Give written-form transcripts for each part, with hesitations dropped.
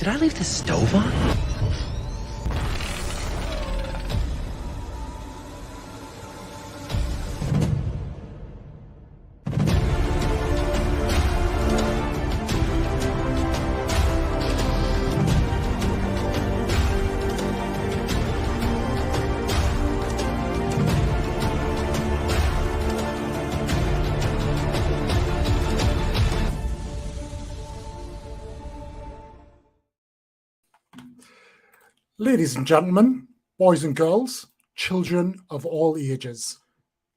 Did I leave the stove on? Ladies and gentlemen, boys and girls, children of all ages,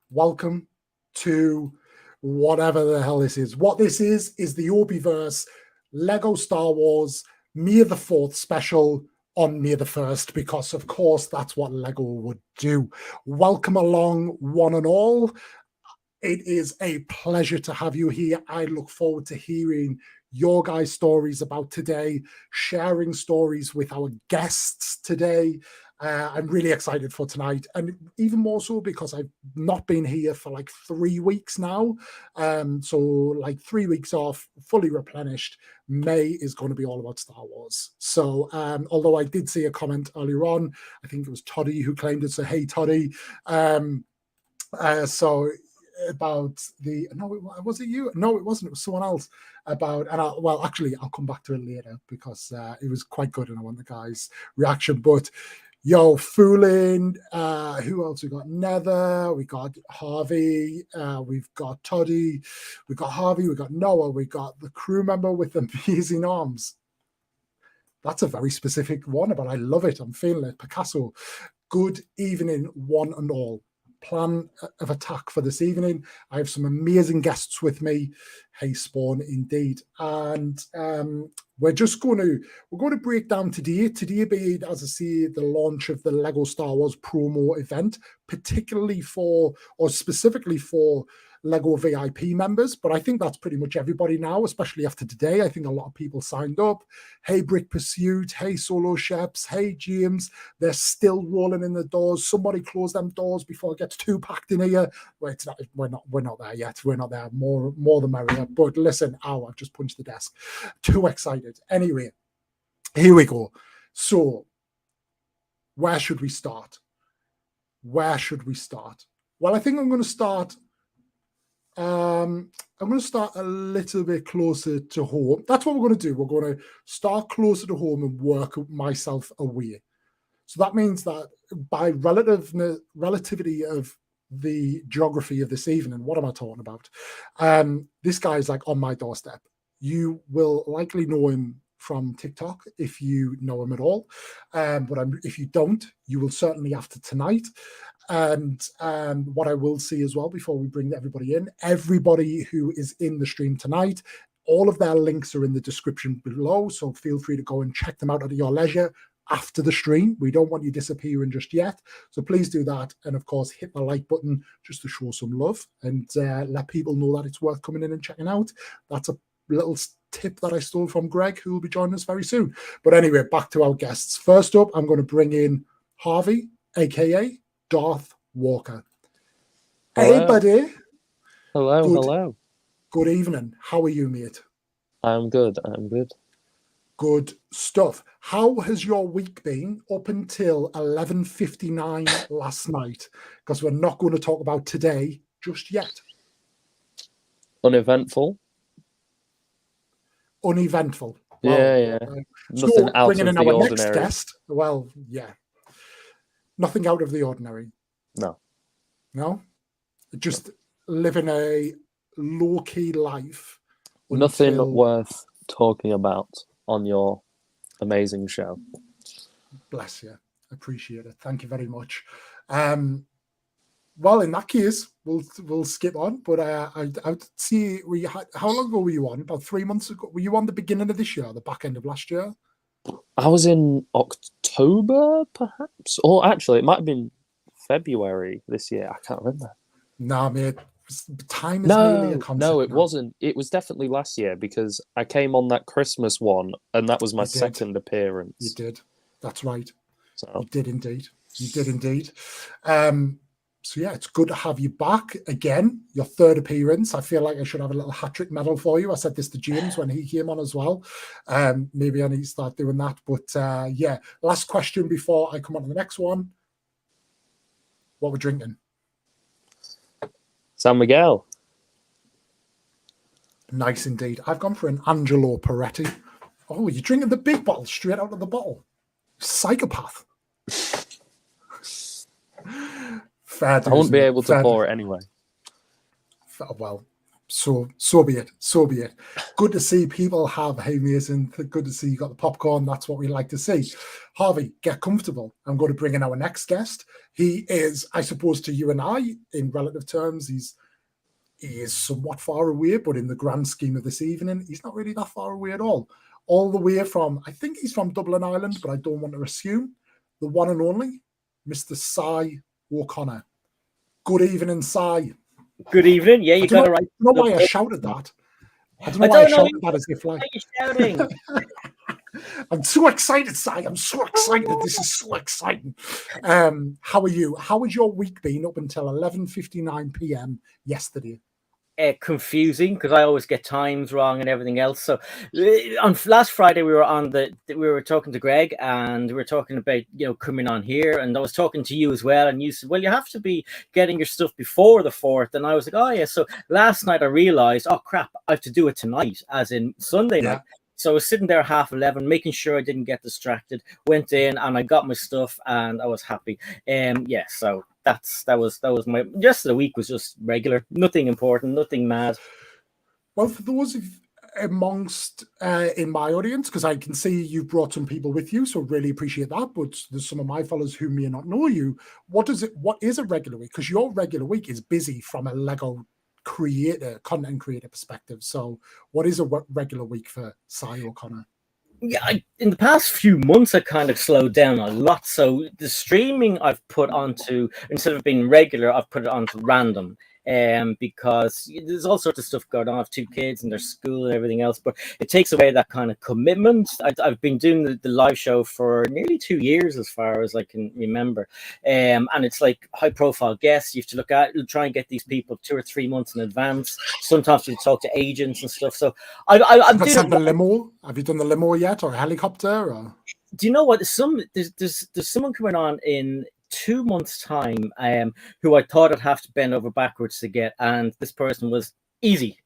welcome to whatever the hell this is. What this is the Opie-Verse Lego Star Wars May the Fourth special on May the First, because of course that's what Lego would do. Welcome along, one and all. It is a pleasure to have you here. I look forward to hearing your guys' stories about today, sharing stories with our guests today. I'm really excited for tonight, and even more so because I've not been here for like 3 weeks now. So like 3 weeks off, fully replenished. May is going to be all about Star Wars. So although I did see a comment earlier on, I think it was Toddy who claimed it. So hey, Toddy. So about the was it you? No, it wasn't. It was someone else. About actually, I'll come back to it later because it was quite good, and I want the guys' reaction. But yo, fooling. Who else we got? Nether. We got Harvey. We've got Toddy. We got Harvey. We got Noah. We got the crew member with the amazing arms. That's a very specific one, but I love it. I'm feeling it. Picasso. Good evening, one and all. Plan of attack for this evening. I have some amazing guests with me. Hey, Spawn, indeed. And we're going to break down today being, as I say, the launch of the Lego Star Wars promo event, specifically for Lego VIP members. But I think that's pretty much everybody now, especially after today. I think a lot of people signed up. Hey, Brick Pursuit. Hey, Solo Sheps. Hey, James. They're still rolling in the doors. Somebody close them doors before it gets too packed in here. Well, it's not, we're not there yet. We're not there. More the merrier. But listen, I've just punched the desk. Too excited. Anyway, here we go. So, where should we start? Well, I think I'm going to start. I'm going to start a little bit closer to home. That's what we're going to do. We're going to start closer to home and work myself away. So that means that by relativity of the geography of this evening, what am I talking about? This guy's like on my doorstep. You will likely know him from TikTok if you know him at all. But if you don't, you will certainly after tonight. And what I will see as well before we bring everybody who is in the stream tonight, all of their links are in the description below. So feel free to go and check them out at your leisure after the stream. We don't want you disappearing just yet. So please do that. And of course, hit the like button just to show some love and let people know that it's worth coming in and checking out. That's a little tip that I stole from Greg, who will be joining us very soon. But anyway, back to our guests. First up, I'm going to bring in Harvey, aka Darth Walker. Hello. Hey, buddy. Hello. Good evening. How are you, mate? I'm good. Good stuff. How has your week been up until 11:59 last night? Because we're not going to talk about today just yet. Uneventful. Well, yeah. Nothing out of the ordinary. Next guest. Well, yeah. Nothing out of the ordinary. No? Just living a low-key life. Nothing worth talking about on your amazing show. Bless you. Appreciate it. Thank you very much. Well, in that case, we'll skip on. But I'd see how long ago were you on? About 3 months ago. Were you on the beginning of this year, the back end of last year? I was in October, perhaps, or actually, it might have been February this year. I can't remember. Nah, mate. Time is nearly a concept. No, it wasn't. It was definitely last year because I came on that Christmas one, and that was my second appearance. You did. That's right. So. You did indeed. So yeah, it's good to have you back again. Your third appearance. I feel like I should have a little hat-trick medal for you. I said this to James when he came on as well. Maybe I need to start doing that. But yeah, last question before I come on to the next one. What we're drinking? San Miguel. Nice indeed. I've gone for an Angelo Peretti. Oh, you're drinking the big bottle straight out of the bottle. Psychopath. Fair. I won't be able to pour it anyway. Well, so be it. So be it. Good to see people have, hey Mason, good to see you got the popcorn. That's what we like to see. Harvey, get comfortable. I'm going to bring in our next guest. He is, I suppose, to you and I, in relative terms, he is somewhat far away, but in the grand scheme of this evening, he's not really that far away at all. All the way from, I think he's from Dublin, Ireland, but I don't want to assume, the one and only Mr. Psy Connor. Good evening, Psy. Good evening. Yeah, you got it right. I don't know why I shouted that. I don't know why I shouted that as if like... Why are you shouting? I'm so excited, Si. I'm so excited. This is so exciting. How are you? How has your week been up until 11:59 p.m. yesterday? Confusing because I always get times wrong and everything else. So on last Friday we were talking to Greg and we were talking about coming on here, and I was talking to you as well, and you said, well, you have to be getting your stuff before the 4th, and I was like, oh yeah. So last night I realized, oh crap, I have to do it tonight, as in Sunday night. So I was sitting there 11:30, making sure I didn't get distracted. Went in and I got my stuff, and I was happy. Yeah, so that was my rest of the week was just regular, nothing important, nothing mad. Well, for those of amongst in my audience, because I can see you've brought some people with you, so really appreciate that. But there's some of my fellows who may not know you. What is a regular week? Because your regular week is busy from a Lego content creator perspective. So what is a regular week for Psy Connor? Yeah, in the past few months, I kind of slowed down a lot. So the streaming I've put onto, instead of being regular, I've put it onto random. Because there's all sorts of stuff going on. I have 2 kids and their school and everything else, but it takes away that kind of commitment. I've been doing the live show for nearly 2 years, as far as I can remember. And it's like high profile guests. You have to look at, try and get these people 2 or 3 months in advance. Sometimes you talk to agents and stuff. So I'm doing the limo. Have you done the limo yet, or a helicopter? Or? Do you know what? There's someone coming on in 2 months' time, who I thought I'd have to bend over backwards to get, and this person was easy.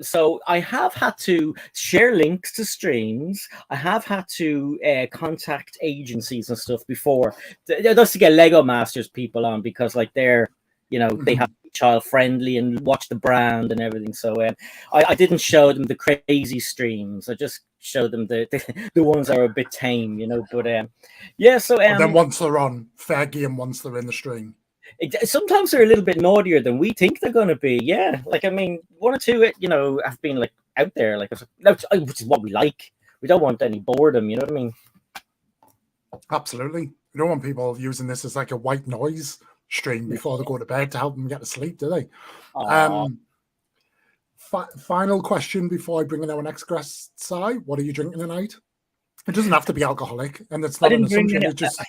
So I have had to share links to streams. I have had to contact agencies and stuff before, just to get Lego Masters people on, because like they're they have to be child friendly and watch the brand and everything. So I didn't show them the crazy streams. I just showed them the ones that are a bit tame, But yeah. So then once they're on, fair game. Once they're in the stream, sometimes they're a little bit naughtier than we think they're going to be. Yeah, like I mean, 1 or 2, have been like out there, like which is what we like. We don't want any boredom. You know what I mean? Absolutely. You don't want people using this as like a white noise stream before they go to bed to help them get to sleep, do they? Final question before I bring in our next guest, Si. What are you drinking tonight? It doesn't have to be alcoholic, and it's not an assumption. It's just...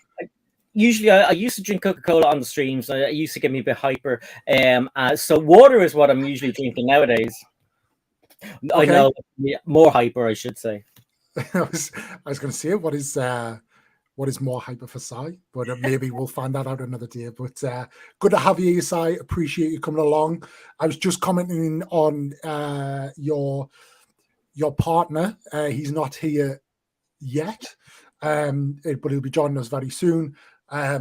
Usually, I used to drink Coca-Cola on the streams. It used to get me a bit hyper. So water is what I'm usually drinking nowadays. Okay. I know, more hyper, I should say. I was going to say, what is more hyper for Si, but maybe we'll find that out another day. But good to have you, Si. Appreciate you coming along. I was just commenting on your partner. He's not here yet, but he'll be joining us very soon. We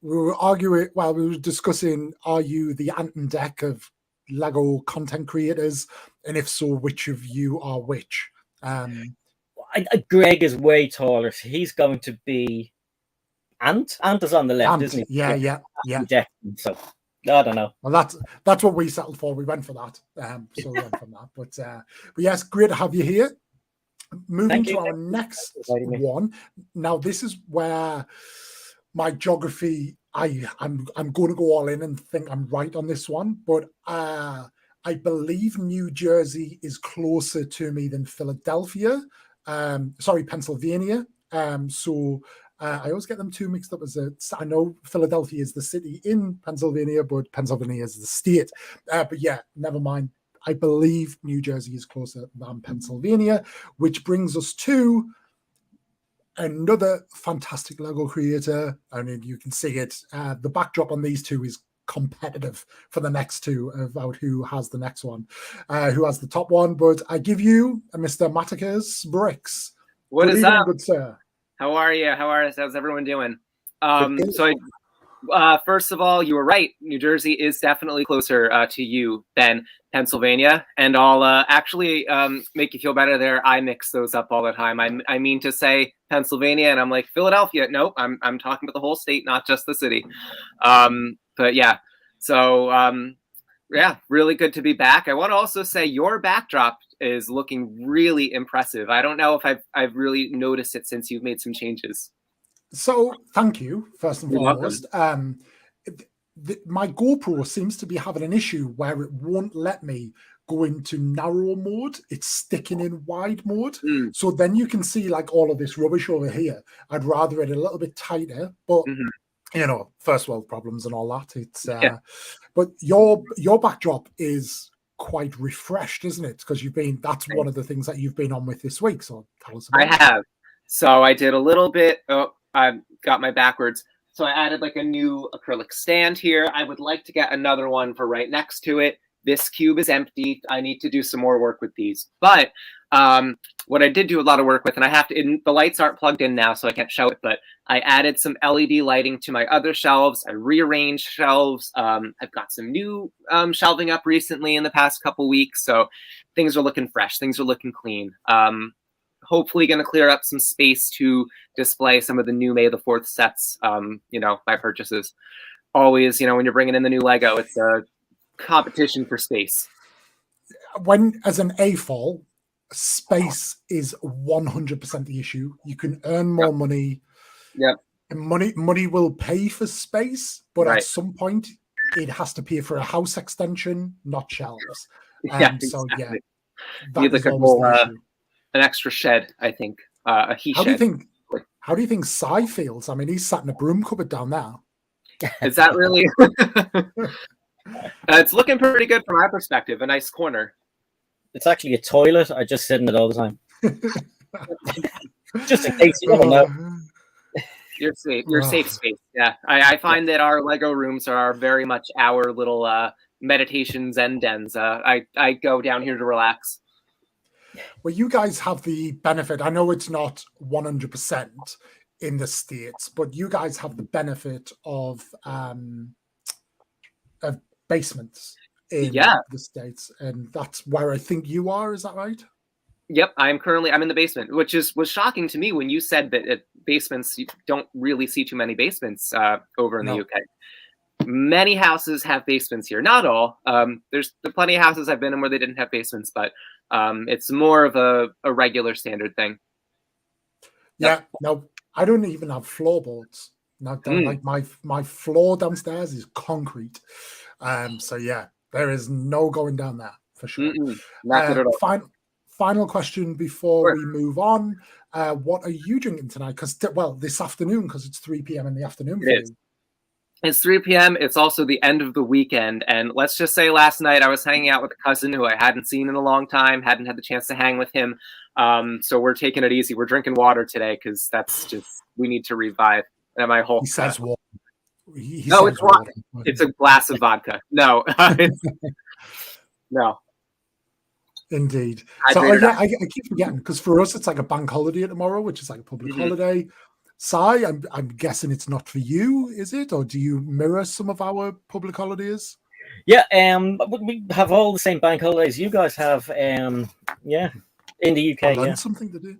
were discussing, are you the Ant and Dec of Lego content creators? And if so, which of you are which? Greg is way taller, so he's going to be Ant. Ant is on the left, isn't he? Yeah. So I don't know. Well, that's what we settled for. We went for that. So we went from that. But yes, great to have you here. Moving to our next one. Now, this is where my geography, I'm going to go all in and think I'm right on this one, but I believe New Jersey is closer to me than Philadelphia. Pennsylvania. So I always get them two mixed up. I know Philadelphia is the city in Pennsylvania, but Pennsylvania is the state. But yeah, never mind. I believe New Jersey is closer than Pennsylvania, which brings us to another fantastic Lego creator. I mean, you can see it. The backdrop on these two is competitive for the next two about who has the next one, who has the top one. But I give you Mr. Matakas Bricks. What Good is evening, up? good sir? How are you? How's everyone doing? Good. So first of all, you were right. New Jersey is definitely closer to you than Pennsylvania, and I'll actually make you feel better there. I mix those up all the time. I mean to say Pennsylvania, and I'm like Philadelphia. Nope, I'm talking about the whole state, not just the city. But yeah, so yeah, really good to be back. I want to also say your backdrop is looking really impressive. I don't know if I've really noticed it since you've made some changes. So thank you, first and You're foremost. My GoPro seems to be having an issue where it won't let me go into narrow mode. It's sticking in wide mode. So then you can see like all of this rubbish over here. I'd rather it a little bit tighter, but you know, first world problems and all that. It's but your backdrop is quite refreshed, isn't it? Because that's one of the things that you've been on with this week. So tell us about it. I have. So I did a little bit. Oh, I got my backwards. So I added like a new acrylic stand here. I would like to get another one for right next to it. This cube is empty. I need to do some more work with these. But what I did do a lot of work with, and I have to, the lights aren't plugged in now, so I can't show it, but I added some LED lighting to my other shelves. I rearranged shelves. I've got some new shelving up recently in the past couple weeks. So things are looking fresh. Things are looking clean. Hopefully going to clear up some space to display some of the new May the 4th sets, you know, my purchases. Always, you know, when you're bringing in the new Lego, it's a competition for space. When, as an AFOL, space is 100% the issue. You can earn more money. Yep. Money will pay for space, but at some point, it has to pay for a house extension, not shelves. Yeah, So, exactly. yeah, that Need is like a always whole, the issue. an extra shed, I think, a he How shed. do you think Psy feels? I mean, he's sat in a broom cupboard down there. Is that really? It's looking pretty good from my perspective. A nice corner. It's actually a toilet. I just sit in it all the time. Just in case you don't know. You're safe. You're safe space. Yeah, I find that our Lego rooms are very much our little meditations and dens. I go down here to relax. Well, you guys have the benefit. I know it's not 100% in the States, but you guys have the benefit of basements in the States, and that's where I think you are. Is that right? Yep, I'm in the basement, which was shocking to me when you said that basements, you don't really see too many basements over in the UK. Many houses have basements here, not all. There's plenty of houses I've been in where they didn't have basements, but it's more of a regular standard thing. Yeah, no, I don't even have floorboards. Like my floor downstairs is concrete. So yeah, there is no going down there for sure. Not good at all. Final question before we move on. What are you drinking tonight? Because this afternoon, because it's 3 p.m. in the afternoon for you. It's 3 p.m. It's also the end of the weekend. And let's just say last night I was hanging out with a cousin who I hadn't seen in a long time, hadn't had the chance to hang with him. So we're taking it easy. We're drinking water today because we need to revive. And my whole... He says water. No, it's water. It's a glass of vodka. No. No. Indeed. So I keep forgetting because for us it's like a bank holiday tomorrow, which is like a public holiday. Sai, I'm guessing it's not for you, is it? Or do you mirror some of our public holidays? Yeah, we have all the same bank holidays you guys have. In the UK. I learned something to do.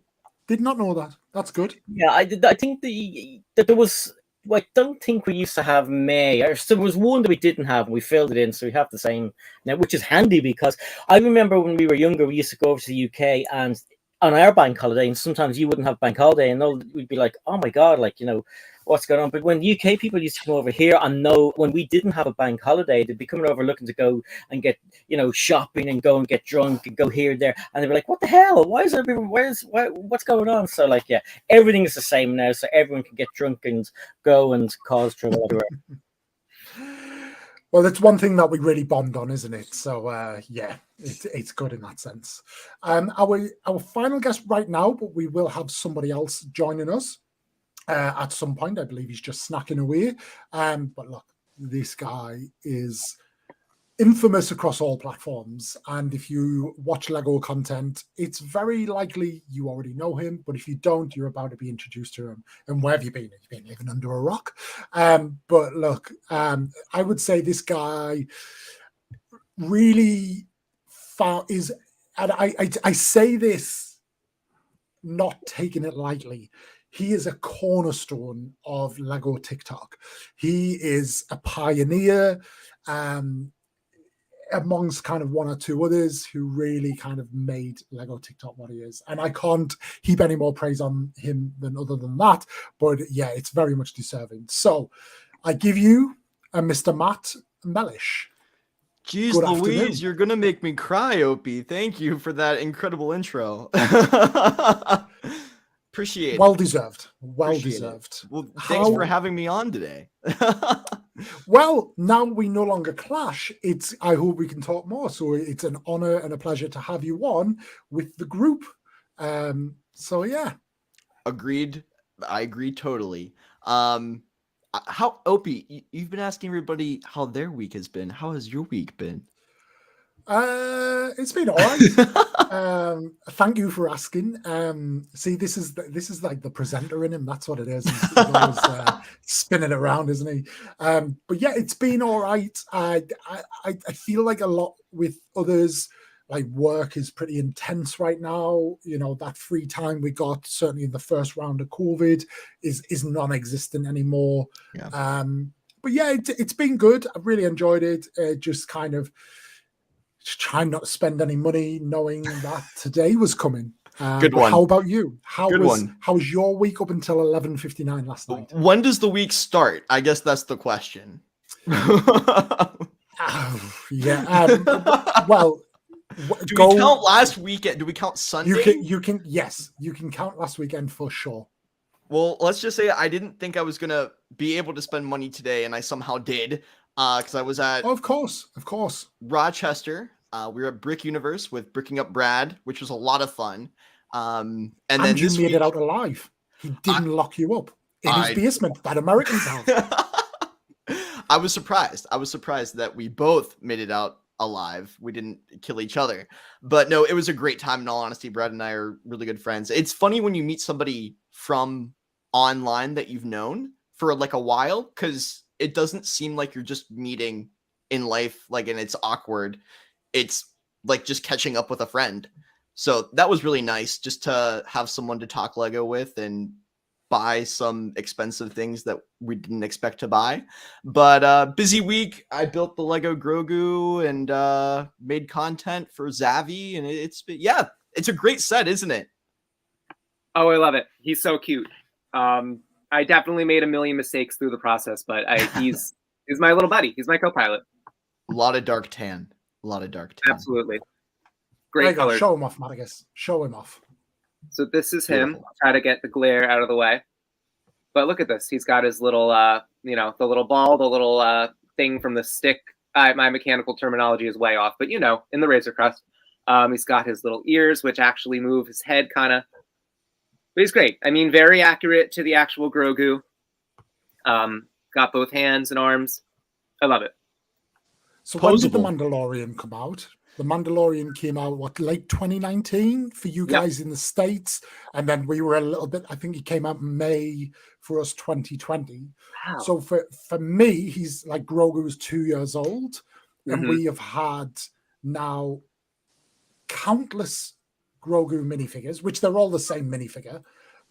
Did not know that. That's good. Yeah, I did. I think that there was. I don't think we used to have May. There was one that we didn't have, and we filled it in, so we have the same now, which is handy because I remember when we were younger, we used to go over to the UK and on our bank holiday, and sometimes you wouldn't have bank holiday, and we'd be like, "Oh my god!" Like what's going on. But when UK people used to come over here and know when we didn't have a bank holiday, they'd be coming over looking to go and get, shopping and go and get drunk and go here and there. And they'd be like, what the hell? Why is everyone, what's going on? So like, yeah, everything is the same now. So everyone can get drunk and go and cause trouble everywhere. Well, it's one thing that we really bond on, isn't it? So, yeah, it's good in that sense. Our final guest right now, but we will have somebody else joining us at some point. I believe he's just snacking away. But look, this guy is infamous across all platforms. And if you watch Lego content, it's very likely you already know him. But if you don't, you're about to be introduced to him. And where have you been? You've been living under a rock. But look, I would say this guy really is, and I say this not taking it lightly, he is a cornerstone of Lego TikTok. He is a pioneer, amongst kind of one or two others who really kind of made Lego TikTok what he is. And I can't heap any more praise on him other than that. But yeah, it's very much deserving. So I give you Mr. Matt Melish. Jeez Good Louise, afternoon. you're going to make me cry, Opie. Thank you for that incredible intro. Appreciate it. Well deserved. Well Appreciate deserved. Well, thanks for having me on today. Well, now we no longer clash. I hope we can talk more. So it's an honor and a pleasure to have you on with the group. So yeah. Agreed. I agree totally. How Opie, you've been asking everybody how their week has been. How has your week been? It's been all right. Thank you for asking. See, this is like the presenter in him. That's what it is. He's always spinning around, isn't he? But yeah, it's been all right. I feel like a lot with others, like work is pretty intense right now. That free time we got, certainly in the first round of COVID, is non-existent anymore. Yeah. But yeah, it's been good. I've really enjoyed it. Just kind of trying not to spend any money, knowing that today was coming. Good one. How about you? How Good was one. How was your week up until 11:59 last night? When does the week start? I guess that's the question. Yeah. Well, do we count last weekend? Do we count Sunday? You can count last weekend for sure. Well, let's just say I didn't think I was gonna be able to spend money today, and I somehow did. Because I was at of course Rochester. We were at Brick Universe with Bricking Up Brad, which was a lot of fun. And then you this made week, it out alive. He didn't lock you up in his basement that Americans have. I was surprised. I was surprised that we both made it out alive. We didn't kill each other. But no, it was a great time. In all honesty, Brad and I are really good friends. It's funny when you meet somebody from online that you've known for like a while, because it doesn't seem like you're just meeting in life, and it's awkward. It's like just catching up with a friend. So that was really nice, just to have someone to talk Lego with and buy some expensive things that we didn't expect to buy. But busy week. I built the Lego Grogu and made content for Zavi, and it's a great set, isn't it? Oh, I love it. He's so cute. I definitely made a million mistakes through the process, but he's my little buddy. He's my co-pilot. A lot of dark tan. Absolutely. Great color. Show him off, Matakas. Show him off. So this is him. I'll try to get the glare out of the way. But look at this. He's got his little, the little ball, the little thing from the stick. My mechanical terminology is way off, but in the Razor Crest. He's got his little ears, which actually move his head kind of. But he's great. I mean, very accurate to the actual Grogu. Got both hands and arms. I love it. So when did The Mandalorian come out? The Mandalorian came out, late 2019 for you guys in the States? And then we were a little bit, I think it came out in May for us 2020. Wow. So for me, he's like Grogu's 2 years old. And we have had now countless Grogu minifigures, which they're all the same minifigure,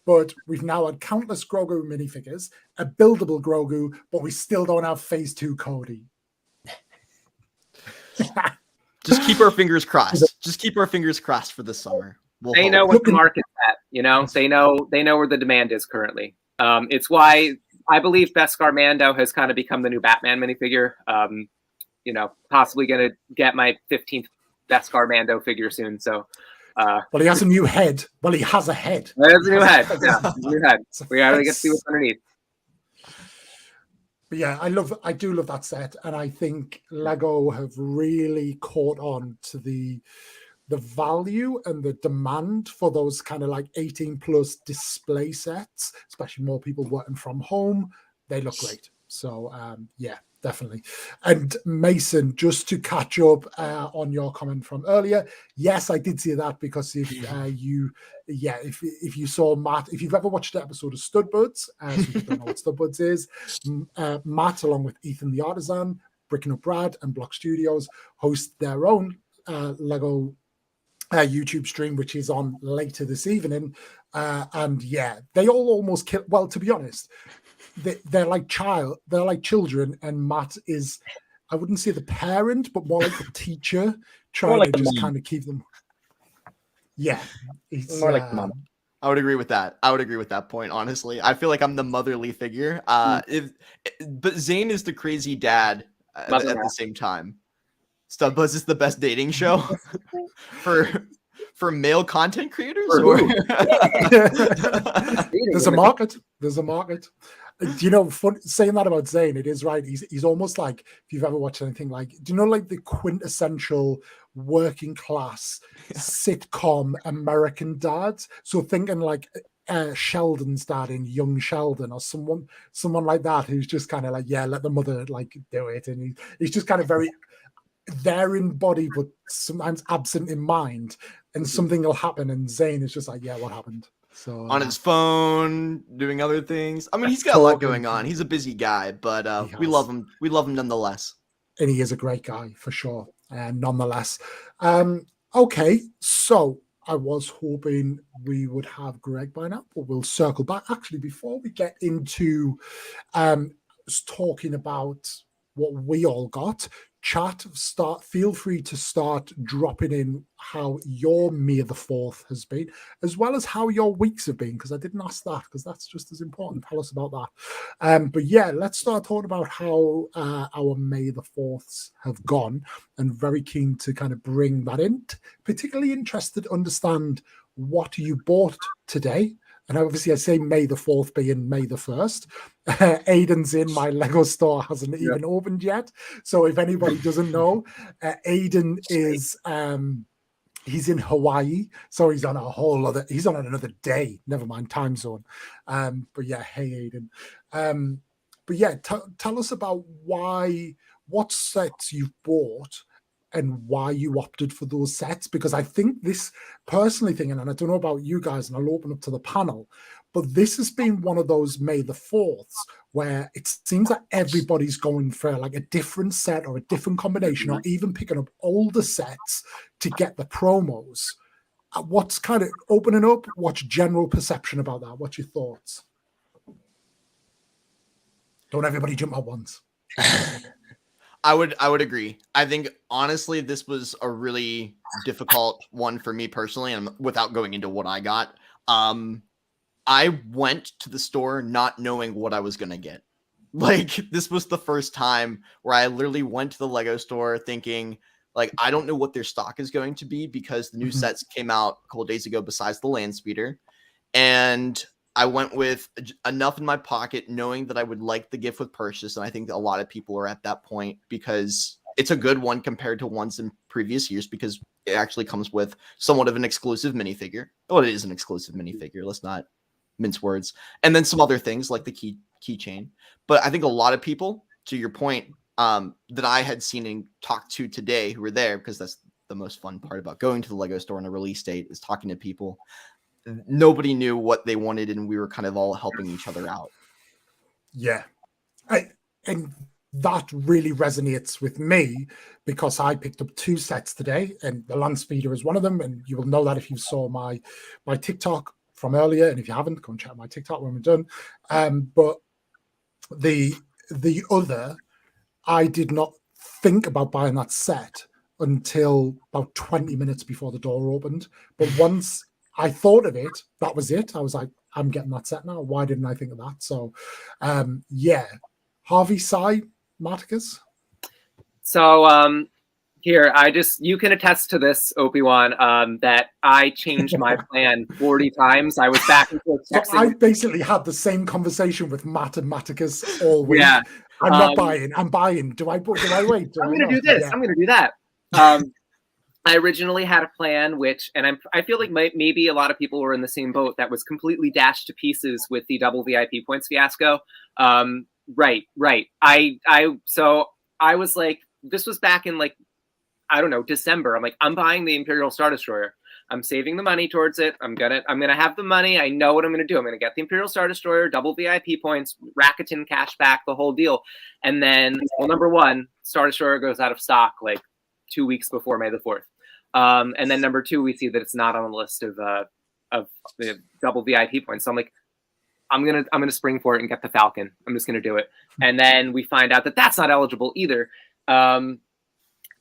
but we've now had countless Grogu minifigures, a buildable Grogu, but we still don't have Phase 2 Cody. Just keep our fingers crossed. Just keep our fingers crossed for this summer. They know what the market's at, They know where the demand is currently. It's why I believe Beskar Mando has kind of become the new Batman minifigure. You know, possibly going to get my 15th Beskar Mando figure soon. So, well, he has a new head. Well, he has a head. There's a new head. Yeah, new head. We gotta get to see what's underneath. But yeah, I do love that set, and I think Lego have really caught on to the value and the demand for those kind of like 18 plus display sets, especially more people working from home. They look great. So yeah, definitely. And Mason, just to catch up on your comment from earlier, yes, I did see that, because if you saw Matt, if you've ever watched an episode of Studbuds, if you don't know what Studbuds is, Matt, along with Ethan the Artisan, Bricking Up Brad, and Block Studios, host their own Lego YouTube stream, which is on later this evening. And yeah, they all almost kill. Well, to be honest, they're like children, and Matt is, I wouldn't say the parent, but more like the teacher, trying like to just mom. kind of keep them. Yeah, it's More like mom. I would agree with that. I would agree with that point, honestly. I feel like I'm the motherly figure. But Zane is the crazy dad at the same time. Studbuzz is the best dating show for male content creators. There's a market. There's a market. You know, saying that about Zane, it is right. He's almost like, if you've ever watched anything like, do you know, like the quintessential working class sitcom American dads? So thinking like Sheldon's dad in Young Sheldon, or someone like that, who's just kind of like, yeah, let the mother like do it, and he's just kind of very there in body, but sometimes absent in mind, and something will happen, and Zane is just like, yeah, what happened? So on his phone, doing other things. I mean, he's got a lot going on. He's a busy guy, but we love him. We love him nonetheless. And he is a great guy for sure. Nonetheless. Okay, so I was hoping we would have Greg by now, but we'll circle back. Actually, before we get into talking about what we all got, feel free to start dropping in how your May the 4th has been, as well as how your weeks have been, because I didn't ask that, because that's just as important. Tell us about that. But yeah, let's start talking about how our May the 4ths have gone, and very keen to kind of bring that in. Particularly interested to understand what you bought today. And obviously I say May the 4th being May the 1st. Aiden's in my Lego store, hasn't even opened yet. So if anybody doesn't know, Aiden is he's in Hawaii, so he's on another day, never mind time zone. But yeah, hey Aiden. But yeah, tell us about what sets you've bought and why you opted for those sets, because I think this personally thing, and I don't know about you guys, and I'll open up to the panel, but this has been one of those May the 4ths where it seems that everybody's going for like a different set or a different combination, or even picking up older sets to get the promos. What's kind of opening up? What's general perception about that? What's your thoughts? Don't everybody jump at once. I would agree. I think honestly, this was a really difficult one for me personally, and without going into what I got, I went to the store not knowing what I was gonna get. Like, this was the first time where I literally went to the Lego store thinking, like, I don't know what their stock is going to be, because the new sets came out a couple days ago besides the land speeder, and I went with enough in my pocket knowing that I would like the gift with purchase. And I think a lot of people are at that point, because it's a good one compared to ones in previous years, because it actually comes with somewhat of an exclusive minifigure. Well, it is an exclusive minifigure. Let's not mince words. And then some other things like the keychain. But I think a lot of people, to your point, that I had seen and talked to today who were there, because that's the most fun part about going to the Lego store on a release date, is talking to people. Nobody knew what they wanted, and we were kind of all helping each other out. Yeah. And that really resonates with me, because I picked up 2 sets today, and the land speeder is one of them. And you will know that if you saw my TikTok from earlier. And if you haven't, go and check my TikTok when we're done. But the other, I did not think about buying that set until about 20 minutes before the door opened. But once I thought of it. That was it. I was like, I'm getting that set now. Why didn't I think of that? So, yeah. Harvey, Psy, Matakas? So, here, you can attest to this, Opie-Wan, that I changed my plan 40 times. I was back and forth texting. I basically had the same conversation with Matt and Matakas all week. Yeah. I'm not buying. I'm buying. Do I wait? I'm going to do this. Yeah. I'm going to do that. I originally had a plan, I feel like maybe a lot of people were in the same boat, that was completely dashed to pieces with the double VIP points fiasco. Right. So I was like, this was back in like, I don't know, December. I'm like, I'm buying the Imperial Star Destroyer. I'm saving the money towards it. I'm gonna have the money. I know what I'm gonna do. I'm gonna get the Imperial Star Destroyer, double VIP points, Rakuten cash back, the whole deal. And then, well, number one, Star Destroyer goes out of stock like 2 weeks before May the 4th. And then number two, we see that it's not on the list of the double VIP points. So I'm like, I'm gonna spring for it and get the Falcon. I'm just gonna do it. And then we find out that that's not eligible either.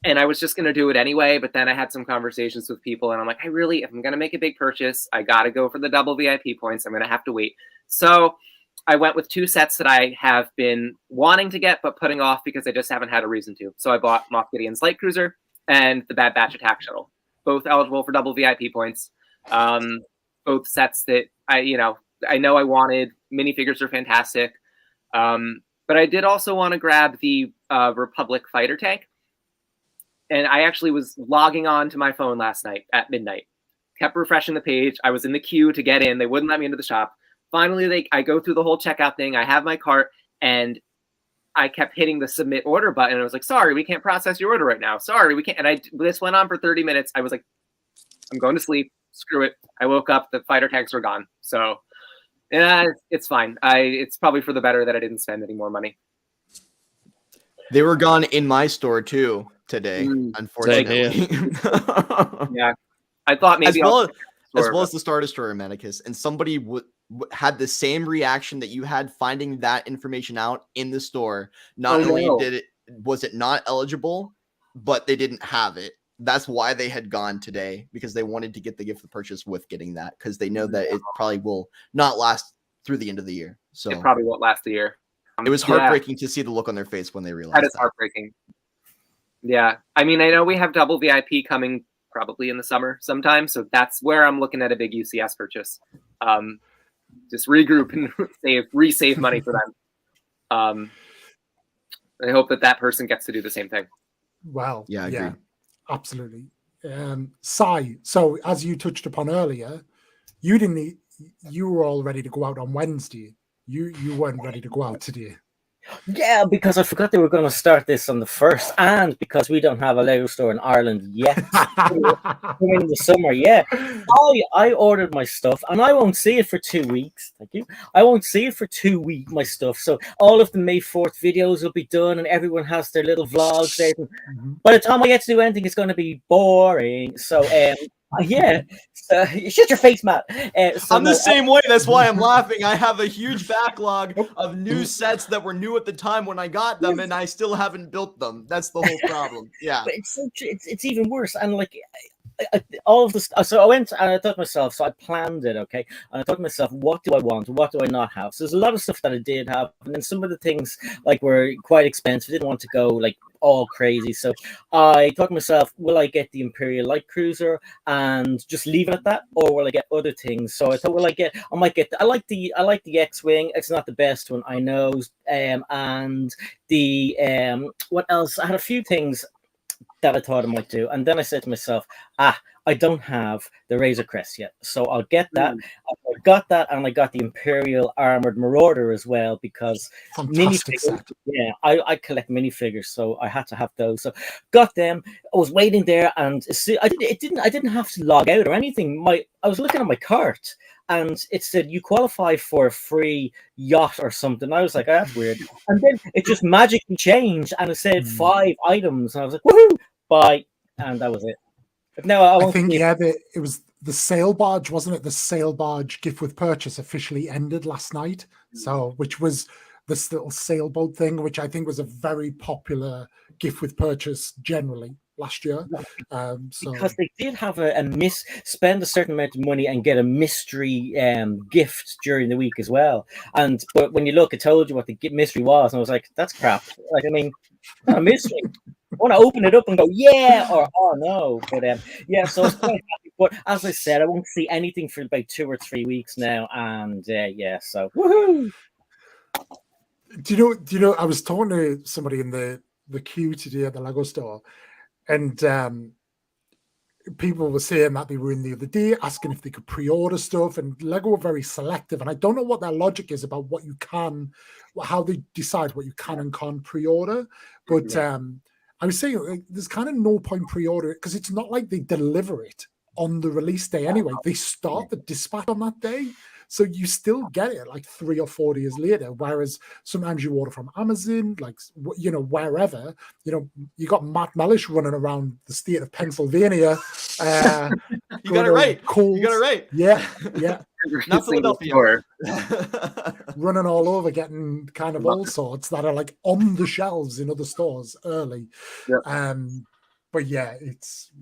And I was just going to do it anyway, but then I had some conversations with people and I'm like, if I'm going to make a big purchase, I got to go for the double VIP points. I'm going to have to wait. So I went with 2 sets that I have been wanting to get, but putting off because I just haven't had a reason to. So I bought Moff Gideon's Light Cruiser and the Bad Batch Attack Shuttle, both eligible for double VIP points. Both sets that I know I wanted. Minifigures are fantastic. But I did also want to grab the Republic fighter tank. And I actually was logging on to my phone last night at midnight, kept refreshing the page. I was in the queue to get in. They wouldn't let me into the shop. Finally, I go through the whole checkout thing. I have my cart and I kept hitting the submit order button. And I was like, sorry, we can't process your order right now. Sorry, we can't. And this went on for 30 minutes. I was like, I'm going to sleep. Screw it. I woke up. The fighter tanks were gone. So yeah, it's fine. It's probably for the better that I didn't spend any more money. They were gone in my store too today, unfortunately. Yeah, I thought maybe as well as the Star Destroyer Matakas, and somebody had the same reaction that you had finding that information out in the store. Not only was it not eligible, but they didn't have it. That's why they had gone today, because they wanted to get the gift of purchase with getting that, because they know that it probably will not last through the end of the year. So it probably won't last the year. It was heartbreaking to see the look on their face when they realized that. Is heartbreaking. Yeah. I mean, I know we have double VIP coming probably in the summer sometime, so that's where I'm looking at a big UCS purchase. Just regroup and resave money for them. I hope that person gets to do the same thing. Well, yeah, I agree. Absolutely. Psy, so as you touched upon earlier, you were all ready to go out on Wednesday. You weren't ready to go out today. Yeah, because I forgot they were going to start this on the 1st, and because we don't have a Lego store in Ireland yet. In the summer, yeah. I ordered my stuff, and I won't see it for 2 weeks. Thank you. I won't see it for 2 weeks, my stuff. So all of the May 4th videos will be done, and everyone has their little vlogs there. By the time I get to do anything, it's going to be boring. So, yeah, so, shut your face, Matt. I'm the same way. That's why I'm laughing. I have a huge backlog of new sets that were new at the time when I got them, and I still haven't built them. That's the whole problem. Yeah, but it's even worse. And like all of this, so I went and I thought to myself. So I planned it, okay. And I thought to myself, what do I want? What do I not have? So there's a lot of stuff that I did have, and then some of the things like were quite expensive. I didn't want to go like all crazy, so I thought to myself, will I get the Imperial Light Cruiser and just leave it at that, or will I get other things? So I thought, I like the X-Wing. It's not the best one, I know, and the what else? I had a few things that I thought I might do, and then I said to myself, I don't have the Razor Crest yet, so I'll get that. I got that, and I got the Imperial Armored Marauder as well, because minifigures. Yeah, I collect minifigures, so I had to have those. So got them. I was waiting there, and I didn't have to log out or anything. I was looking at my cart, and it said you qualify for a free yacht or something. I was like, that's weird. And then it just magically changed, and it said 5 items, and I was like, woohoo, buy, and that was it. But no, I think it was the sail barge, wasn't it? The sail barge gift with purchase officially ended last night. So, which was this little sailboat thing, which I think was a very popular gift with purchase generally. last year. Because they did have spend a certain amount of money and get a mystery gift during the week as well. But when you look, it told you what the mystery was, and I was like, that's crap. Like, I mean, not a mystery. I want to open it up and go, yeah, or oh no. But yeah, so I was quite happy. But as I said, I won't see anything for about 2 or 3 weeks now, and yeah, so woohoo! Do you know? I was talking to somebody in the queue today at the Lego store, and people were saying that they were in the other day asking if they could pre-order stuff, and Lego were very selective, and I don't know what their logic is about what you can, how they decide what you can and can't pre-order. But I was saying there's kind of no point pre-order because it's not like they deliver it on the release day anyway. They start the dispatch on that day. So you still get it like 3 or 4 days later. Whereas sometimes you order from Amazon, like, you know, wherever, you know, you got Matt Melish running around the state of Pennsylvania. You got it right. Coles. You got it right. Yeah, yeah. Not Philadelphia. Running all over, getting kind of all sorts that are like on the shelves in other stores early. Yeah. But yeah, it's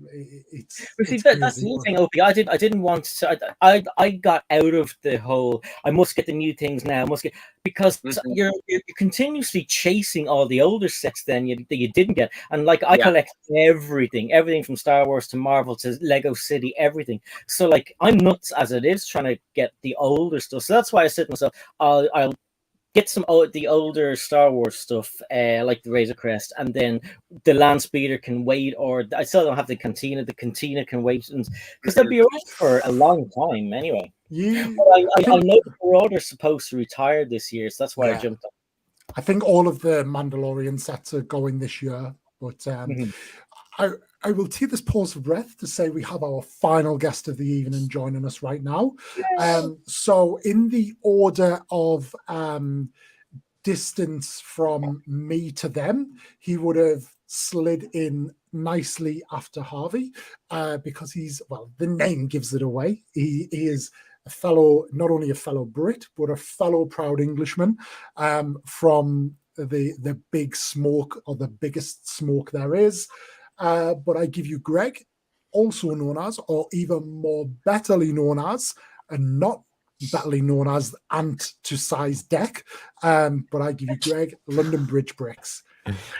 see, that's the new thing, Opie. I didn't want to. I got out of the whole. I must get the new things now. Because you're continuously chasing all the older sets that you didn't get. And like I collect everything from Star Wars to Marvel to Lego City, everything. So like I'm nuts as it is trying to get the older stuff. So that's why I said to myself, I'll get some the older Star Wars stuff, like the Razor Crest, and then the Land Speeder can wait, or I still don't have the Cantina. The Cantina can wait, because they'll be around for a long time anyway. Yeah, I know the Marauder's supposed to retire this year, so that's why I jumped on. I think all of the Mandalorian sets are going this year, but I will take this pause for breath to say we have our final guest of the evening joining us right now. So in the order of distance from me to them, he would have slid in nicely after Harvey because the name gives it away. He is not only a fellow Brit, but a fellow proud Englishman from the big smoke, or the biggest smoke there is. But I give you Greg, also known as, or even more betterly known as, and not betterly known as, Ant to Size Deck. But I give you Greg, London Bridge Bricks.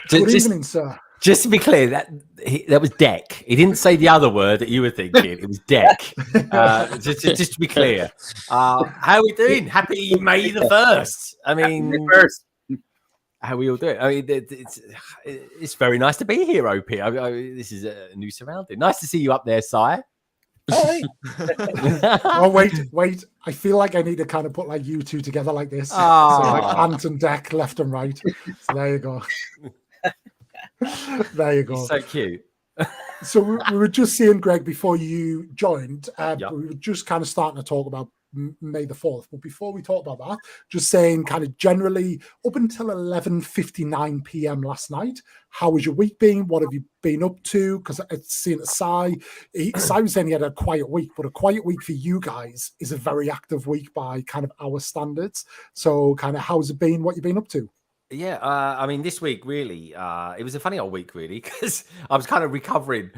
Good evening, sir. Just to be clear, that was deck. He didn't say the other word that you were thinking. It was deck. Just to be clear. How are we doing? Happy May the 1st. I mean, how are we all doing? I mean, it's very nice to be here, OP. This is a new surrounding. Nice to see you up there, Psy. Oh, wait. I feel like I need to kind of put like you two together like this. So like Ant and Deck, left and right. So there you go. There you go. He's so cute. So we were just saying, Greg, before you joined, we were just kind of starting to talk about May the 4th. But before we talk about that, just saying kind of generally up until 11:59 p.m. last night, how has your week been? What have you been up to? Because it's seen Psy was saying he had a quiet week, but a quiet week for you guys is a very active week by kind of our standards. So kind of how's it been? What you've been up to? Yeah, I mean, this week really, it was a funny old week really, because I was kind of recovering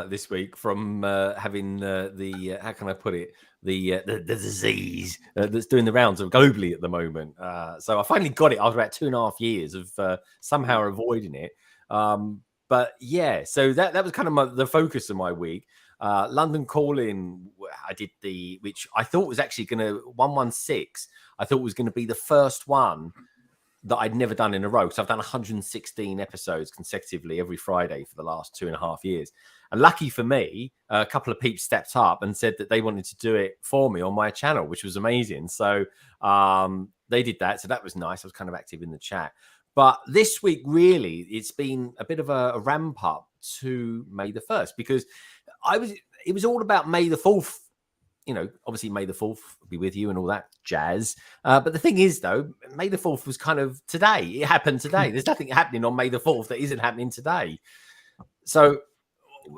this week from having the how can I put it, the disease that's doing the rounds of globally at the moment. So I finally got it after about 2.5 years of somehow avoiding it. But yeah, so that was kind of the focus of my week. London Calling, I did which I thought was actually going to 116. I thought was going to be the first one that I'd never done in a row. So I've done 116 episodes consecutively every Friday for the last 2.5 years. And lucky for me, a couple of peeps stepped up and said that they wanted to do it for me on my channel, which was amazing. So they did that. So that was nice. I was kind of active in the chat. But this week, really, it's been a bit of a ramp up to May the 1st, because it was all about May the 4th. You know, obviously May the 4th be with you and all that jazz. But the thing is, though, May the 4th was kind of today. It happened today. There's nothing happening on May the 4th that isn't happening today. So,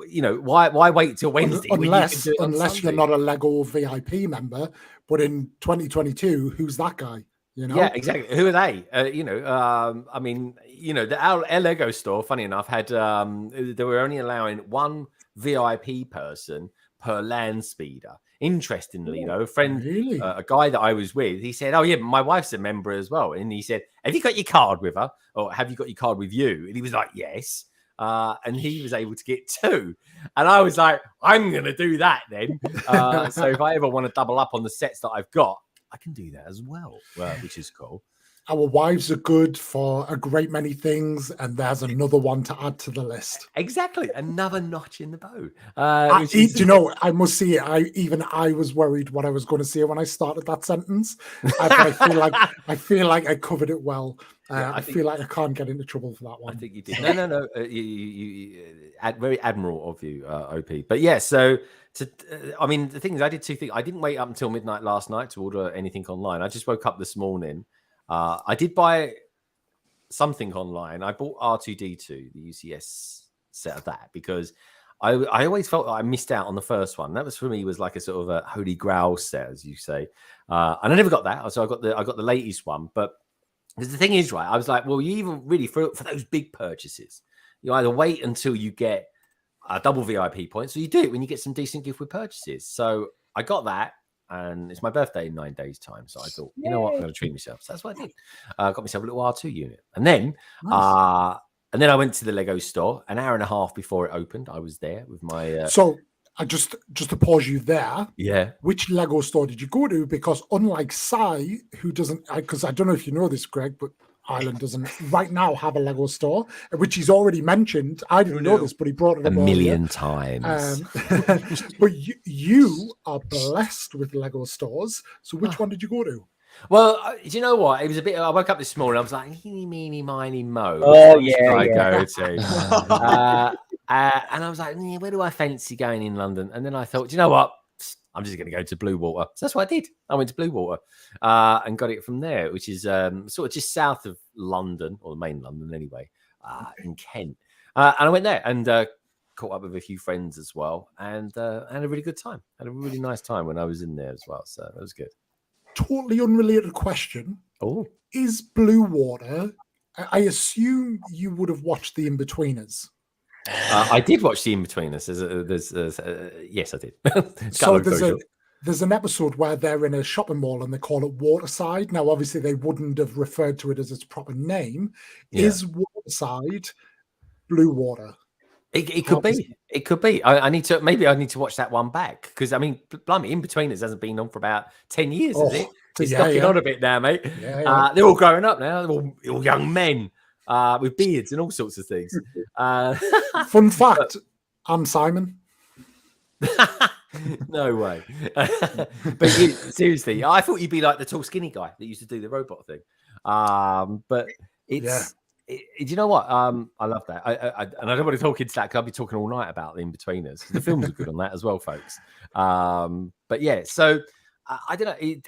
you know, why wait till Wednesday? Unless you're not a Lego VIP member, but in 2022, who's that guy? You know? Yeah, exactly. Who are they? I mean, our Lego store, funny enough, had they were only allowing one VIP person per land speeder. Interestingly, though, a friend, Really? a guy that I was with, he said, "Oh yeah, my wife's a member as well." And he said, "Have you got your card with her, or have you got your card with you?" And he was like, "Yes." And he was able to get 2, and I was like, "I'm gonna do that then." So if I ever want to double up on the sets that I've got, I can do that as well, which is cool. Our wives are good for a great many things, and there's another one to add to the list. Exactly, another notch in the bow. You know, I must see it. I was worried what I was going to say when I started that sentence, but I feel like I covered it well. I feel like I can't get into trouble for that one. I think you did. No. You very admirable of you, OP. But yeah, so I mean, the thing is, I did 2 things. I didn't wait up until midnight last night to order anything online. I just woke up this morning. I did buy something online. I bought R2D2, the UCS set of that, because I always felt like I missed out on the first one. That was for me was like a sort of a holy grail set, as you say. And I never got that, so I got the latest one. But because the thing is, right, I was like, well, you even really for those big purchases, you either wait until you get a double VIP points, or you do it when you get some decent gift with purchases. So I got that. And it's my birthday in 9 days' time. So I thought, you know what, I'm going to treat myself. So that's what I did. Got myself a little R2 unit. And then I went to the Lego store an hour and a half before it opened. I was there with my... So I just to pause you there. Yeah. Which Lego store did you go to? Because unlike Psy, who doesn't... Because I don't know if you know this, Greg, but Ireland doesn't right now have a Lego store, which he's already mentioned. I didn't know this, but he brought it up a million times. But you are blessed with Lego stores. So which one did you go to? Well, do you know what? It was a bit. I woke up this morning. I was like, "Eeny, meeny, miny, mo." Oh I go to, and I was like, "Where do I fancy going in London?" And then I thought, do you know what? I'm just going to go to Blue Water. So that's what I did. I went to Blue Water and got it from there, which is sort of just south of London, or the main London anyway, in Kent. And I went there and caught up with a few friends as well, and had a really good time. Had a really nice time when I was in there as well. So that was good. Totally unrelated question. Oh, is Blue Water? I assume you would have watched The In-Betweeners. I did watch the In-Betweeners. Yes, I did. So there's an episode where they're in a shopping mall and they call it Waterside. Now, obviously, they wouldn't have referred to it as its proper name. Yeah. Is Waterside Blue Water? It could be. It could be. I need to watch that one back, because I mean, blimey, In-Betweeners hasn't been on for about 10 years, is it? It's knocking on a bit now, mate. Yeah. They're all growing up now. They're all young men with beards and all sorts of things. Fun fact: I'm Simon. No way. But seriously, I thought you'd be like the tall, skinny guy that used to do the robot thing. But it's. Yeah. Do you know what? I love that. And I don't want to talk into that, because I'll be talking all night about the In-Betweeners. The films are good on that as well, folks. But yeah, so I don't know. It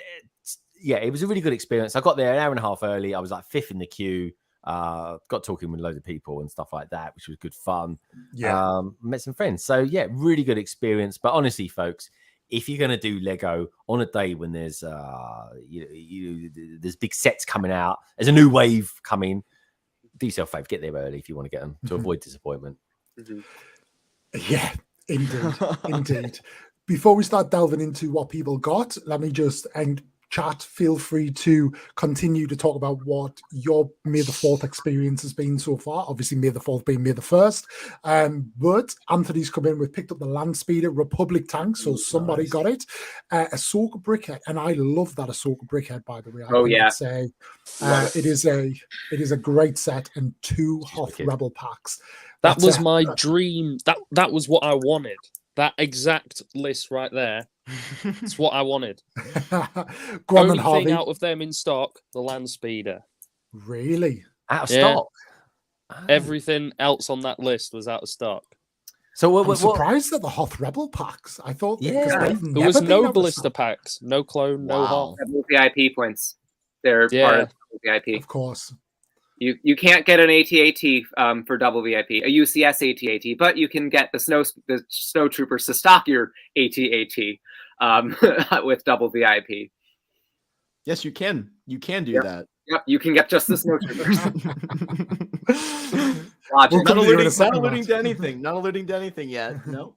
was a really good experience. I got there an hour and a half early. I was like 5th in the queue. Got talking with loads of people and stuff like that, which was good fun. Yeah, met some friends. So yeah, really good experience. But honestly, folks, if you're going to do Lego on a day when there's there's big sets coming out, there's a new wave coming, do yourself a favour, get there early if you want to get them to avoid disappointment. Yeah, indeed. Before we start delving into what people got, let me just chat. Feel free to continue to talk about what your May the 4th experience has been so far. Obviously, May the 4th being May the 1st. But Anthony's come in with picked up the Land Speeder Republic tank, so somebody got it. Ahsoka Brickhead, and I love that Ahsoka Brickhead, by the way. It is a great set, and 2 Hoth Rebel packs. That was my dream. That was what I wanted. That exact list right there. It's what I wanted. Only thing out of them in stock, the Land Speeder. Really? Out of stock? Everything else on that list was out of stock. So I'm surprised at the Hoth Rebel packs. I thought there was no blister packs, no clone, no Hoth. VIP points. They're part of VIP. Of course. You can't get an AT-AT for double VIP, a UCS AT-AT, but you can get the snow troopers to stock your AT-AT with double VIP. Yes, you can. You can do Yep. that. Yep, you can get just the snow troopers. We'll Not come to you in a alluding, second, not alluding Matt. to anything. Not alluding to anything yet. No.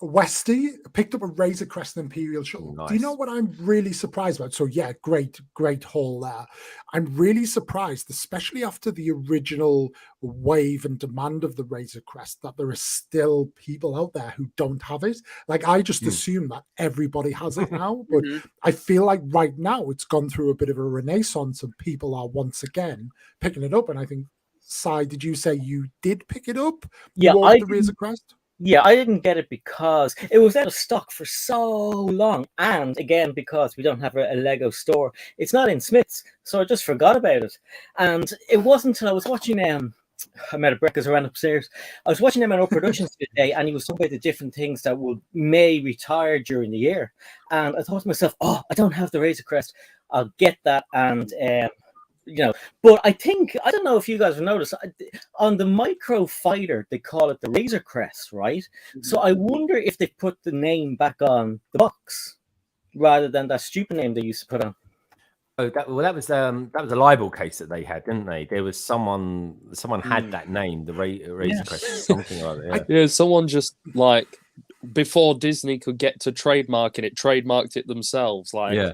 Westy picked up a Razor Crest Imperial shuttle. Do you know Nice. what I'm really surprised about? So yeah, great haul there. I'm really surprised, especially after the original wave and demand of the Razor Crest, that there are still people out there who don't have it. Like, I just assume that everybody has it now, but I feel like right now it's gone through a bit of a renaissance and people are once again picking it up. And I think, Psy, did you say you did pick it up? Yeah, You ordered the Razor Crest? Yeah, I didn't get it because it was out of stock for so long. And again, because we don't have a Lego store, it's not in Smith's. So I just forgot about it. And it wasn't until I was watching I met a Breck as I ran upstairs. I was watching M&O Productions today, and he was talking about the different things that may retire during the year. And I thought to myself, oh, I don't have the Razor Crest. I'll get that. And but I don't know if you guys have noticed, on the Micro Fighter they call it the Razor Crest, right? So I wonder if they put the name back on the box rather than that stupid name they used to put on. Oh, that was a libel case that they had, didn't they? There was someone had that name, the Razor Crest, something like that. Yeah, someone just like before Disney could get to trademarking it, trademarked it themselves. Like,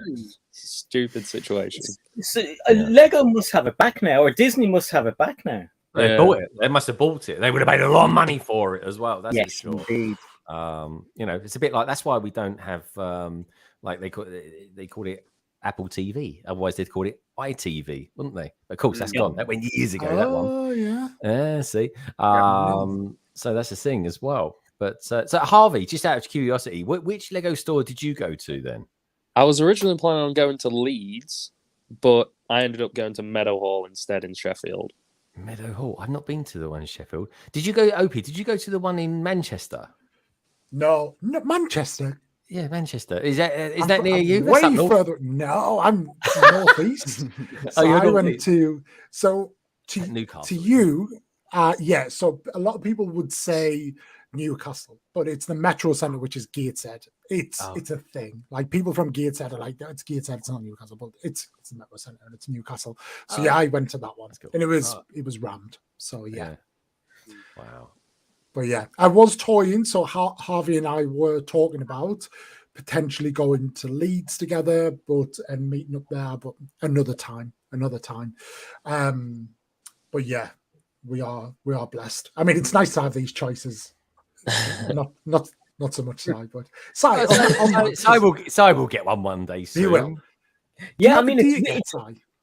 stupid situation. So Lego must have it back now, or Disney must have it back now. They bought it. They must have bought it. They would have made a lot of money for it as well. That's for sure. Indeed. It's a bit like, that's why we don't have like they called it Apple TV. Otherwise, they'd call it iTV, wouldn't they? Of course, that's gone. That went years ago. That one. Oh yeah. Yeah. See. So that's the thing as well. But so Harvey, just out of curiosity, which Lego store did you go to then? I was originally planning on going to Leeds, but I ended up going to Meadowhall instead in Sheffield. Meadowhall. I've not been to the one in Sheffield. Did you go, Opie? Did you go to the one in Manchester? No, Manchester. Yeah, Manchester. Is that near you? Way further. No, I'm northeast. So I went to Newcastle. To you. So a lot of people would say Newcastle, but it's the Metro Centre, which is Gateshead. It's a thing. Like, people from Gateshead are like, it's Gateshead, it's not Newcastle, but it's the Metro Centre and it's Newcastle. So I went to that one, and it was rammed. So yeah. Wow. But yeah, I was toying. So Harvey and I were talking about potentially going to Leeds together, and meeting up there, but another time. But yeah, we are blessed. I mean, it's nice to have these choices. Not so much Psy, but Psy will get one day soon. He will. Yeah, I mean,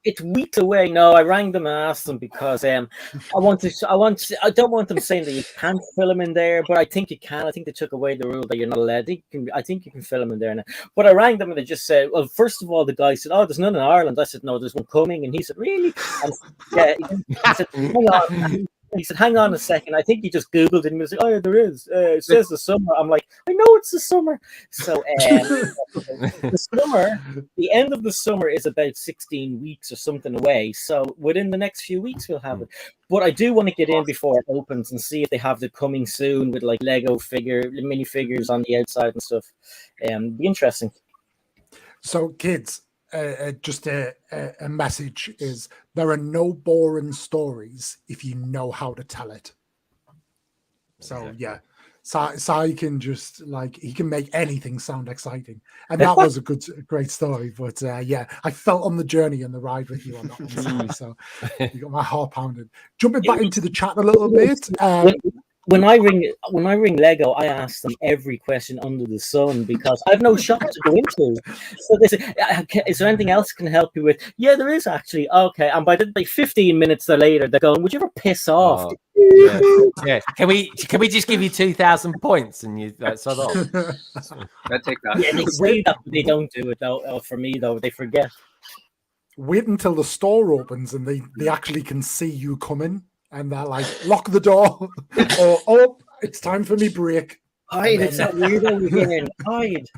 it's weeks away. No, I rang them and asked them because I don't want them saying that you can't film in there, but I think you can. I think they took away the rule that you're not allowed. I think you can film in there now. But I rang them and they just said, well, first of all, the guy said, oh, there's none in Ireland. I said, no, there's one coming. And he said, really? And he said, hang on. He said, hang on a second. I think he just Googled it and he was like, oh, yeah, there is. It says the summer. I'm like, I know it's the summer. So the summer, the end of the summer is about 16 weeks or something away. So within the next few weeks, we'll have it. But I do want to get in before it opens and see if they have it coming soon with like Lego minifigures on the outside and stuff. Be interesting. So kids, just a message is, there are no boring stories if you know how to tell it. So yeah, Psy can just he can make anything sound exciting, and that was a great story. But yeah, I felt on the journey and the ride with you on that one, so you got my heart pounded. Jumping back into the chat a little bit. When I ring Lego, I ask them every question under the sun because I have no shop to go into. So they say, is there anything else I can help you with? Yeah, there is actually. Okay. And by 15 minutes later, they're going, would you ever piss off? Yeah. Can we just give you 2,000 points and you sod off? I'd take that. Yeah, they say that, but they don't do it though. For me though, they forget. Wait until the store opens and they actually can see you coming. And they're like, lock the door, or it's time for me break. Hide, it's that weird over here. Hide.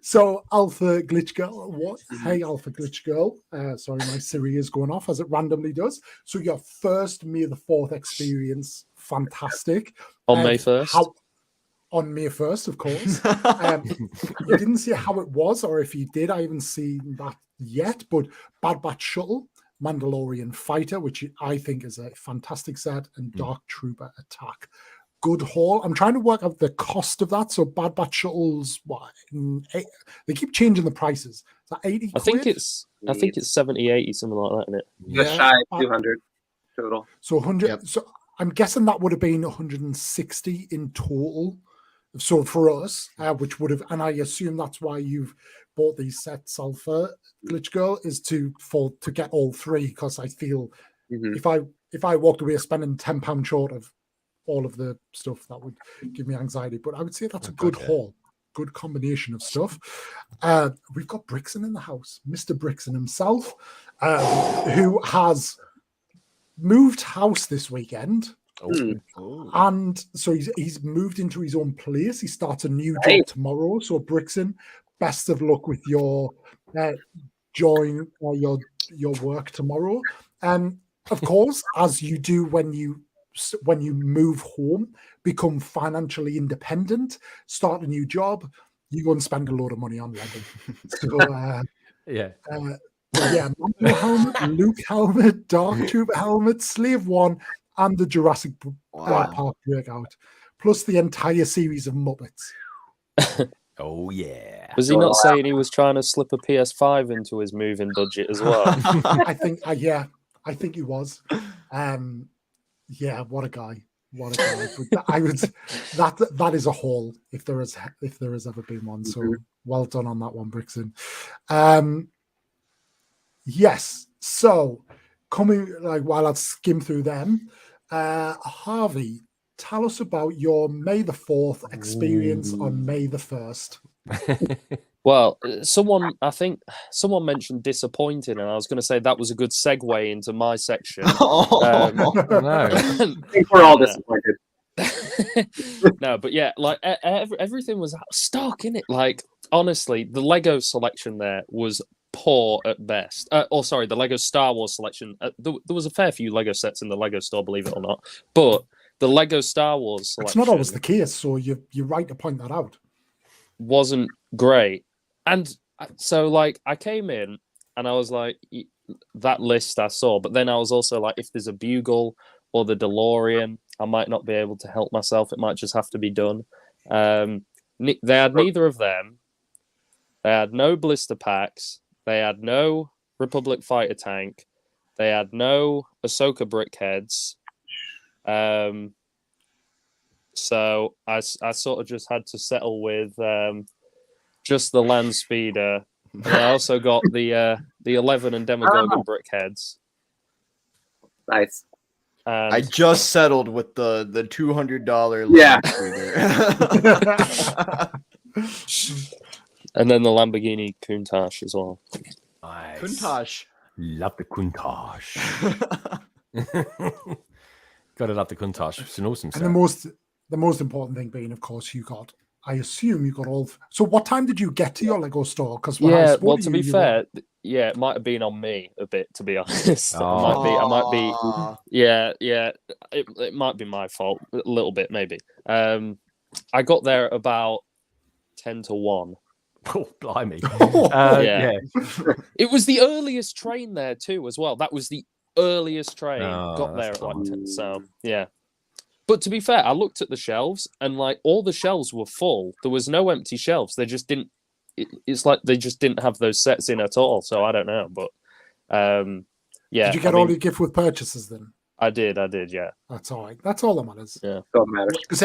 So, Alpha Glitch Girl, what? Hey, Alpha Glitch Girl. Sorry, my Siri is going off as it randomly does. So, your first May the 4th experience, fantastic. On May 1st? on May 1st, of course. You didn't see how it was, or if you did, I haven't seen that yet. But Bad Batch Shuttle, Mandalorian Fighter, which I think is a fantastic set, and Dark Trooper Attack. Good haul. I'm trying to work out the cost of that. So Bad Batch Shuttles, what? They keep changing the prices. Is that 80 I think it's 70, 80, something like that, isn't it? Just shy of 200 total. So 100. So I'm guessing that would have been 160 in total. So for us, which would have, and I assume that's why you've bought these sets, Alpha Glitch Girl, is to get all three, because I feel if I walked away spending £10 short of all of the stuff, that would give me anxiety. But I would say that's a good haul, good combination of stuff. We've got Brixen in the house, Mr. Brixen himself, who has moved house this weekend. And so he's moved into his own place. He starts a new job tomorrow. So Brixen, best of luck with your join your work tomorrow. Of course, as you do when you move home, become financially independent, start a new job, you go and spend a load of money on Lego. So Mando helmet, Luke helmet, Dark Trooper helmet, Slave 1, and the Jurassic Park breakout, plus the entire series of Muppets. Oh yeah. Was he not saying he was trying to slip a PS5 into his moving budget as well? I think he was. Yeah, what a guy. What a guy. That is a haul if there has ever been one. So well done on that one, Brixen. Yes. So coming, while I skim through them, Harvey, tell us about your May the 4th experience on May the 1st. Well, I think someone mentioned disappointing, and I was going to say that was a good segue into my section. I think we're all disappointed. No, but yeah, everything was out of stock, innit? Like, honestly, the Lego selection there was poor at best. The Lego Star Wars selection. There was a fair few Lego sets in the Lego store, believe it or not. But the Lego Star Wars selection... It's not always the case, so you're right to point that out. ...wasn't great. And so, I came in and I was like, that list I saw, but then I was also like, if there's a Bugle or the DeLorean, I might not be able to help myself. It might just have to be done. They had neither of them. They had no blister packs. They had no Republic fighter tank. They had no Ahsoka brickheads. So I sort of just had to settle with just the land speeder. And I also got the 11 and Demogorgon brickheads. Nice. And I just settled with the $200 speeder. And then the Lamborghini Countach as well. Nice. Countach. Love the Countach. Gotta love the Countach. It's an awesome set. And the most important thing being, of course, I assume you got all. So what time did you get to your Lego store? Because to be fair, it might have been on me a bit, to be honest. It might be. Yeah. It might be my fault a little bit, maybe. I got there at about 10 to 1. Oh, blimey. It was the earliest train there too, as well. That was the earliest train. Got there at 10. So yeah. But to be fair, I looked at the shelves and all the shelves were full. There was no empty shelves. They just didn't. It's like they just didn't have those sets in at all. So I don't know, but yeah. Did you get all your gift with purchases then? I did. Yeah. That's all right. That's all that matters. Yeah, doesn't matter because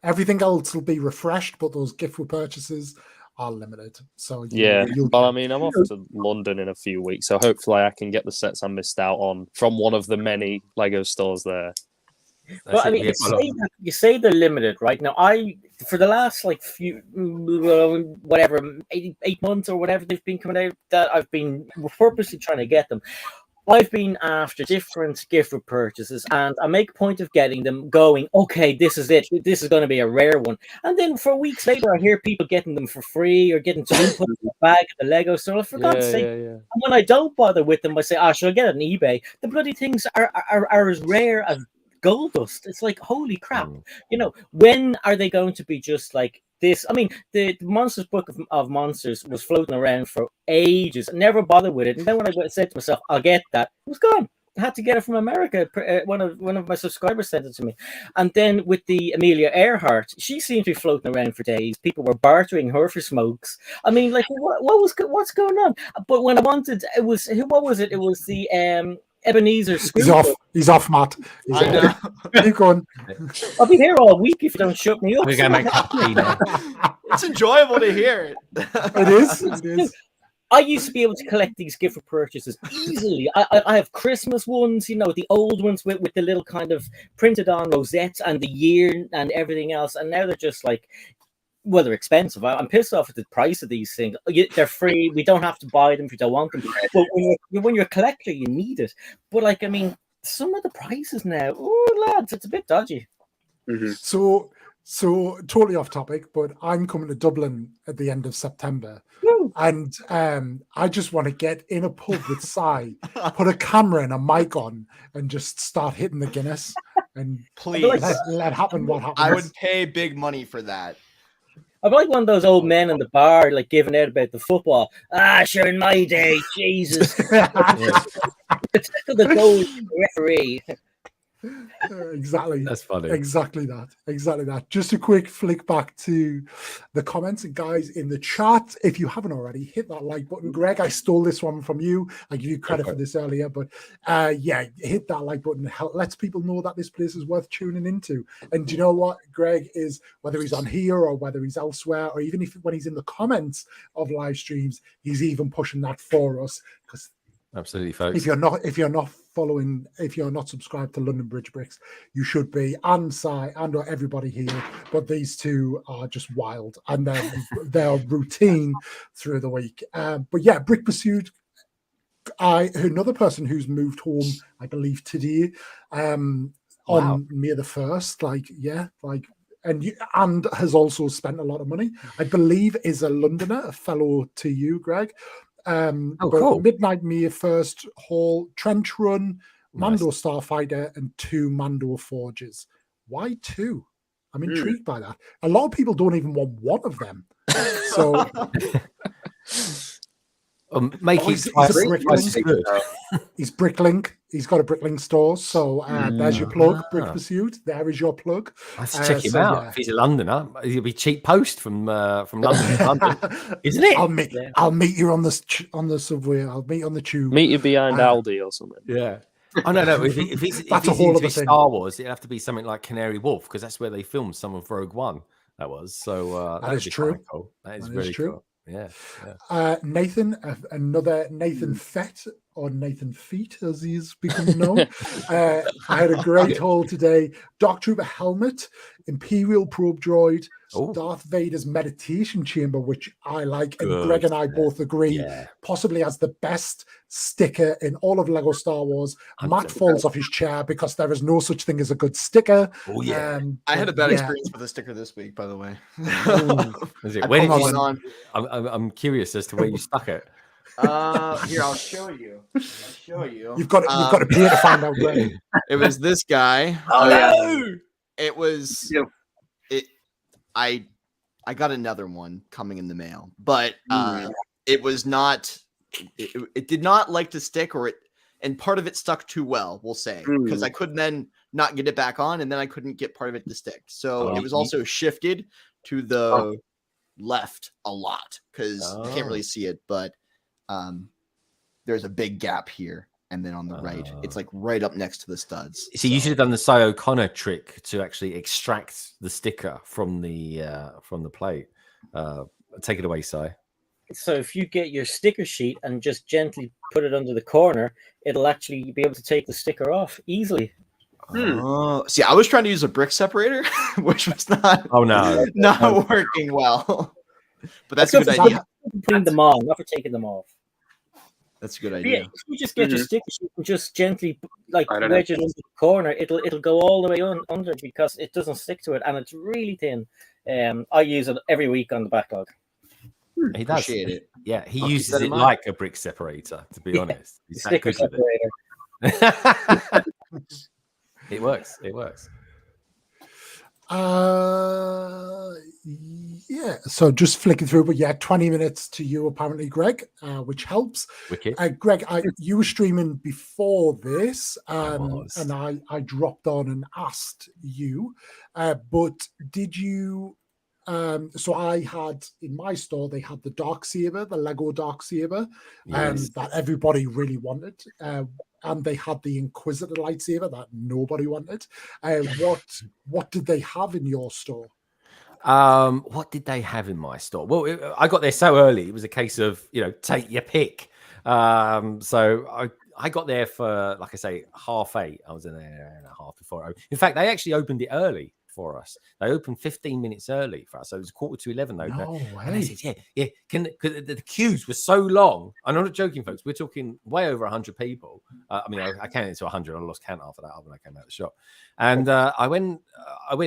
everything else will be refreshed, but those gift with purchases are limited. So well, I mean, I'm off to London in a few weeks, so hopefully I can get the sets I missed out on from one of the many Lego stores there. Well, I mean, you say they're limited, right? Now, for the last few, whatever, 8 months or whatever they've been coming out, that I've been purposely trying to get them. I've been after different gift purchases, and I make a point of getting them going, okay, this is it. This is going to be a rare one. And then for weeks later, I hear people getting them for free or getting to put in the bag at the Lego store. For God's sake. And when I don't bother with them, I say, should I get it on eBay? The bloody things are as rare as gold dust. It's like, holy crap. You know, when are they going to be just like this? I mean, the Monsters Book of Monsters was floating around for ages. I never bothered with it. And then when I said to myself, I'll get that, it was gone. I had to get it from America. One of my subscribers sent it to me. And then with the Amelia Earhart, she seemed to be floating around for days. People were bartering her for smokes. I mean, like, what's going on? But when I wanted, it was, what was it? It was the Ebenezer Screwtape. He's off, Matt. He's off. Keep going. I'll be here all week if you don't shut me up. We're going to make coffee now. It's enjoyable to hear it. It is. It is. I used to be able to collect these gift for purchases easily. I have Christmas ones, you know, the old ones with the little kind of printed on rosettes and the year and everything else. And now they're just like, well, they're expensive. I'm pissed off at the price of these things. They're free. We don't have to buy them if you don't want them. But when you're a collector, you need it. But like, I mean, some of the prices now, oh lads, it's a bit dodgy. Mm-hmm. So totally off topic, but I'm coming to Dublin at the end of September. And I just want to get in a pub with Psy, put a camera and a mic on, and just start hitting the Guinness. And please let happen what happens. I would pay big money for that. I'm like one of those old men in the bar, like giving out about the football. Sure, in my day, Jesus. The goal referee. Exactly. That's funny. Exactly that. Just a quick flick back to the comments, and guys in the chat, if you haven't already, hit that like button. Greg, I stole this one from you. I give you credit for this earlier, but yeah, hit that like button. Lets people know that this place is worth tuning into. And do you know what? Greg is, whether he's on here or whether he's elsewhere, or even when he's in the comments of live streams, he's even pushing that for us. Because absolutely, folks. If you're not subscribed to London Bridge Bricks, you should be, and Psy and everybody here. But these two are just wild, and they're routine through the week. But yeah, Brick Pursuit. Another person who's moved home, I believe today, on May the 1st. And has also spent a lot of money. I believe is a Londoner, a fellow to you, Greg. Cool. Midnight May 1st haul, Trench Run, Mando Starfighter, and 2 Mando Forges. Why 2? I'm intrigued by that. A lot of people don't even want one of them. So he's Bricklink. He's got a Bricklink store. So there's your plug, Brick Pursuit. There is your plug. Let's check him out. Yeah. If he's a Londoner, he'll be cheap post from London to London, isn't it? I'll meet you on the subway. I'll meet you on the tube. Meet you behind Aldi or something. Yeah. Oh no! If he's into Star Wars, it'd have to be something like Canary Wharf, because that's where they filmed some of Rogue One. That was so. That is true. Cool. That is really true. Cool. Yeah. Nathan, another Nathan Fett, or Nathan Feet as he's become known. I had a great haul today. Dark Trooper helmet, Imperial probe droid, Darth Vader's meditation chamber, which I like, and Greg and I both agree, possibly as the best sticker in all of Lego Star Wars. Matt falls off his chair because there is no such thing as a good sticker. Oh yeah, I had a bad experience with a sticker this week, by the way. Is it? Where did you on? I'm curious as to where you stuck it. Here, I'll show you. You've got to be here to find out where. It was this guy. Oh no! It was I got another one coming in the mail, but it was not. It did not like to stick, and part of it stuck too well. We'll say, because I couldn't then not get it back on, and then I couldn't get part of it to stick. So it was also shifted to the left a lot because you can't really see it, but there's a big gap here. And then on the right, it's like right up next to the studs. So you should have done the Psy Connor trick to actually extract the sticker from the plate. Take it away, Psy. So if you get your sticker sheet and just gently put it under the corner, it'll actually be able to take the sticker off easily. See, I was trying to use a brick separator, which was not working well. But that's a good idea. Putting them on, not for taking them off. That's a good idea. Yeah, if you just get your sticker sheet and just gently wedge it into the corner, it'll go all the way under because it doesn't stick to it and it's really thin. I use it every week on the backlog. He does. Appreciate it. Yeah, he uses it like a brick separator, to be honest. He's sticker separator. It works. It works. Yeah, so just flicking through, but yeah, 20 minutes to you apparently, Greg, which helps. Wicked. Greg, you were streaming before this, was. and I dropped on and asked you, but did you? So I had in my store, they had the Darksaber, the Lego Darksaber, Yes. that everybody really wanted. And they had the Inquisitor lightsaber that nobody wanted. What did they have in your store? What did they have in my store? Well, I got there so early. It was a case of, take your pick. So I got there for, like I say, 8:30. I was in there and a half before. In fact, they actually opened it early for us. They opened 15 minutes early for us. So it was 11:15 open. No way. And they said, yeah. Because the queues were so long. I'm not joking, folks. We're talking way over 100 people. I counted it to 100. I lost count after that when I came out of the shop. And I went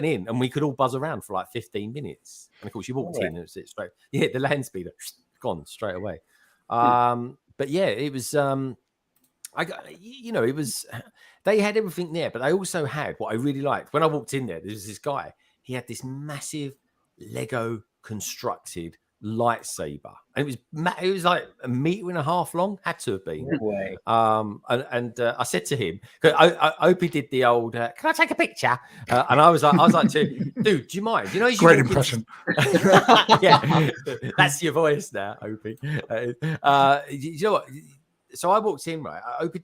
in, and we could all buzz around for like 15 minutes. And of course, you walked in, and it was straight. Yeah, the land speeder gone straight away. But yeah, it was. It was. They had everything there, but they also had what I really liked. When I walked in there was this guy. He had this massive Lego constructed lightsaber, and it was like 1.5 meters long. Had to have been. No way. I said to him, Opie did the old, "Can I take a picture?" And I was like, "Dude, do you mind? You know, Great impression. Yeah, that's your voice now, Opie. You know what? So I walked in, right? Opie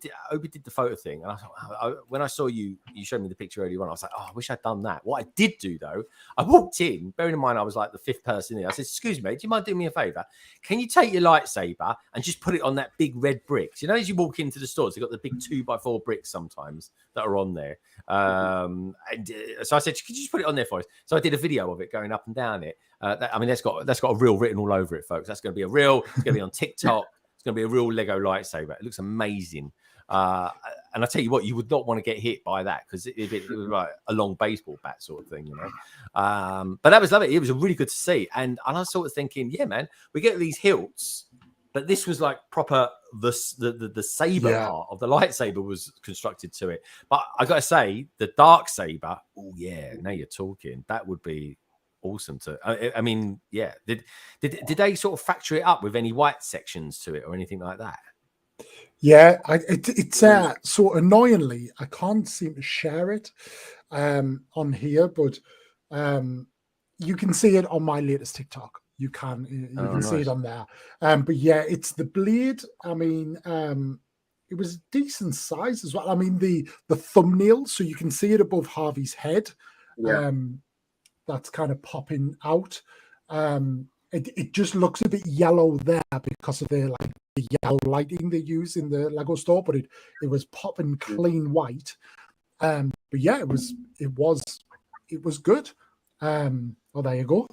did the photo thing, and I thought, when I saw you showed me the picture earlier on, I was like, oh, I wish I'd done that. What I did do though, I walked in, bearing in mind I was like the 5th person in. I said, "Excuse me, do you mind doing me a favor? Can you take your lightsaber and just put it on that big red bricks? You know, as you walk into the stores, they've got the big 2x4 bricks sometimes that are on there." So I said, "Could you just put it on there for us?" So I did a video of it going up and down it. That's got a real written all over it, folks. That's going to be a real. It's going to be on TikTok. It's going to be a real Lego lightsaber. It looks amazing. And I tell you what, you would not want to get hit by that, because it was like a long baseball bat sort of thing, But that was lovely. It was really good to see. And I was sort of thinking, yeah, man, we get these hilts, but this was like proper the saber part of the lightsaber was constructed to it. But I got to say, the Darksaber, oh yeah, now you're talking. That would be awesome to. I mean, yeah. Did they sort of factor it up with any white sections to it or anything like that? Yeah, it's so annoyingly, I can't seem to share it on here, but you can see it on my latest TikTok. You can see it on there. But yeah, it's the blade. I mean, it was decent size as well. I mean, the thumbnail, so you can see it above Harvey's head. Yeah. That's kind of popping out. It just looks a bit yellow there because of the yellow lighting they use in the Lego store, but it was popping clean white. But yeah, it was good. Oh, there you go.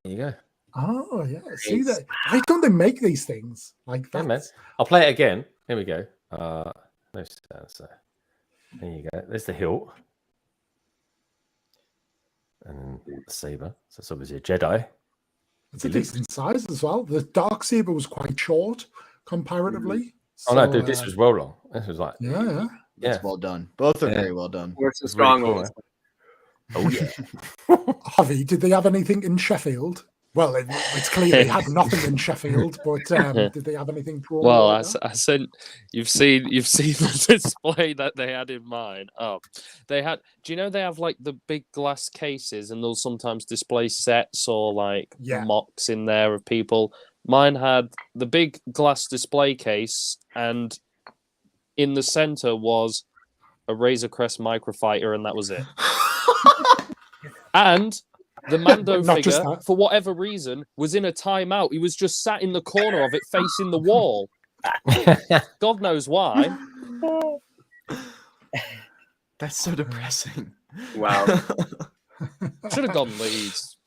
There you go. Oh yeah, see that? Why don't they make these things like that? Yeah, I'll play it again. Here we go. No stance there. There you go. There's the hilt. And the saber. So it's obviously a Jedi. It's a decent size as well. The Darksaber was quite short comparatively. Oh no, dude, this was well long. This was like It's well done. Both are very well done. It's a strong really cool, one. Oh yeah. Harvey, did they have anything in Sheffield? Well, it's clear they had nothing in Sheffield, but did they have anything? Well, I sent. You've seen the display that they had in mine. Oh, they had. Do you know they have like the big glass cases, and they'll sometimes display sets or like mocks in there of people. Mine had the big glass display case, and in the center was a Razor Crest Microfighter, and that was it. And the Mando figure, for whatever reason, was in a timeout. He was just sat in the corner of it, facing the wall. God knows why. That's so depressing. Wow. Should have gone Leeds.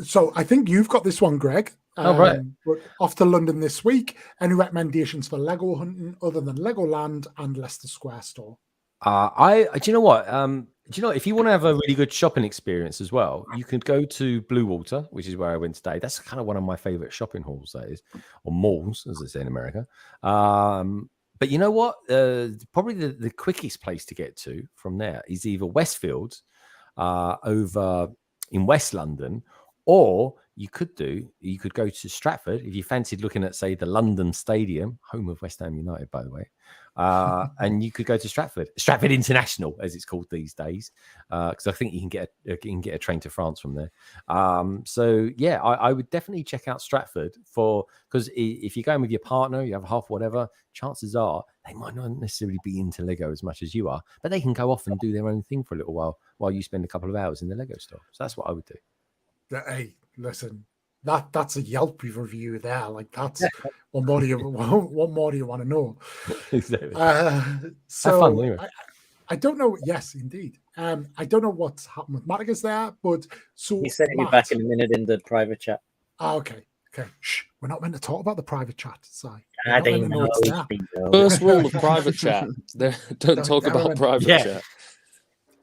So I think you've got this one, Greg. Right. But off to London this week. Any recommendations for Lego hunting other than Legoland and Leicester Square store? Do you know what? If you want to have a really good shopping experience as well, you can go to Blue Water, which is where I went today. That's kind of one of my favorite shopping halls, that is, or malls, as they say in America. But you know what? Probably the quickest place to get to from there is either Westfield over in West London, or you could go to Stratford if you fancied looking at, say, the London Stadium, home of West Ham United, by the way. And you could go to Stratford International, as it's called these days, because I think you can get a train to France from there. So yeah, I would definitely check out Stratford because if you're going with your partner, you have half whatever. Chances are they might not necessarily be into Lego as much as you are, but they can go off and do their own thing for a little while you spend a couple of hours in the Lego store. So that's what I would do. Hey, listen, that's a Yelp review there. Like, that's what more do you want to know? Exactly. So fun, anyway. I don't know. Yes, indeed. I don't know what's happened with Matakas there, but so He said he'll be back in a minute in the private chat. Okay. Shh, we're not meant to talk about the private chat, Si. They know. First rule of private chat: don't talk about private chat.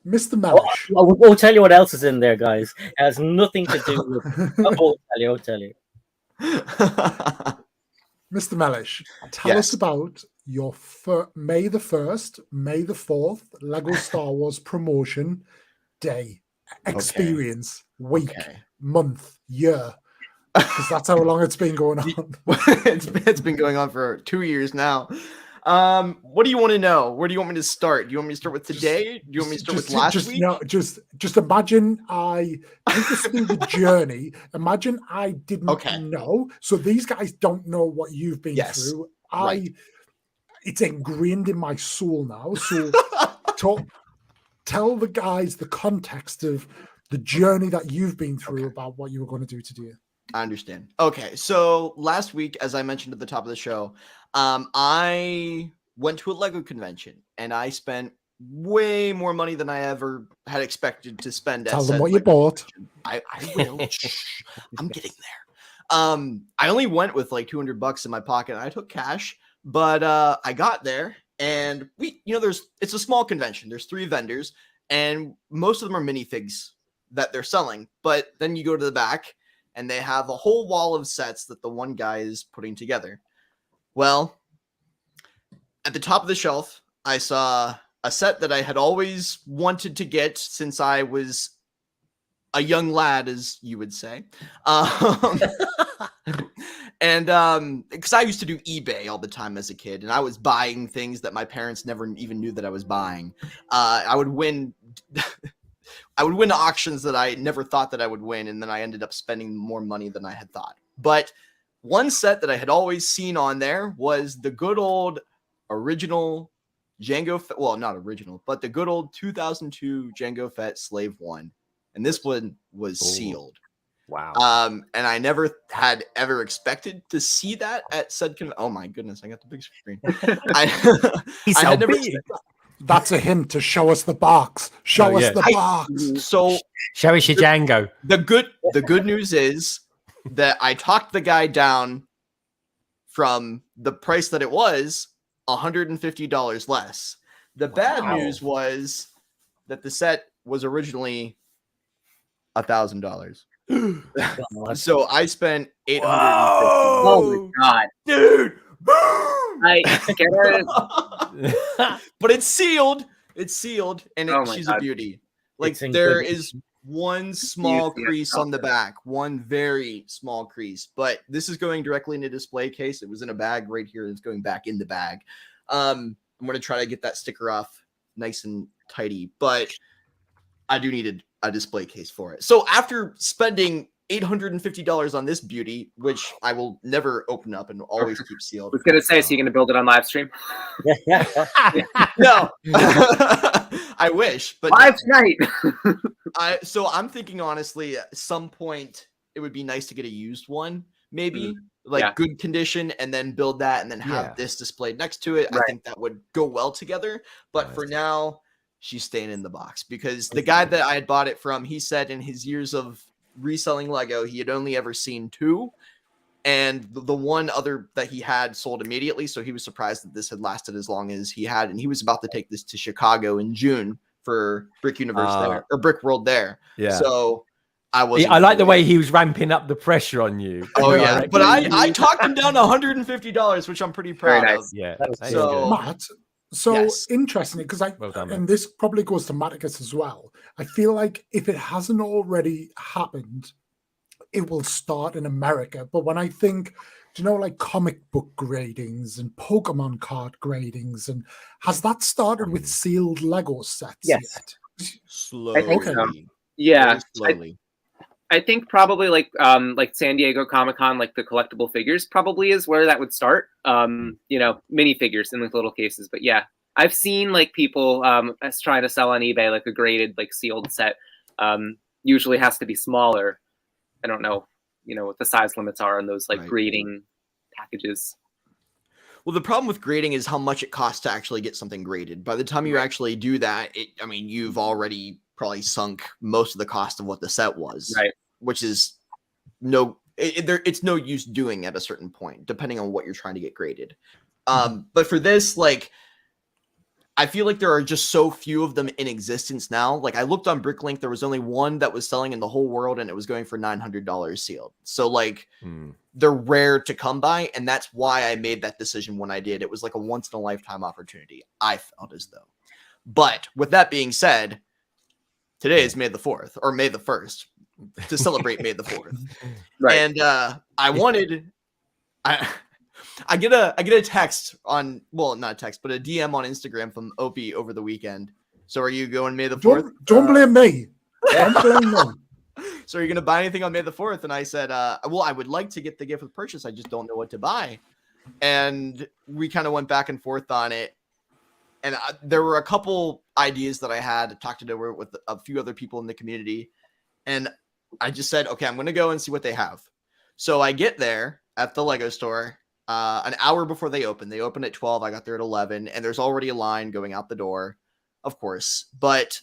Mr. Melish. I'll tell you what else is in there, guys. It has nothing to do with. I'll tell you. Mr. Melish, tell us about your May the 1st, May the 4th Lego Star Wars promotion day experience, week, month, year. Because that's how long it's been going on. It's been going on for 2 years now. What do you want to know? Where do you want me to start? Do you want me to start with today? Do you want me to start with last week? No, just imagine I take us through the journey. Imagine I didn't know. So these guys don't know what you've been through. It's ingrained in my soul now. So tell the guys the context of the journey that you've been through about what you were going to do today. I understand. Okay, so last week, as I mentioned at the top of the show, I went to a Lego convention and I spent way more money than I ever had expected to spend. Tell them what you bought. I will. I'm getting there. I only went with like $200 in my pocket. I took cash, but I got there and it's a small convention. There's 3 vendors and most of them are minifigs that they're selling. But then you go to the back and they have a whole wall of sets that the one guy is putting together. Well, at the top of the shelf, I saw a set that I had always wanted to get since I was a young lad, as you would say. And because I used to do eBay all the time as a kid, and I was buying things that my parents never even knew that I was buying. I would win... I would win auctions that I never thought that I would win, and then I ended up spending more money than I had thought. But one set that I had always seen on there was the good old original Jango Fett, well, not original, but the good old 2002 Jango Fett Slave I. And this one was sealed. Wow. And I never had ever expected to see that at said oh my goodness, I got the big screen. I had never That's a hint to show us the box. Show us the box. So show us your Jango. The good news is that I talked the guy down from the price that it was $150 less. The bad news was that the set was originally $1,000. So I spent $850. Oh my god, dude! I get it. But it's sealed. It's sealed, and she's a beauty. Like there is one small crease on the back, one very small crease. But this is going directly in a display case. It was in a bag right here. It's going back in the bag. I'm going to try to get that sticker off nice and tidy, but I do need a display case for it. So after spending $850 on this beauty, which I will never open up and always keep sealed. I was going to say, so you're going to build it on live stream? No. I wish, but live tonight. So I'm thinking, honestly, at some point, it would be nice to get a used one, maybe, good condition, and then build that and then have this displayed next to it. I think that would go well together. But for now, she's staying in the box because the guy that I had bought it from, he said in his years of reselling Lego, he had only ever seen 2, and the one other that he had sold immediately. So he was surprised that this had lasted as long as he had, and he was about to take this to Chicago in June for Brick Universe there, or Brick World there. Yeah. So I wasn't. I like the way he was ramping up the pressure on you. Oh yeah, but I talked him down to $150, which I'm pretty proud of. Yeah. So Matt, so Yes. interestingly, because Well done, and this probably goes to Matakas as well. I feel like if it hasn't already happened, it will start in America. But when I think, do you know, like comic book gradings and Pokemon card gradings, and has that started with sealed Lego sets Yes. yet? slowly. Okay. Yeah, Very slowly. I think probably like San Diego Comic-Con, like the collectible figures probably is where that would start. You know, minifigures in like little cases. But yeah, I've seen like people trying to sell on eBay like a graded like sealed set. Usually has to be smaller. I don't know, you know, what the size limits are on those like Right. grading packages. Well, the problem with grading is how much it costs to actually get something graded. By the time you actually do that, I mean, you've already probably sunk most of the cost of what the set was, Right. which is it's no use doing at a certain point, depending on what you're trying to get graded. But for this, like, I feel like there are just so few of them in existence now. Like, I looked on Bricklink, there was only one that was selling in the whole world, and it was going for $900 sealed. So, like, they're rare to come by, and that's why I made that decision when I did. It was like a once-in-a-lifetime opportunity, I felt as though. But with that being said, today is May the 4th, or May the 1st, to celebrate May the 4th. Right. And I get a text on, well, not a text, but a DM on Instagram from Opie over the weekend. So are you going May the 4th? Don't blame me. Don't blame me. So are you going to buy anything on May the 4th? And I said, well, I would like to get the gift with purchase. I just don't know what to buy. And we kind of went back and forth on it. And there were a couple ideas that I had, talked it over with a few other people in the community. And I just said, okay, I'm going to go and see what they have. So I get there at the Lego store an hour before they open. They open at 12. I got there at 11. And there's already a line going out the door, of course. But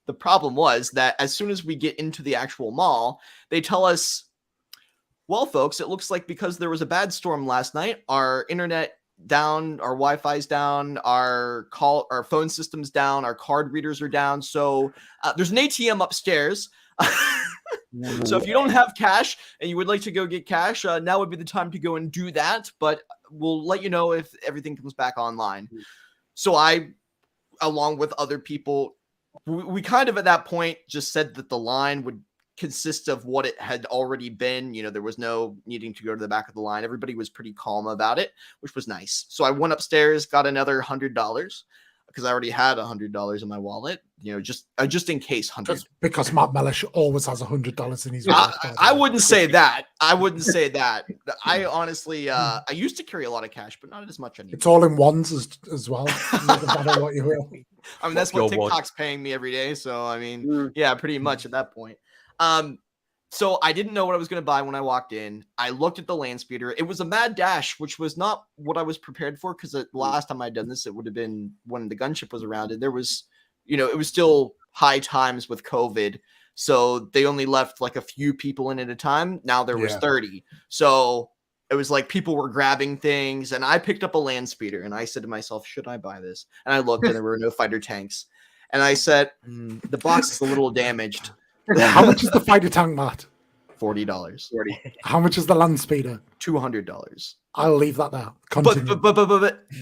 the problem was that as soon as we get into the actual mall, they tell us, well, folks, it looks like because there was a bad storm last night, our internet down, our Wi-Fi's down, our phone system's down, our card readers are down. So there's an ATM upstairs. So if you don't have cash and you would like to go get cash, now would be the time to go and do that. But we'll let you know if everything comes back online. So I, along with other people, we kind of at that point just said that the line would consist of what it had already been. You know, there was no needing to go to the back of the line. Everybody was pretty calm about it, which was nice. So I went upstairs, got another $100 because I already had $100 in my wallet, you know, just in case. Because Matt Melish always has $100 in his wallet. I wouldn't say that. I wouldn't say that. I honestly, I used to carry a lot of cash, but not as much anymore. It's all in ones as well. No matter what you will. I mean, that's what TikTok's paying me every day. So, I mean, yeah, pretty much at that point. So I didn't know what I was going to buy when I walked in. I looked at the land speeder. It was a Mad Dash, which was not what I was prepared for, because the last time I'd done this, it would have been when the gunship was around, and there was, you know, it was still high times with COVID. So they only left like a few people in at a time. Now there was 30. So it was like people were grabbing things, and I picked up a land speeder, and I said to myself, should I buy this? And I looked, and there were no fighter tanks. And I said, the box is a little damaged. How much is the fighter tank, Matt? $40. How much is the land speeder? $200. I'll leave that there. But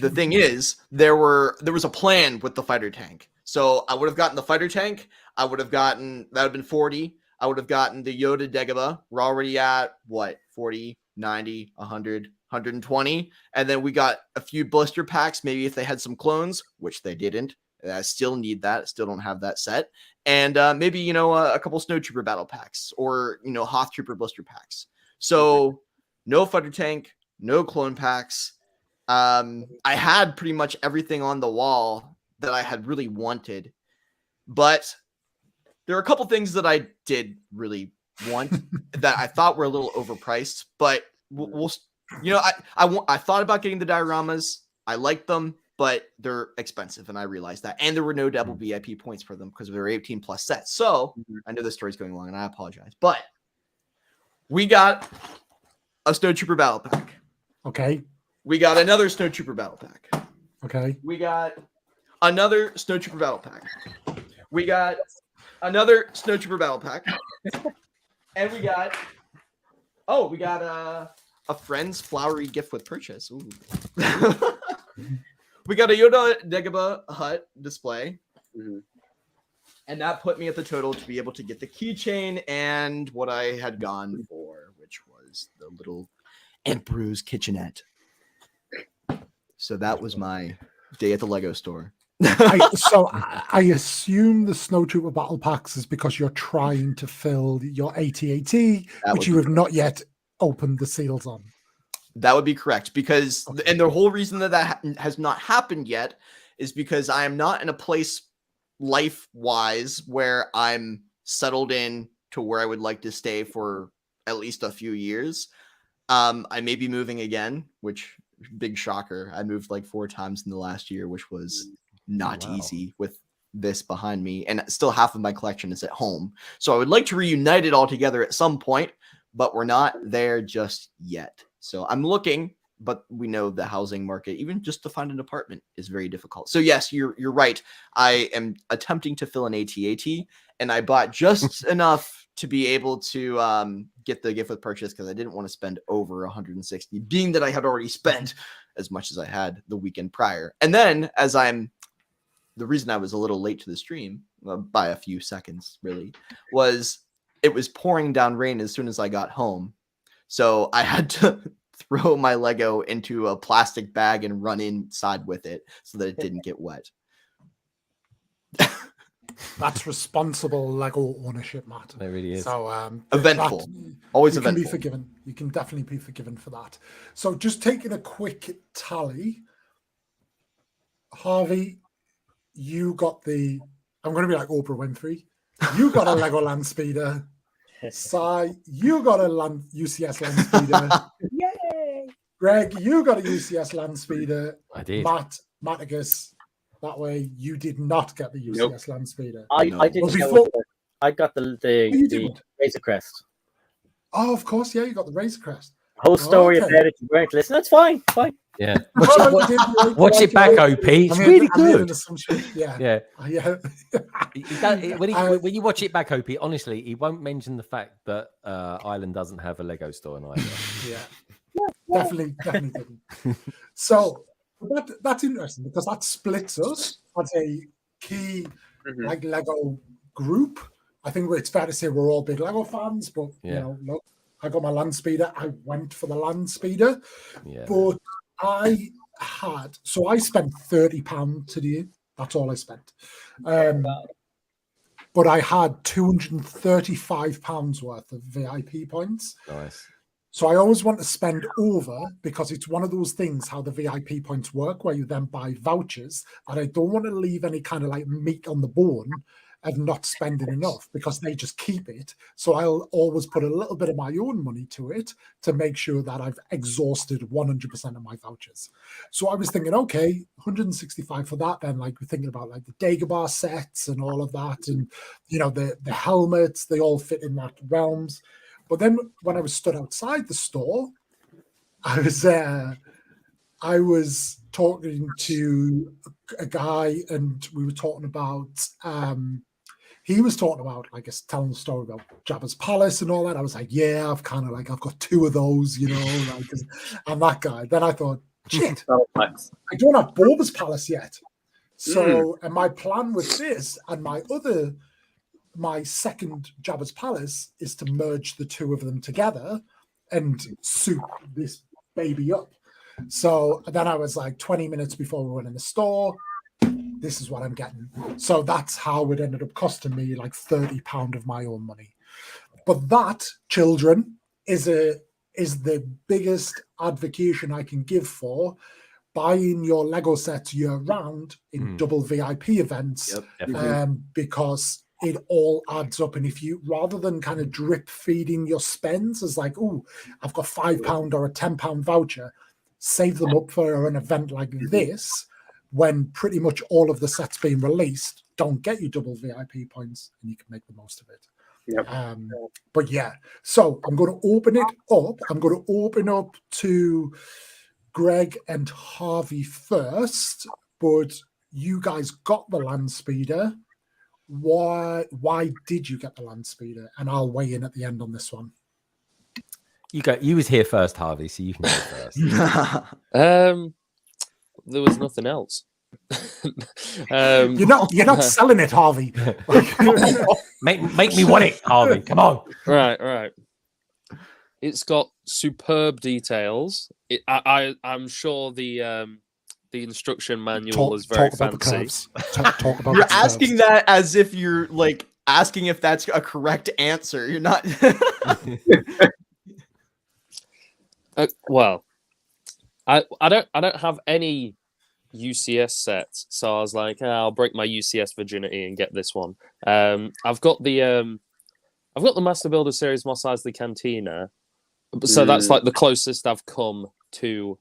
the thing is, there was a plan with the fighter tank. So I would have gotten the fighter tank. I would have gotten, that would have been 40. I would have gotten the Yoda Dagobah. We're already at what, 40, 90, 100, 120. And then we got a few blister packs. Maybe if they had some clones, which they didn't. I still need that. Still don't have that set. And maybe, you know, a couple Snowtrooper battle packs, or, you know, Hoth Trooper blister packs. So no fighter tank, no clone packs. I had pretty much everything on the wall that I had really wanted. But there are a couple things that I did really want that I thought were a little overpriced. But we'll you know, I thought about getting the dioramas. I liked them, but they're expensive, and I realized that. And there were no double VIP points for them because they were 18 plus sets. So I know this story's going long, and I apologize. But we got a Snowtrooper battle pack. Okay. We got another Snowtrooper battle pack. Okay. We got another Snowtrooper battle pack. We got another Snowtrooper battle pack. And we got a friend's flowery gift with purchase. Ooh. We got a Yoda Dagobah hut display. Mhm. And that put me at the total to be able to get the keychain and what I had gone for, which was the little Aunt Bru's kitchenette. So that was my day at the Lego store. I assume the Snow Trooper battle packs is because you're trying to fill your AT-AT, which you have not yet opened the seals on. That would be correct, because and the whole reason that has not happened yet is because I am not in a place life-wise where I'm settled in to where I would like to stay for at least a few years. I may be moving again, which big shocker. I moved like 4 times in the last year, which was not easy with this behind me, and still half of my collection is at home. So I would like to reunite it all together at some point, but we're not there just yet. So I'm looking, but we know the housing market, even just to find an apartment, is very difficult. So yes, you're right. I am attempting to fill an AT-AT, and I bought just enough to be able to get the gift with purchase because I didn't want to spend over 160, being that I had already spent as much as I had the weekend prior. And then the reason I was a little late to the stream, by a few seconds really, was it was pouring down rain as soon as I got home. So I had to throw my Lego into a plastic bag and run inside with it so that it didn't get wet. That's responsible Lego ownership, Matt. It really is. So eventful. Always you eventful. Can be forgiven. You can definitely be forgiven for that. So just taking a quick tally. Harvey, you got I'm going to be like Oprah Winfrey. You got a Lego Land Speeder. Psy, you got a UCS Land Speeder. Yay! Greg, you got a UCS Land Speeder. I did. Matakas, that way you did not get the UCS Land Speeder. I didn't. Well, I got the Razor Crest. Oh, of course, yeah, you got the Razor Crest. Whole story about it. You weren't listening. That's fine. Yeah. Watch it back, OP. It's really good. Yeah. When you watch it back, OP, honestly, he won't mention the fact that Ireland doesn't have a Lego store in Ireland. Yeah. Definitely didn't. So that's interesting because that splits us as a key like Lego group. I think it's fair to say we're all big Lego fans, but you know, look, I got my Land Speeder. I went for the Land Speeder, but I spent £30 today. That's all I spent. But I had £235 worth of VIP points. Nice. So I always want to spend over because it's one of those things how the VIP points work where you then buy vouchers, and I don't want to leave any kind of like meat on the bone of not spending enough because they just keep it. So I'll always put a little bit of my own money to it to make sure that I've exhausted 100% of my vouchers. So I was thinking, okay, 165 for that. Then like we're thinking about like the Dagobah sets and all of that. And, you know, the helmets, they all fit in that realms. But then when I was stood outside the store, I was talking to a guy and we were talking about, he was talking about, I guess, telling the story about Jabba's Palace and all that. I was like, yeah, I've got 2 of those, you know, like, I'm that guy. Then I thought, shit, I don't have Boba's Palace yet. So, and my plan with this and my second Jabba's Palace is to merge the 2 of them together and soup this baby up. So then I was like 20 minutes before we went in the store, this is what I'm getting. So that's how it ended up costing me like £30 of my own money. But that, children, is the biggest advocation I can give for buying your Lego sets year round in double VIP events, because it all adds up. And if you, rather than kind of drip feeding your spends as like, oh, I've got £5 or a £10 voucher, save them up for an event like this, when pretty much all of the sets being released don't get you double VIP points, and you can make the most of it. But yeah, so I'm going to open it up. I'm going to open up to Greg and Harvey first, but you guys got the Land Speeder. why did you get the land speeder? And I'll weigh in at the end on this one. You go. You was here first, Harvey, so you can go first. There was nothing else. You're not selling it, Harvey. make me want it, Harvey. Come on. Right. It's got superb details. I'm sure the instruction manual is very fancy. Talk about You're asking that as if you're like asking if that's a correct answer. You're not. Well, I don't have any UCS sets, so I was like, I'll break my UCS virginity and get this one. I've got the Master Builder series Mos Eisley Cantina, so that's like the closest I've come to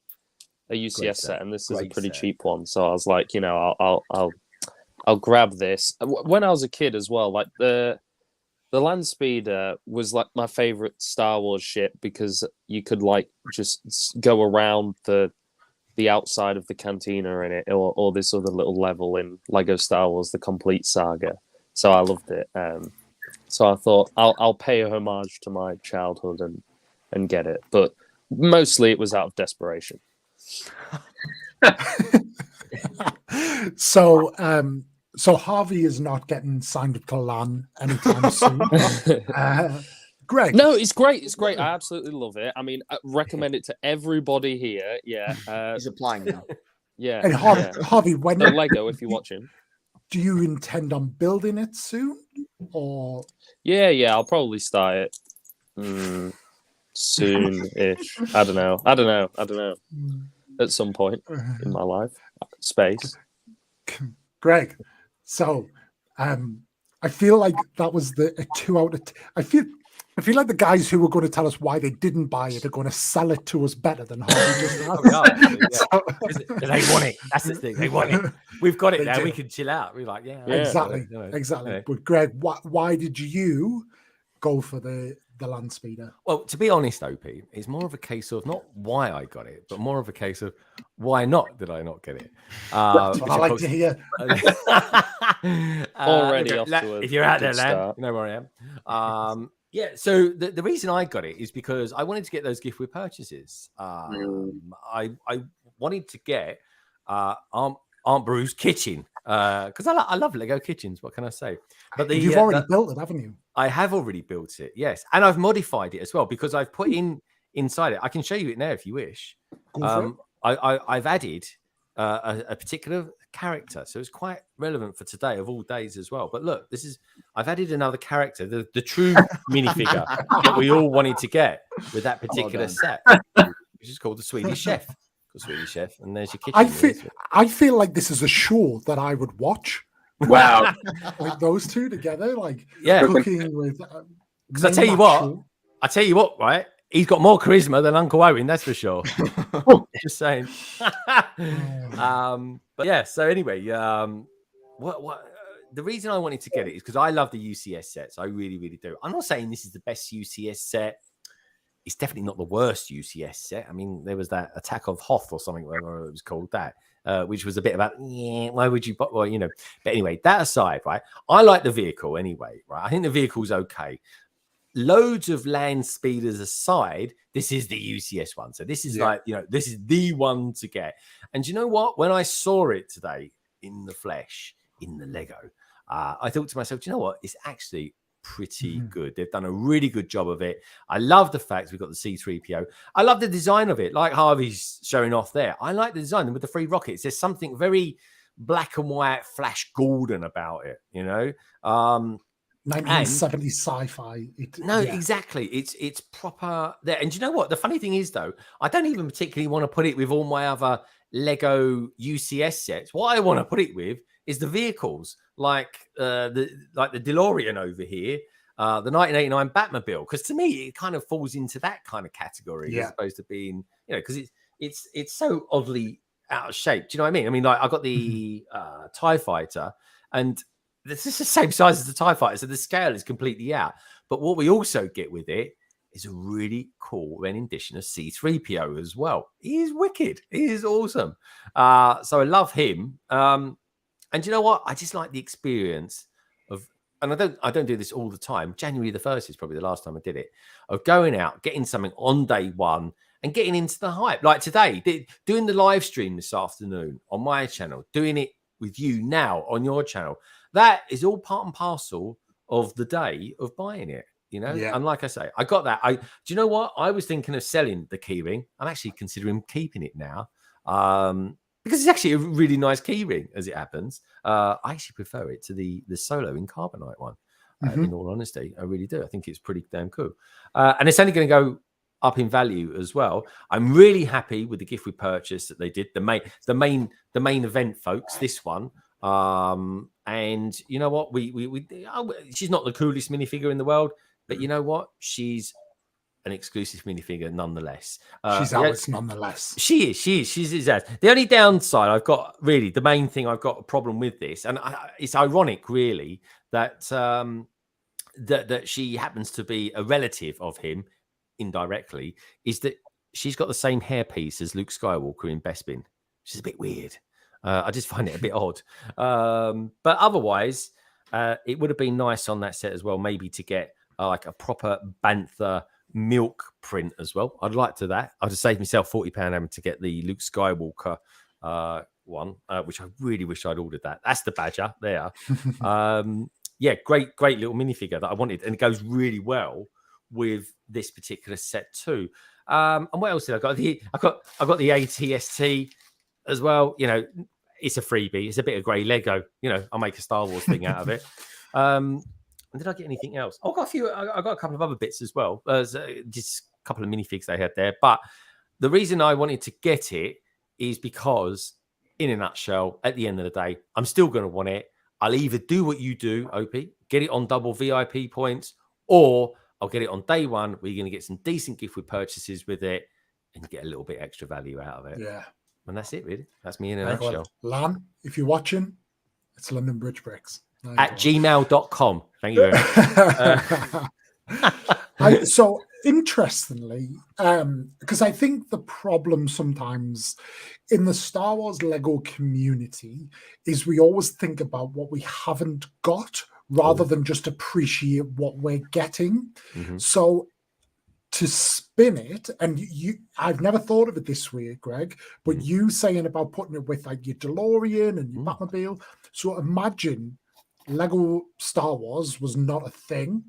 a UCS set, and this is a pretty cheap one. So I was like, I'll grab this. When I was a kid as well, like the land speeder was like my favorite Star Wars ship because you could like just go around the outside of the cantina in it, or this other little level in Lego Star Wars: The Complete Saga. So I loved it. So I thought I'll pay a homage to my childhood and get it, but mostly it was out of desperation. So Harvey is not getting signed up to LAN anytime soon. Greg? No, it's great. It's great. I absolutely love it. I mean, I recommend it to everybody here. Yeah. He's applying now. Yeah. And Harvey, when the Lego, if you're watching, do you intend on building it soon? Or yeah, I'll probably start it soon-ish. I don't know. At some point in my life, space. Greg, so I feel like that was a 2 out of. I feel like the guys who were going to tell us why they didn't buy it are going to sell it to us better than Harvey just now. They want it. That's the thing. They want it. We've got it now. We can chill out. We're like, exactly. Yeah. But Greg, why did you go for the land speeder? Well, to be honest, Opie, it's more of a case of not why I got it, but more of a case of why not did I not get it. I like to hear. Already off to a if you're out there, start. Lan, you know where I am. Yeah, so the reason I got it is because I wanted to get those gift with purchases. I wanted to get Aunt Bru's kitchen because I love Lego kitchens. What can I say? But you've already built it, haven't you? I have already built it, yes, and I've modified it as well because I've put inside it. I can show you it now if you wish. I've added a particular character, so it's quite relevant for today of all days as well. But look, I've added another character, the true minifigure that we all wanted to get with that particular set, which is called the Swedish Chef. And there's your kitchen. I feel like this is a show that I would watch. Wow. Like those two together, like cooking with. Because I tell you what, right? He's got more charisma than Uncle Owen, that's for sure. Just saying. But yeah, so anyway, what the reason I wanted to get it is because I love the UCS sets. I really, really do. I'm not saying this is the best UCS set. It's definitely not the worst UCS set. I mean, there was that Attack of Hoth or something, whatever it was called, which was a bit about, why would you, well, you know. But anyway, that aside, right? I like the vehicle anyway, right? I think the vehicle's okay. Loads of land speeders aside, this is the UCS one. So this is this is the one to get. And you know what? When I saw it today in the flesh, in the Lego, I thought to myself, do you know what? It's actually pretty good. They've done a really good job of it. I love the fact we've got the C-3PO. I love the design of it, like Harvey's showing off there. I like the design with the 3 rockets. There's something very black and white, Flash Gordon about it, you know? 1970s sci-fi. Exactly. It's proper there. And you know what? The funny thing is, though, I don't even particularly want to put it with all my other Lego UCS sets. What I want to put it with is the vehicles, like the DeLorean over here, the 1989 Batmobile. Because to me, it kind of falls into that kind of category as opposed to being, you know, because it's so oddly out of shape. Do you know what I mean? I mean, like I got the TIE Fighter, and this is the same size as the TIE Fighter, so the scale is completely out. But what we also get with it is a really cool rendition of C-3PO as well. He is wicked. He is awesome. So I love him. And you know what? I just like the experience of and I don't do this all the time. January the 1st is probably the last time I did it, of going out, getting something on day one and getting into the hype. Like today, doing the live stream this afternoon on my channel, doing it with you now on your channel. That is all part and parcel of the day of buying it, you know? Yeah. And like I say, I got that. Do you know what? I was thinking of selling the keyring. I'm actually considering keeping it now. Because it's actually a really nice keyring, as it happens. I actually prefer it to the solo in carbonite one. In all honesty, I really do. I think it's pretty damn cool, and it's only going to go up in value as well. I'm really happy with the gift we purchased that they did. The main event, folks. This one, and you know what? She's not the coolest minifigure in the world, but you know what? She's an exclusive minifigure nonetheless. She's ours nonetheless. She is. She's ours. The only downside I've got, really, the main thing I've got a problem with this, and it's ironic, really, that that she happens to be a relative of him indirectly, is that she's got the same hairpiece as Luke Skywalker in Bespin, which is a bit weird. I just find it a bit odd. But otherwise, it would have been nice on that set as well, maybe to get like a proper Bantha milk print as well. I'd like to that. I'd have saved myself £40 having to get the Luke Skywalker one, which I really wish I'd ordered that. That's the badger there. Yeah, great little minifigure that I wanted, and it goes really well with this particular set too. And what else did I got? I got the ATST as well. You know, it's a freebie. It's a bit of grey Lego. You know, I'll make a Star Wars thing out of it. And did I get anything else? I got I got a couple of other bits as well. Just a couple of minifigs they had there. But the reason I wanted to get it is because, in a nutshell, at the end of the day, I'm still going to want it. I'll either do what you do, Opie, get it on double VIP points, or I'll get it on day one where you're going to get some decent gift with purchases with it and get a little bit extra value out of it. Yeah. And that's it, really. That's me in a nutshell. Lan, if you're watching, it's London Bridge Bricks. At gmail.com. Thank you very much. So interestingly, because I think the problem sometimes in the Star Wars Lego community is we always think about what we haven't got rather than just appreciate what we're getting. So to spin it, and I've never thought of it this way, Greg, but you saying about putting it with like your DeLorean and your Batmobile. So imagine Lego Star Wars was not a thing,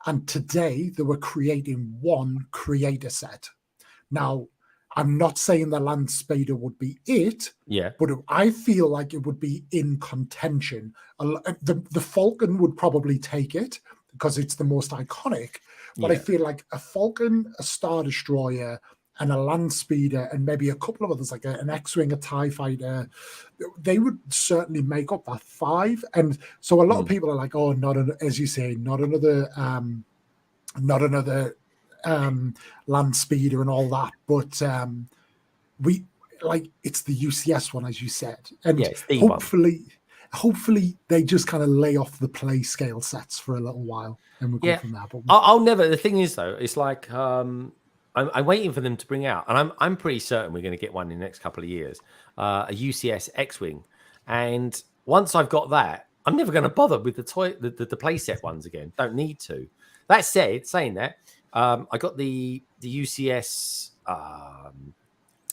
and today they were creating one creator set. Now, I'm not saying the Land Speeder would be it, but I feel like it would be in contention. The Falcon would probably take it because it's the most iconic, but I feel like a Falcon, a Star Destroyer, and a Land Speeder, and maybe a couple of others like an X-Wing, a TIE Fighter, they would certainly make up that five. And so a lot of people are like, oh, as you say, not another Land Speeder and all that. But we like it's the UCS one, as you said, and hopefully they just kind of lay off the play scale sets for a little while, and we'll go from there. But I'll never. The thing is, though, it's like I'm waiting for them to bring out, and I'm pretty certain we're going to get one in the next couple of years, a UCS X-Wing. And once I've got that, I'm never going to bother with the playset ones again. Don't need to. That said, saying that, I got the UCS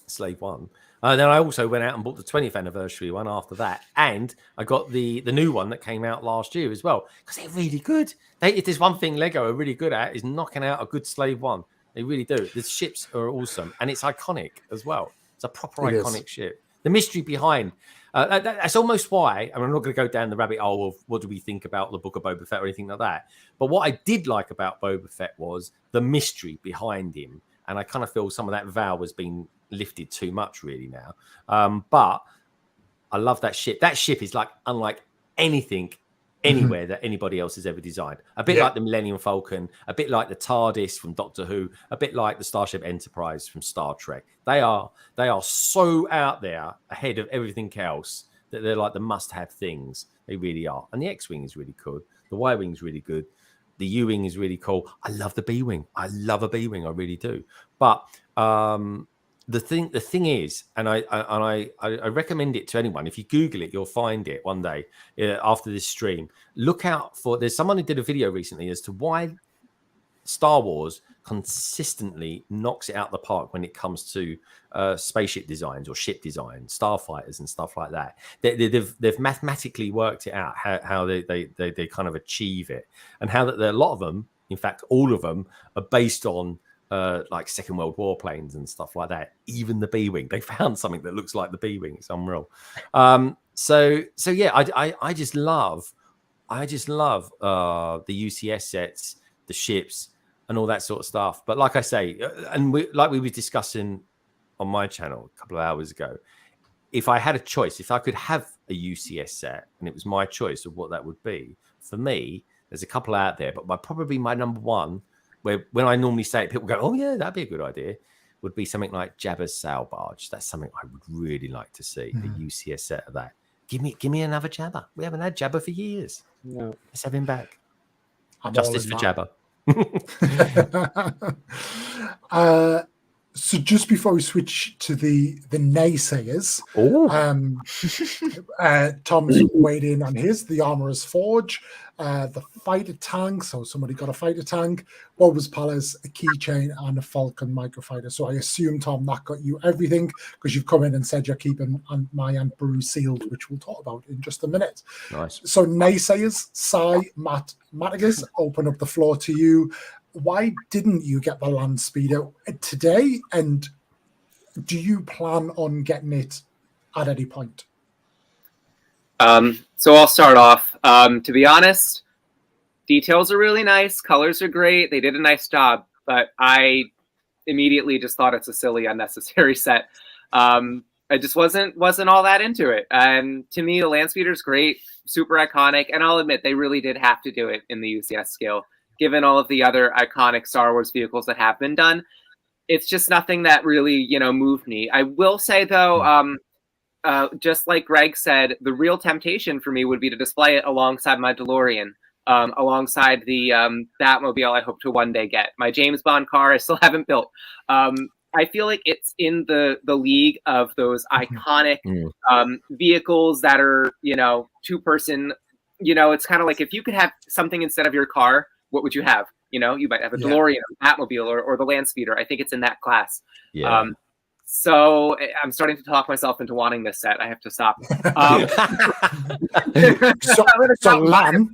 Slave I. Then I also went out and bought the 20th anniversary one after that, and I got the new one that came out last year as well, because they're really good. If there's one thing Lego are really good at, is knocking out a good Slave I. They really do. The ships are awesome, and it's iconic as well. It's a proper iconic ship. The mystery behind that's almost why, and I'm not going to go down the rabbit hole of what do we think about the Book of Boba Fett or anything like that. But what I did like about Boba Fett was the mystery behind him, and I kind of feel some of that veil has been lifted too much really now. But I love that ship. That ship is like unlike anything anywhere that anybody else has ever designed. A bit like the Millennium Falcon, a bit like the TARDIS from Doctor Who, a bit like the Starship Enterprise from Star Trek. They are so out there ahead of everything else that they're like the must-have things. They really are. And the X-Wing is really cool. The Y-Wing is really good. The U-Wing is really cool. I love the B-Wing. I love a B-Wing. I really do. But the thing is, and I recommend it to anyone. If you Google it, you'll find it one day after this stream. Look out for. There's someone who did a video recently as to why Star Wars consistently knocks it out the park when it comes to spaceship designs or ship designs, starfighters and stuff like that. They've mathematically worked it out how they kind of achieve it, and how that a lot of them, in fact, all of them, are based on like Second World War planes and stuff like that. Even the B-wing, they found something that looks like the B-wing. It's unreal. So yeah, I just love the UCS sets, the ships, and all that sort of stuff. But like I say, and like we were discussing on my channel a couple of hours ago, if I had a choice, if I could have a UCS set and it was my choice of what that would be, for me, there's a couple out there, but probably my number one, where when I normally say it, people go, oh yeah, that'd be a good idea, would be something like Jabba's sail barge. That's something I would really like to see, the UCS set of that. Give me another Jabba. We haven't had Jabba for years. No. Let's have him back. I'm Justice for Jabba. So just before we switch to the naysayers, Tom's weighed in on his, the Armorer's Forge, the fighter tank. So somebody got a fighter tank, Boba's Palace, a keychain, and a Falcon microfighter. So I assume, Tom, that got you everything, because you've come in and said you're keeping my Aunt Brew sealed, which we'll talk about in just a minute. Nice. So naysayers, Psy, Matakas, open up the floor to you. Why didn't you get the land speeder today? And do you plan on getting it at any point? So I'll start off. To be honest, details are really nice. Colors are great. They did a nice job, but I immediately just thought it's a silly, unnecessary set. I just wasn't all that into it. And to me, the land speeder is great, super iconic. And I'll admit, they really did have to do it in the UCS scale. Given all of the other iconic Star Wars vehicles that have been done, it's just nothing that really, moved me. I will say, though, just like Greg said, the real temptation for me would be to display it alongside my DeLorean, alongside the Batmobile I hope to one day get. My James Bond car I still haven't built. I feel like it's in the league of those iconic vehicles that are, two-person. It's kind of like if you could have something instead of your car, what would you have? You might have a DeLorean, a Batmobile, or the land speeder. I think it's in that class. Yeah. So I'm starting to talk myself into wanting this set. I have to stop. So Lan,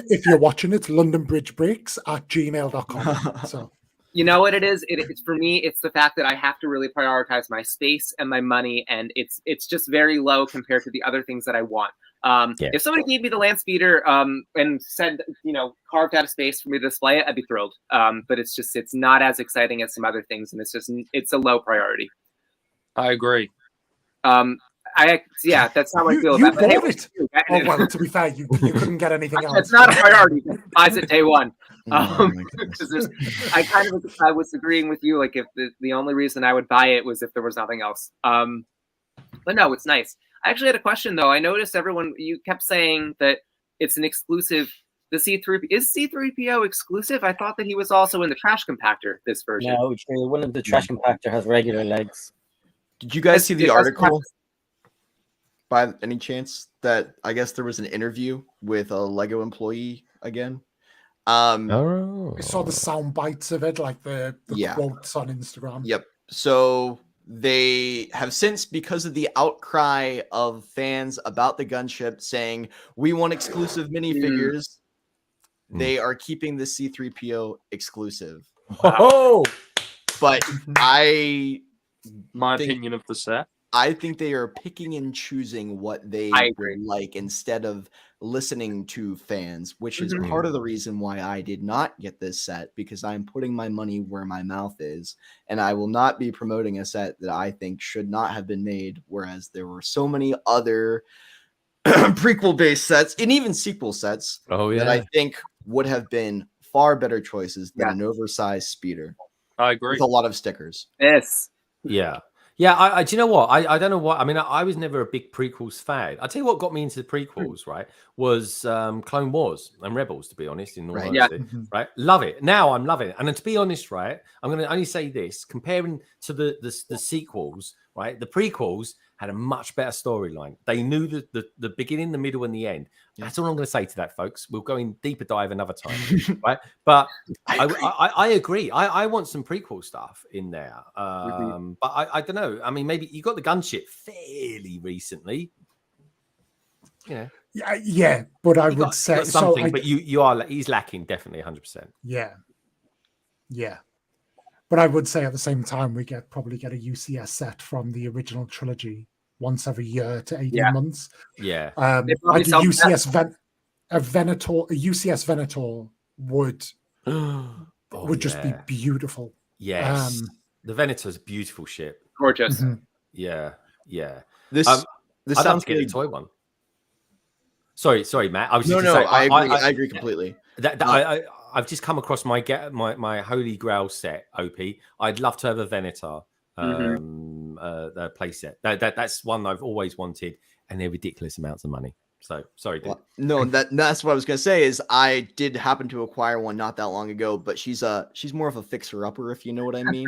if you're watching it, londonbridgebricks@gmail.com. So. You know what it is? It's for me, it's the fact that I have to really prioritize my space and my money, and it's just very low compared to the other things that I want. If somebody gave me the land speeder and said, carved out a space for me to display it, I'd be thrilled. But it's not as exciting as some other things, and it's a low priority. I agree. That's how I feel you about it. Bought it. Oh, well, to be fair, you couldn't get anything else. It's not a priority. Buys it day one. I was agreeing with you. Like if the only reason I would buy it was if there was nothing else. But no, it's nice. I actually had a question though. I noticed you kept saying that it's an exclusive. The C3PO exclusive? I thought that he was also in the trash compactor. This version. No, one of the trash compactor has regular legs. Did you guys see the article? By any chance, that I guess there was an interview with a Lego employee again? I saw the sound bites of it, like the quotes on Instagram. Yep. So they have since, because of the outcry of fans about the gunship saying we want exclusive minifigures, they are keeping the C3PO exclusive. Wow. But my opinion of the set, I think they are picking and choosing what they like instead of listening to fans, which is part of the reason why I did not get this set, because I'm putting my money where my mouth is, and I will not be promoting a set that I think should not have been made, whereas there were so many other prequel-based sets and even sequel sets that I think would have been far better choices than an oversized speeder. I agree. With a lot of stickers. Yes. Yeah. Yeah, I do you know what? I don't know what. I mean, I was never a big prequels fan. I tell you what got me into the prequels, right? Was Clone Wars and Rebels, to be honest, in all Right. honesty. Right? Love it. Now I'm loving it. And then to be honest, right, I'm gonna only say this, comparing to the sequels, right? The prequels had a much better storyline. They knew the beginning, the middle, and the end. That's all I'm going to say to that, folks. We'll go in deeper dive another time, right? But I agree. I want some prequel stuff in there. But I don't know. I mean, maybe you got the gunship fairly recently. Yeah. But I would say something. So but he's lacking definitely 100%. Yeah. But I would say at the same time, we probably get a UCS set from the original trilogy once every year to 18 months. Yeah. Like a UCS Venator would just be beautiful. Yes. The Venator's a beautiful ship. Gorgeous. Yeah. This sounds good. A toy one. Sorry, Matt. I was just no. I agree completely. I've just come across my Holy Grail set, OP. I'd love to have a Venator play set. That's one I've always wanted, and they're ridiculous amounts of money. So sorry, dude. Well, no, that's what I was gonna say. Is I did happen to acquire one not that long ago, but she's more of a fixer upper, if you know what I mean.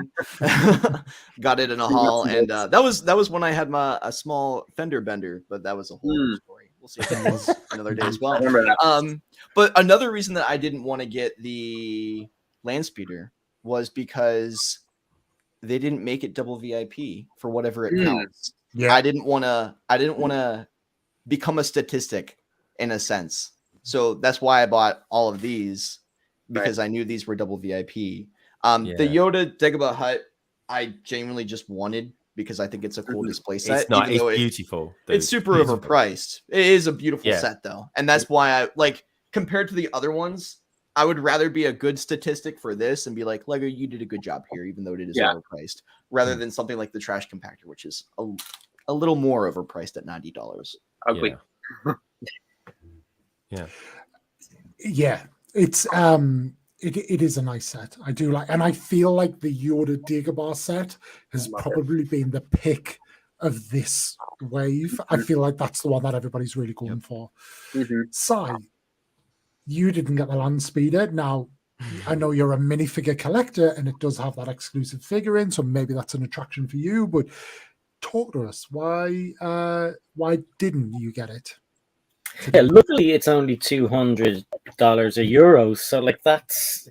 Got it in a haul, and that was when I had a small fender bender, but that was a whole other story. We'll see if that was another day as well. But another reason that I didn't want to get the land speeder was because they didn't make it double VIP for whatever it counts. Yeah, I didn't want to become a statistic in a sense. So that's why I bought all of these, because I knew these were double VIP. The Yoda Dagobah Hut, I genuinely just wanted because I think it's a cool display set. It's beautiful. Dude. It's super overpriced. It is a beautiful set though. And that's why compared to the other ones, I would rather be a good statistic for this and be like, Lego, you did a good job here, even though it is overpriced, rather than something like the trash compactor, which is a little more overpriced at $90. Ugly. Yeah. It's it is a nice set. I do like, and I feel like the Yoda Dagobah set has probably been the pick of this wave. I feel like that's the one that everybody's really going for. Psy, you didn't get the land speeder. Now, I know you're a minifigure collector and it does have that exclusive figure in, so maybe that's an attraction for you, but talk to us. Why didn't you get it? Yeah, luckily it's only $200 or euros. So that's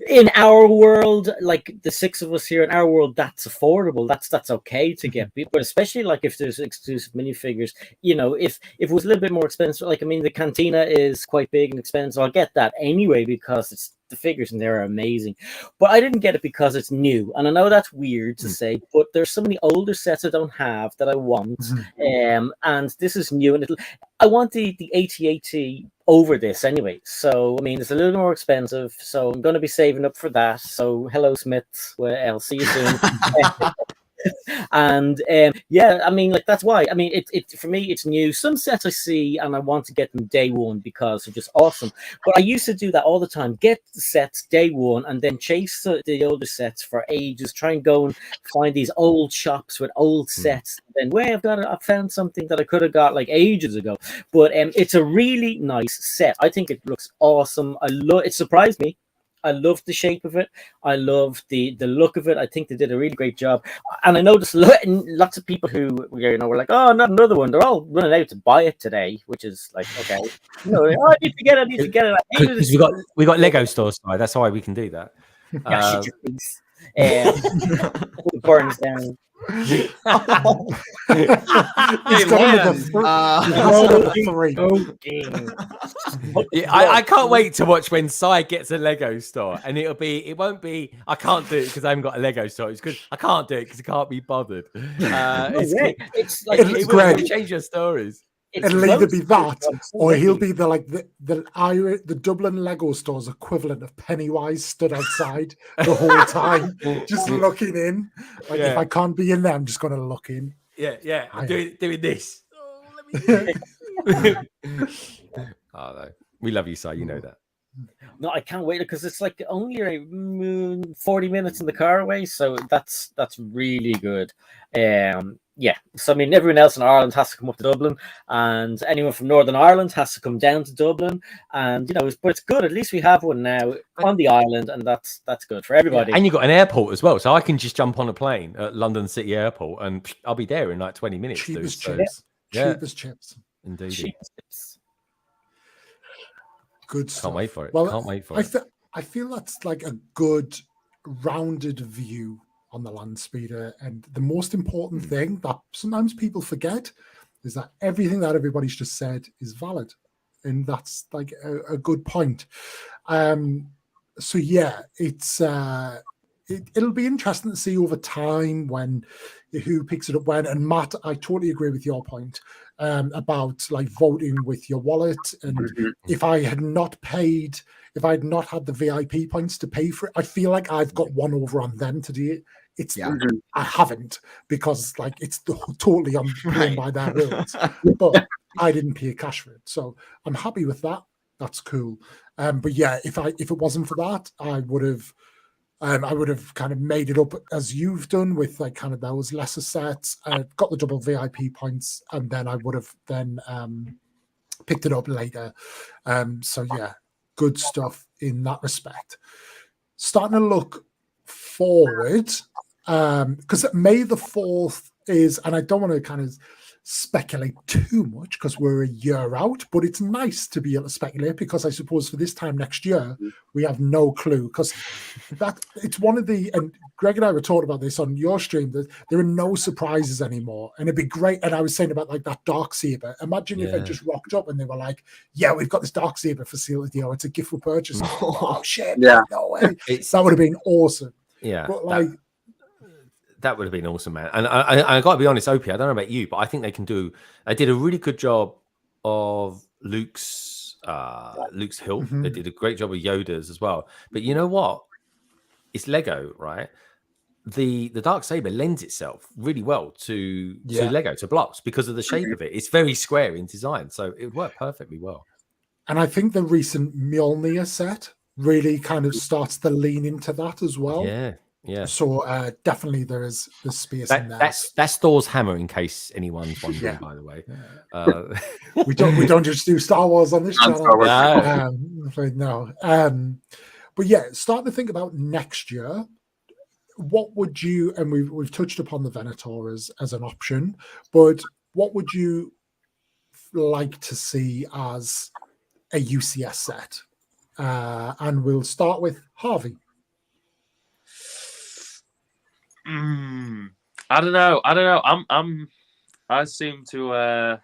in our world, like the six of us here in our world, that's affordable. That's okay to get. But especially if there's exclusive minifigures, if it was a little bit more expensive, the Cantina is quite big and expensive. I'll get that anyway because the figures in there are amazing. But I didn't get it because it's new. And I know that's weird to say, but there's so many older sets I don't have that I want. And this is new, and I want the AT-AT over this anyway. So it's a little more expensive. So I'm going to be saving up for that. So hello, Smith. Well, I'll see you soon. And that's why. It for me, it's new. Some sets I see and I want to get them day one because they're just awesome. But I used to do that all the time. Get the sets day one and then chase the older sets for ages. Try and go and find these old shops with old sets. And then I found something that I could have got ages ago. But it's a really nice set. I think it looks awesome. It surprised me. I love the shape of it. I love the look of it. I think they did a really great job. And I noticed lots of people who were like, "Oh, not another one." They're all running out to buy it today, which is okay. I need to get it. Because we got Lego stores, so that's why we can do that. It burns down. I can't wait to watch when Psy gets a Lego store, and it won't be. I can't do it because I haven't got a Lego store. It's because I can't do it because I can't be bothered. It will change your stories. It'll either be that, or he'll be the Dublin Lego store's equivalent of Pennywise, stood outside the whole time, just looking in. If I can't be in there, I'm just going to look in. Yeah. I'm doing this. Oh, let me. Oh, no. We love you, Si. You know that. No, I can't wait because it's like only 40 minutes in the car away, so that's really good. Yeah, so I mean, everyone else in Ireland has to come up to Dublin, and anyone from Northern Ireland has to come down to Dublin, and but it's good. At least we have one now on the island, and that's good for everybody. Yeah, and you've got an airport as well, so I can just jump on a plane at London City Airport, and I'll be there in like 20 minutes. Cheap as so, chips. yeah. Cheap as chips. Indeed. Cheap as chips. Good stuff. Can't wait for it. Well, Can't wait for it. I feel that's like a good rounded view on the land speeder. And the most important thing that sometimes people forget is that everything that everybody's just said is valid. And that's like a good point. So yeah, it's it'll be interesting to see over time who picks it up when. And Matt, I totally agree with your point about like voting with your wallet. And if I had not had the VIP points to pay for it, I feel like I've got one over on them to do it. I haven't, because like it's totally playing by their rules. But I didn't pay cash for it, so I'm happy with that. That's cool. But yeah, if it wasn't for that, I would have kind of made it up as you've done with like kind of those lesser sets. Got the double VIP points, and then I would have then picked it up later. So yeah, good stuff in that respect. Starting to look forward, because May the 4th is, and I don't want to kind of speculate too much because we're a year out, but it's nice to be able to speculate, because I suppose for this time next year we have no clue, because that it's one of the, and Greg and I were talking about this on your stream, that there are no surprises anymore, and it'd be great. And I was saying about like that Dark Saber, imagine if it just rocked up and they were like, yeah, we've got this Dark Saber facility, or it's a gift for purchase. Oh shit, no way. That would have been awesome. Yeah, but like that would have been awesome, man. And I got to be honest, Opie, I don't know about you, but I think they did a really good job of Luke's hilt. They did a great job of Yoda's as well. But you know what? It's Lego, right? The Dark Saber lends itself really well to Lego, to blocks, because of the shape of it. It's very square in design, so it would work perfectly well. And I think the recent Mjolnir set really kind of starts to lean into that as well. Yeah. So definitely there's space in there. That's Thor's hammer, in case anyone's wondering. By the way, we don't just do Star Wars on this channel. No. But yeah, start to think about next year. What would you? And we've touched upon the Venator as an option, but what would you like to see as a UCS set? And we'll start with Harvey. I don't know. I seem to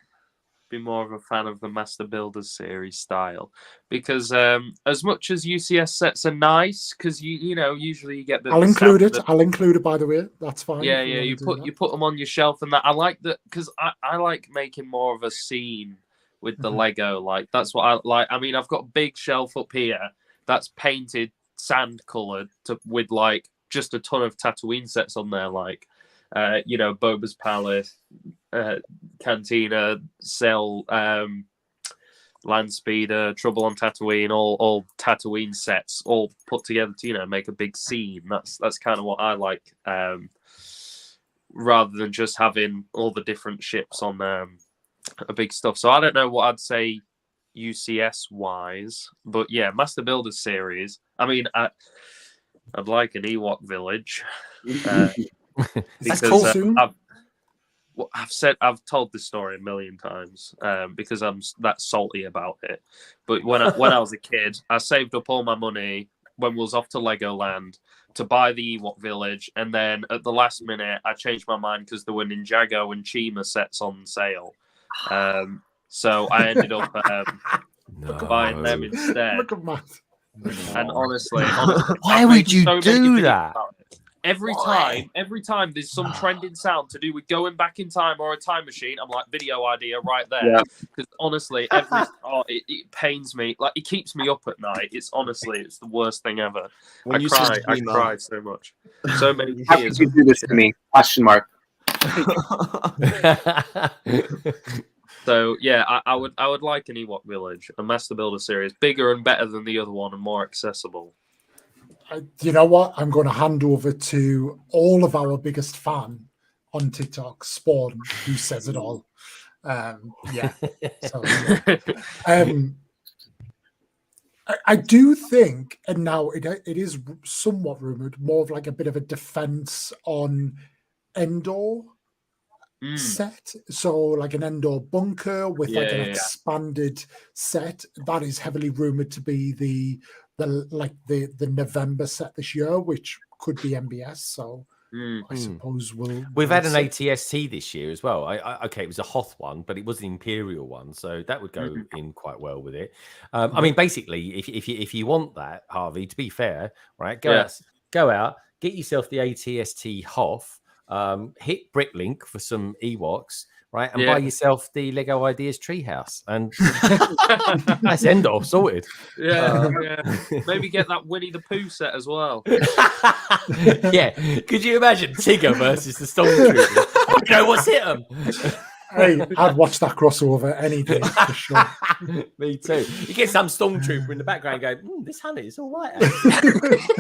be more of a fan of the Master Builders series style, because as much as UCS sets are nice, because you know usually you get the. I'll include it, by the way. That's fine. Yeah. You put them on your shelf, and that I like that, because I like making more of a scene with the Lego. Like that's what I like. I mean, I've got a big shelf up here that's painted sand colored with like just a ton of Tatooine sets on there, like Boba's Palace, Cantina, Cell, Landspeeder, Trouble on Tatooine, all Tatooine sets, all put together to make a big scene. That's kind of what I like, rather than just having all the different ships on a big stuff. So I don't know what I'd say UCS wise, but yeah, Master Builders series. I mean, I'd like an Ewok village. That's cool soon. I've told this story a million times because I'm that salty about it. But when I was a kid, I saved up all my money when we was off to Legoland to buy the Ewok village, and then at the last minute, I changed my mind because there were Ninjago and Chima sets on sale. So I ended up buying them instead. Look at Matt. And honestly, why would you do that? Every time there's some trending sound to do with going back in time or a time machine, I'm like, video idea right there. Because honestly, it pains me. Like, it keeps me up at night. It's the worst thing ever. I cried so much. So many tears. How could you do this to me? Question mark. So yeah, I would like an Ewok Village, a Master Builder series, bigger and better than the other one and more accessible. You know what? I'm going to hand over to all of our biggest fan on TikTok, Spawn, who says it all. Yeah. So, yeah. I do think, and now it is somewhat rumored, more of like a bit of a defense on Endor set. So like an Endor bunker with like an expanded set that is heavily rumored to be the November set this year, which could be MBS. So I suppose we've had an ATST this year as well. Okay, it was a Hoth one, but it was an Imperial one, so that would go in quite well with it. I mean, basically, if you want that, Harvey, to be fair, right, go out, get yourself the ATST Hoth, hit Bricklink for some Ewoks, right, and buy yourself the Lego Ideas Treehouse, and that's Endor sorted. Yeah. Maybe get that Winnie the Pooh set as well. Yeah, could you imagine Tigger versus the Stormtroopers? You know what's hit them? Hey, I'd watch that crossover any day for sure. Me too. You get some Stormtrooper in the background going, this honey is all right.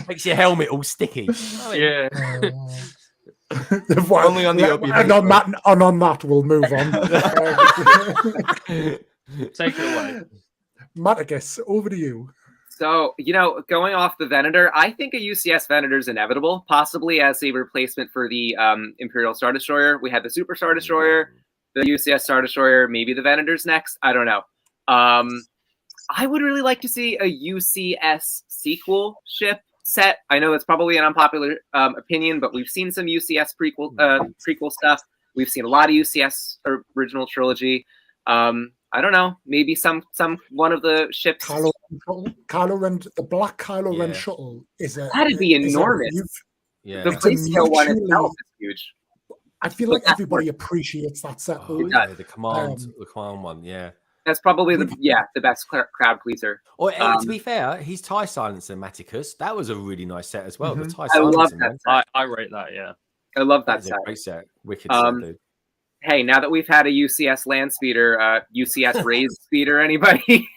Makes your helmet all sticky. Yeah. Only on the Opie-Verse. And on that, we'll move on. Take it away. Matakas, over to you. So, going off the Venator, I think a UCS Venator is inevitable, possibly as a replacement for the Imperial Star Destroyer. We had the Super Star Destroyer, the UCS Star Destroyer, maybe the Venator's next. I don't know. I would really like to see a UCS sequel ship set. I know it's probably an unpopular opinion, but we've seen some UCS prequel stuff. We've seen a lot of UCS original trilogy. I don't know. Maybe some one of the ships. Kylo Ren, the black Kylo Ren shuttle is that'd be enormous. The Prequel one itself is huge. I feel like everybody appreciates that set. The command one, yeah. That's probably the best crowd pleaser. Or to be fair, his TIE Silencer Matakas, that was a really nice set as well. The TIE I love Silencer, that set. I rate that, yeah. I love that set. Great set. Wicked set, dude. Hey, now that we've had a UCS land speeder, UCS raised speeder, anybody?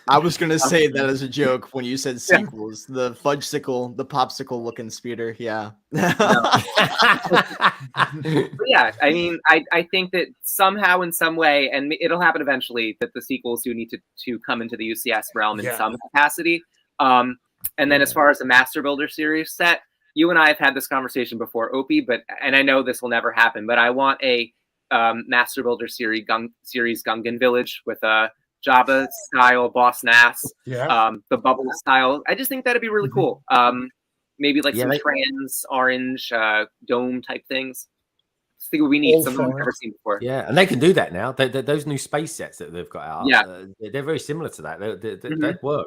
I was going to say that as a joke when you said sequels. The fudge-sicle, the popsicle looking speeder. Yeah. Yeah, I mean, I think that somehow in some way, and it'll happen eventually, that the sequels do need to come into the UCS realm in some capacity. And then as far as the Master Builder series set, you and I have had this conversation before, Opie, and I know this will never happen, but I want a Master Builder series Gungan Village with a Jabba style Boss Nass, the bubble style. I just think that'd be really cool. Maybe like some trans orange dome type things. I think we need something we've never seen before. Yeah, and they can do that now. Those new space sets that they've got out, they're very similar to that. That work.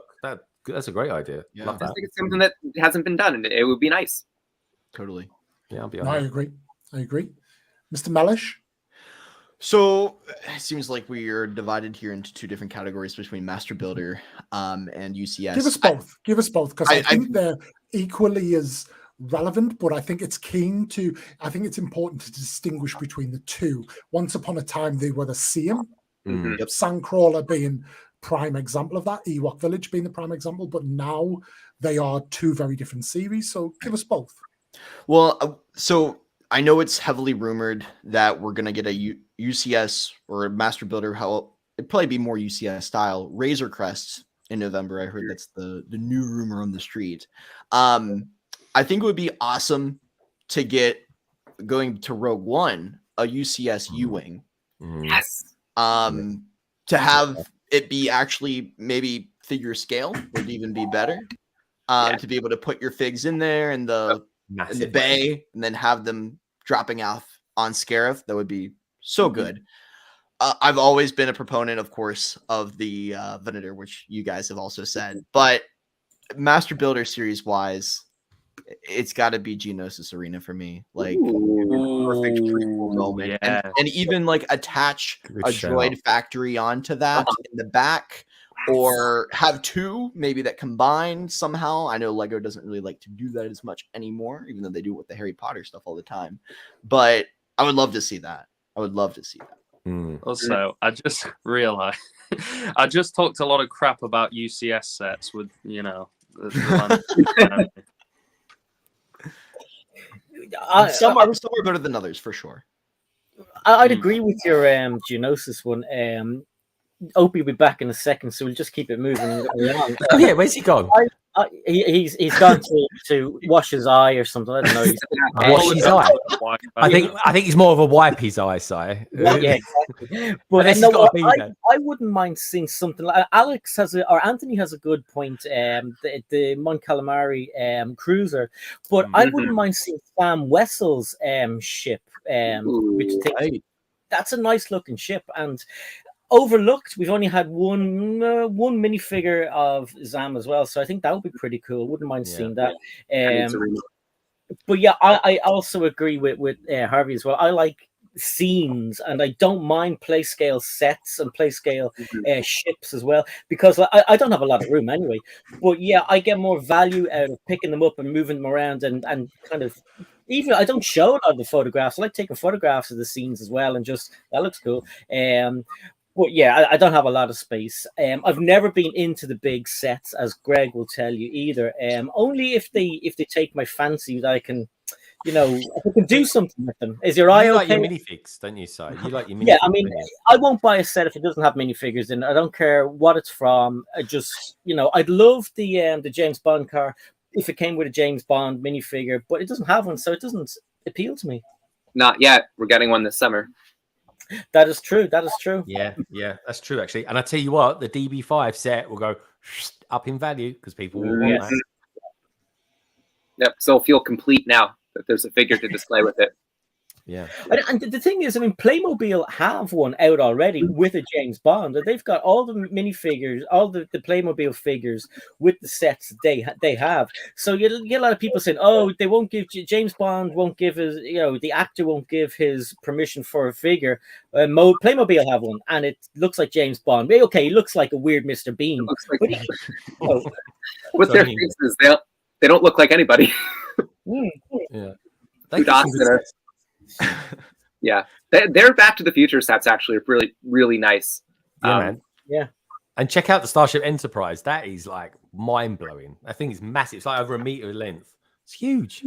That's a great idea. Yeah. Love that. I think it's something that hasn't been done, and it would be nice. Totally. Yeah, I'll be I agree. Mr. Melish? So it seems like we are divided here into two different categories between Master Builder and UCS. Give us both, because I think they're equally as relevant, but I think it's important to distinguish between the two. Once upon a time, they were the same. Sandcrawler being prime example of that, Ewok Village being the prime example, but now they are two very different series. So give us both. Well, so I know it's heavily rumored that we're going to get a UCS or a Master Builder, it'd probably be more UCS style, Razor Crests in November. I heard that's the new rumor on the street. I think it would be awesome to get, going to Rogue One, a UCS U-Wing. Yes. To have it be actually maybe figure scale would even be better. To be able to put your figs in there and the bay, and then have them dropping off on Scarif. That would be so good. I've always been a proponent, of course, of the Venator, which you guys have also said. But Master Builder series wise, it's got to be Geonosis Arena for me. Like, perfect prequel moment, and even like attach a droid factory onto that in the back. Or have two, maybe that combine somehow. I know Lego doesn't really like to do that as much anymore, even though they do it with the Harry Potter stuff all the time. But I would love to see that. Also, I just realized I just talked a lot of crap about UCS sets with, you know, some are better than others for sure. I'd agree with your Geonosis one. Opie will be back in a second, so we'll just keep it moving. Along. Oh yeah, where's he gone? He's gone to wash his eye or something. I don't know. Wash his eye. I think he's more of a wipe his eye, Sai. Yeah, exactly. But no, I wouldn't mind seeing something like Alex has or Anthony has a good point. The Mon Calamari cruiser, but I wouldn't mind seeing Sam Wessel's ship. Which that's a nice looking ship and overlooked. We've only had one minifigure of Zam as well, so I think that would be pretty cool. Wouldn't mind seeing that. But yeah, I also agree with Harvey as well. I like scenes, and I don't mind play scale sets and play scale ships as well, because I don't have a lot of room anyway. But yeah, I get more value out of picking them up and moving them around and kind of. Even I don't show a lot of the photographs. I like taking photographs of the scenes as well, and just that looks cool. But yeah, I don't have a lot of space. I've never been into the big sets, as Greg will tell you either. Only if they take my fancy that I can, you know, I can do something with them. Is your eye okay? You like your minifigs, don't you, Si? You like your minifigs. Yeah, I mean, I won't buy a set if it doesn't have minifigures in it. I don't care what it's from. I just, you know, I'd love the James Bond car if it came with a James Bond minifigure, but it doesn't have one, so it doesn't appeal to me. Not yet. We're getting one this summer. That is true. That is true. Yeah, that's true, actually. And I tell you what, the DB5 set will go up in value because people will want that. Yep, so it'll feel complete now that there's a figure to display with it. Yeah. And the thing is, I mean, Playmobil have one out already with a James Bond. They've got all the minifigures, all the Playmobil figures with the sets they have. So you get a lot of people saying, oh, they won't give James Bond, won't give his, you know, the actor won't give his permission for a figure. Playmobil have one, and it looks like James Bond. Okay, he looks like a weird Mr. Bean. Like, with their faces, they don't look like anybody. Yeah. Yeah, their Back to the Future sets actually are really, really nice. Yeah, man. Yeah. And check out the Starship Enterprise. That is like mind blowing. I think it's massive. It's like over 1 meter in length. It's huge.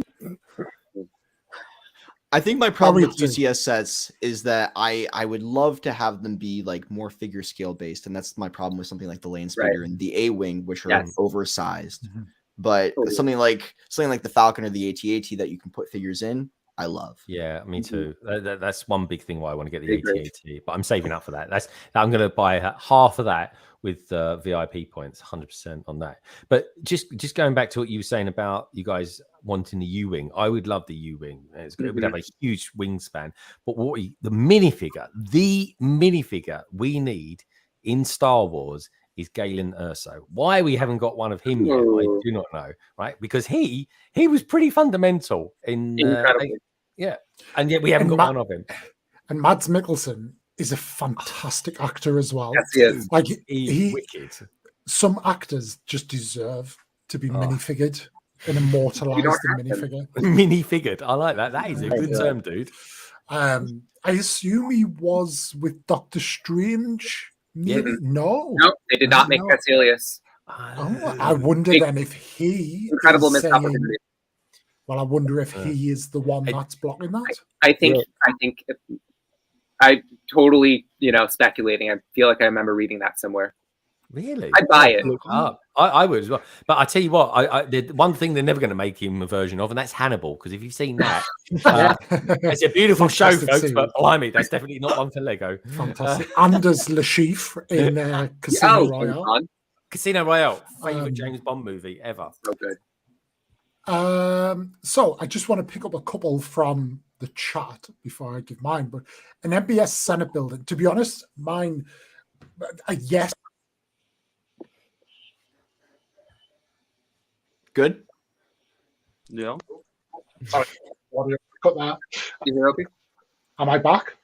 I think my problem with UCS sets is that I would love to have them be like more figure scale based, and that's my problem with something like the Land Speeder and the A-Wing, which are oversized. But something like the Falcon or the AT-AT that you can put figures in, I love. Yeah, me too. That's one big thing why I want to get the AT-AT, but I'm saving up for that. I'm going to buy half of that with VIP points, 100% on that. But just going back to what you were saying about you guys wanting the U-Wing, I would love the U-Wing. It's good. We'd have a huge wingspan. But the minifigure we need in Star Wars is Galen Erso. Why we haven't got one of him yet, I do not know, right? Because he was pretty fundamental in and yet we haven't got one of him. And Mads Mikkelsen is a fantastic actor as well. Yes, he is. Like he's wicked. Some actors just deserve to be minifigured and immortalized in minifigure. Minifigured, I like that. That is a good term, dude. I assume he was with Doctor Strange. No, they did not make Caecilius. I wonder then if he incredible missed opportunity. Well, I wonder if he is the one that's blocking that. I think I totally, speculating. I feel like I remember reading that somewhere. Really? I'd buy it. I would as well. But I tell you what, the one thing they're never going to make him a version of, and that's Hannibal. Because if you've seen that, it's a beautiful show, folks. Scene. But blimey, that's definitely not one for Lego. Fantastic. Anders Le Chiffre in Casino Royale. Casino Royale, favorite James Bond movie ever. So good. So I just want to pick up a couple from the chat before I give mine. But an MBS Senate building, to be honest, mine, yes. Good. Yeah. Sorry, what do you cut that? You hear Opie? Am I back?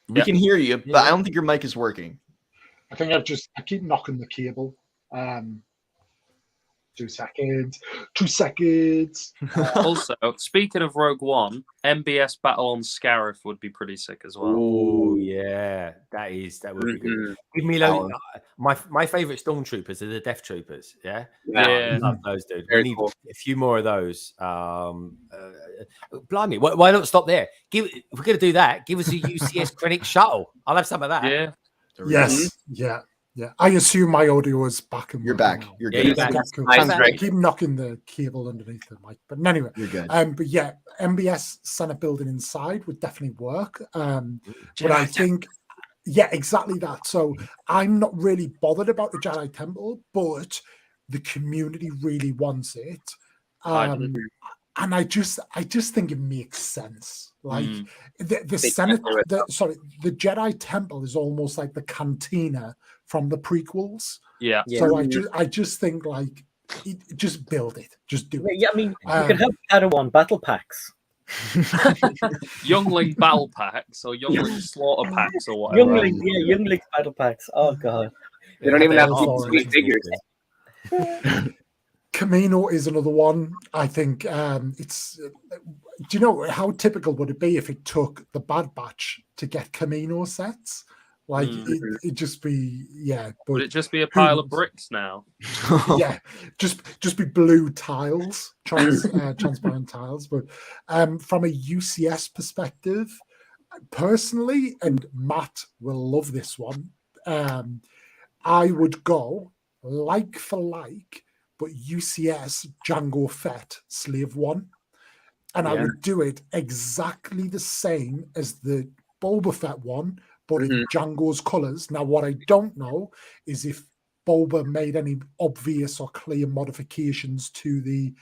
We can hear you, but I don't think your mic is working. I think I keep knocking the cable. 2 seconds. 2 seconds. Also, speaking of Rogue One, MBS Battle on Scarif would be pretty sick as well. Oh yeah, that would be good. Give me my favorite stormtroopers are the Death Troopers. Yeah, Yeah. I love those, dude. Very We need cool. a few more of those. Blimey, why not stop there? If we're gonna do that, give us a UCS Krennic shuttle. I'll have some of that. Yeah. Yes. Yeah. Yeah. I assume my audio is back. And You're working back. now. You're Yeah, good. you're back. Cool. Mine's I right. keep knocking the cable underneath the mic. But anyway, You're good. but yeah, MBS Senate building inside would definitely work. But I think, yeah, exactly that. So I'm not really bothered about the Jedi Temple, but the community really wants it. And I just think it makes sense. Like the Senate, the Jedi Temple is almost like the cantina from the prequels. Yeah. So I just think like just build it, just do it. Yeah, I mean, you could have Padawan battle packs. Youngling battle packs or Youngling slaughter packs or whatever. Youngling battle packs. Oh god, They don't even have all sweet figures. Camino is another one. I think it's. Do you know how typical would it be if it took the Bad Batch to get Camino sets? Like it'd just be But would it just be a pile of bricks now? Yeah, just be blue tiles, transparent tiles. But from a UCS perspective, personally, and Matt will love this one. I would go like for like, but UCS Jango Fett Slave I. And I would do it exactly the same as the Boba Fett one, but in Jango's colours. Now, what I don't know is if Boba made any obvious or clear modifications to the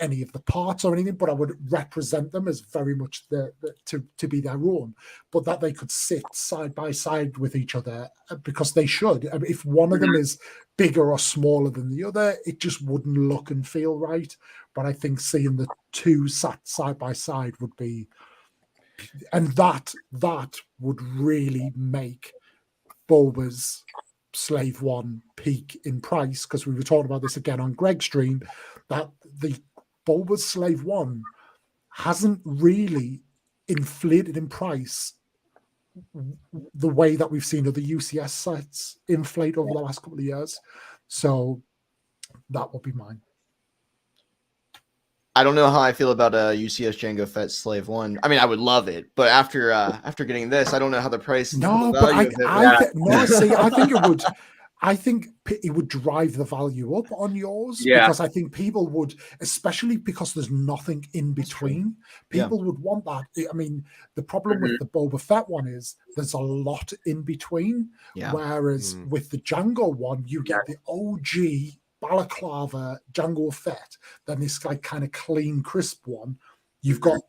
any of the parts or anything, but I would represent them as very much to be their own, but that they could sit side by side with each other because they should. I mean, if one of them is bigger or smaller than the other, it just wouldn't look and feel right. But I think seeing the two sat side by side would be, and that would really make Boba's Slave One peak in price, because we were talking about this again on Greg's stream, that the Boba's Slave One hasn't really inflated in price the way that we've seen other UCS sets inflate over the last couple of years. So that would be mine. I don't know how I feel about a UCS Jango Fett Slave One. I mean, I would love it, but after getting this, I don't know how the price. No, the but I think it would. I think it would drive the value up on yours, because I think people would, especially because there's nothing in between. People would want that. I mean, the problem with the Boba Fett one is there's a lot in between. Whereas with the Jango one, you get the OG balaclava Jango Fett, then this kind of clean, crisp one. You've got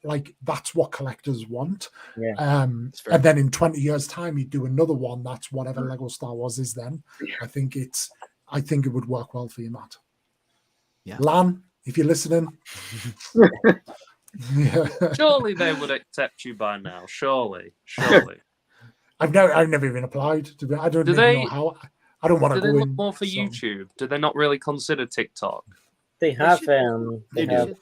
that's what collectors want. And then in 20 years' time, you do another one that's whatever Lego Star Wars is then. I think it would work well for you, Matt. Lan, if you're listening. Surely they would accept you by now. Surely. I've never even applied to be. I don't know how. I don't want to go in. Do they look more for YouTube? Do they not really consider TikTok? They have. They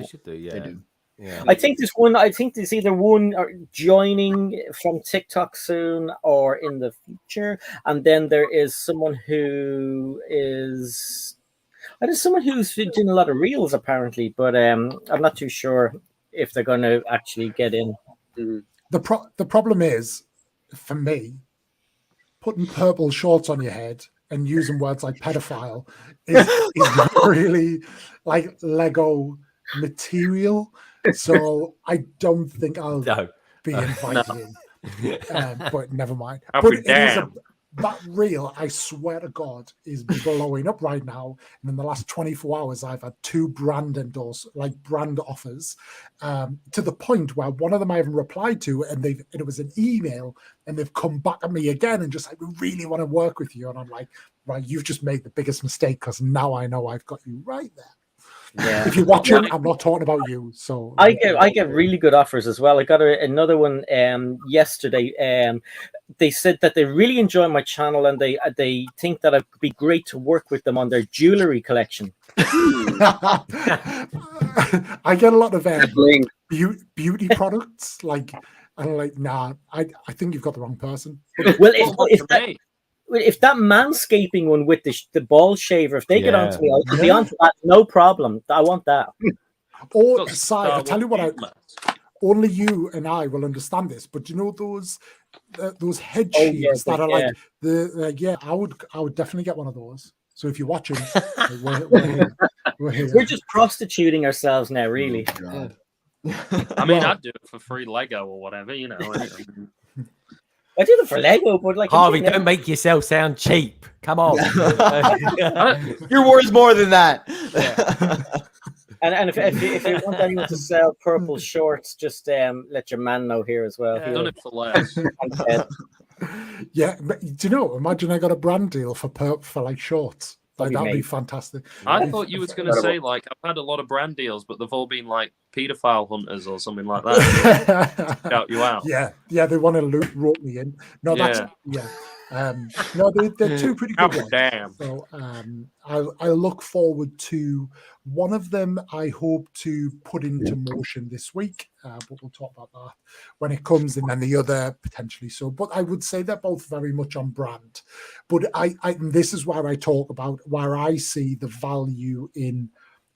should do. Yeah. They do. Yeah. I think there's either one joining from TikTok soon or in the future, and then there is someone who's doing a lot of reels apparently, but I'm not too sure if they're going to actually get in. The problem is, for me, putting purple shorts on your head and using words like pedophile is really like Lego material. So I don't think I'll be invited in. But never mind. That reel, I swear to God, is blowing up right now. And in the last 24 hours, I've had 2 brand offers, to the point where one of them I haven't replied to, and it was an email, and they've come back at me again and just like, we really want to work with you. And I'm like, right, you've just made the biggest mistake, because now I know I've got you right there. Yeah. If you're watching, I'm not talking about you. So I get really good offers as well. I got another one yesterday. They said that they really enjoy my channel and they think that it would be great to work with them on their jewelry collection. I get a lot of beauty products, like, and I'm like, nah, I think you've got the wrong person. Well, if that manscaping one with the ball shaver, if they get onto me, I'll be onto that, no problem. I want that. Or Psy, I tell you what, only you and I will understand this. But you know those head shields that are like I would definitely get one of those. So if you're watching, we're here. We're just prostituting ourselves now, really. Oh, I mean, I'd do it for free Lego or whatever, you know. I do it for Lego, but like Harvey, don't make yourself sound cheap. Come on. You're worth more than that. Yeah. And if you want anyone to sell purple shorts, just let your man know here as well. Yeah, done it for less. Yeah, but do you know? Imagine I got a brand deal for like shorts. Like, that'd be fantastic. I thought you was going to say, like, I've had a lot of brand deals, but they've all been like pedophile hunters or something like that. Shout you out. Yeah, they want to rope me in. No, that's no, they're two pretty good ones. Damn. So I look forward to one of them. I hope to put into motion this week, but we'll talk about that when it comes, and then the other potentially so. But I would say they're both very much on brand. But this is where I talk about where I see the value in.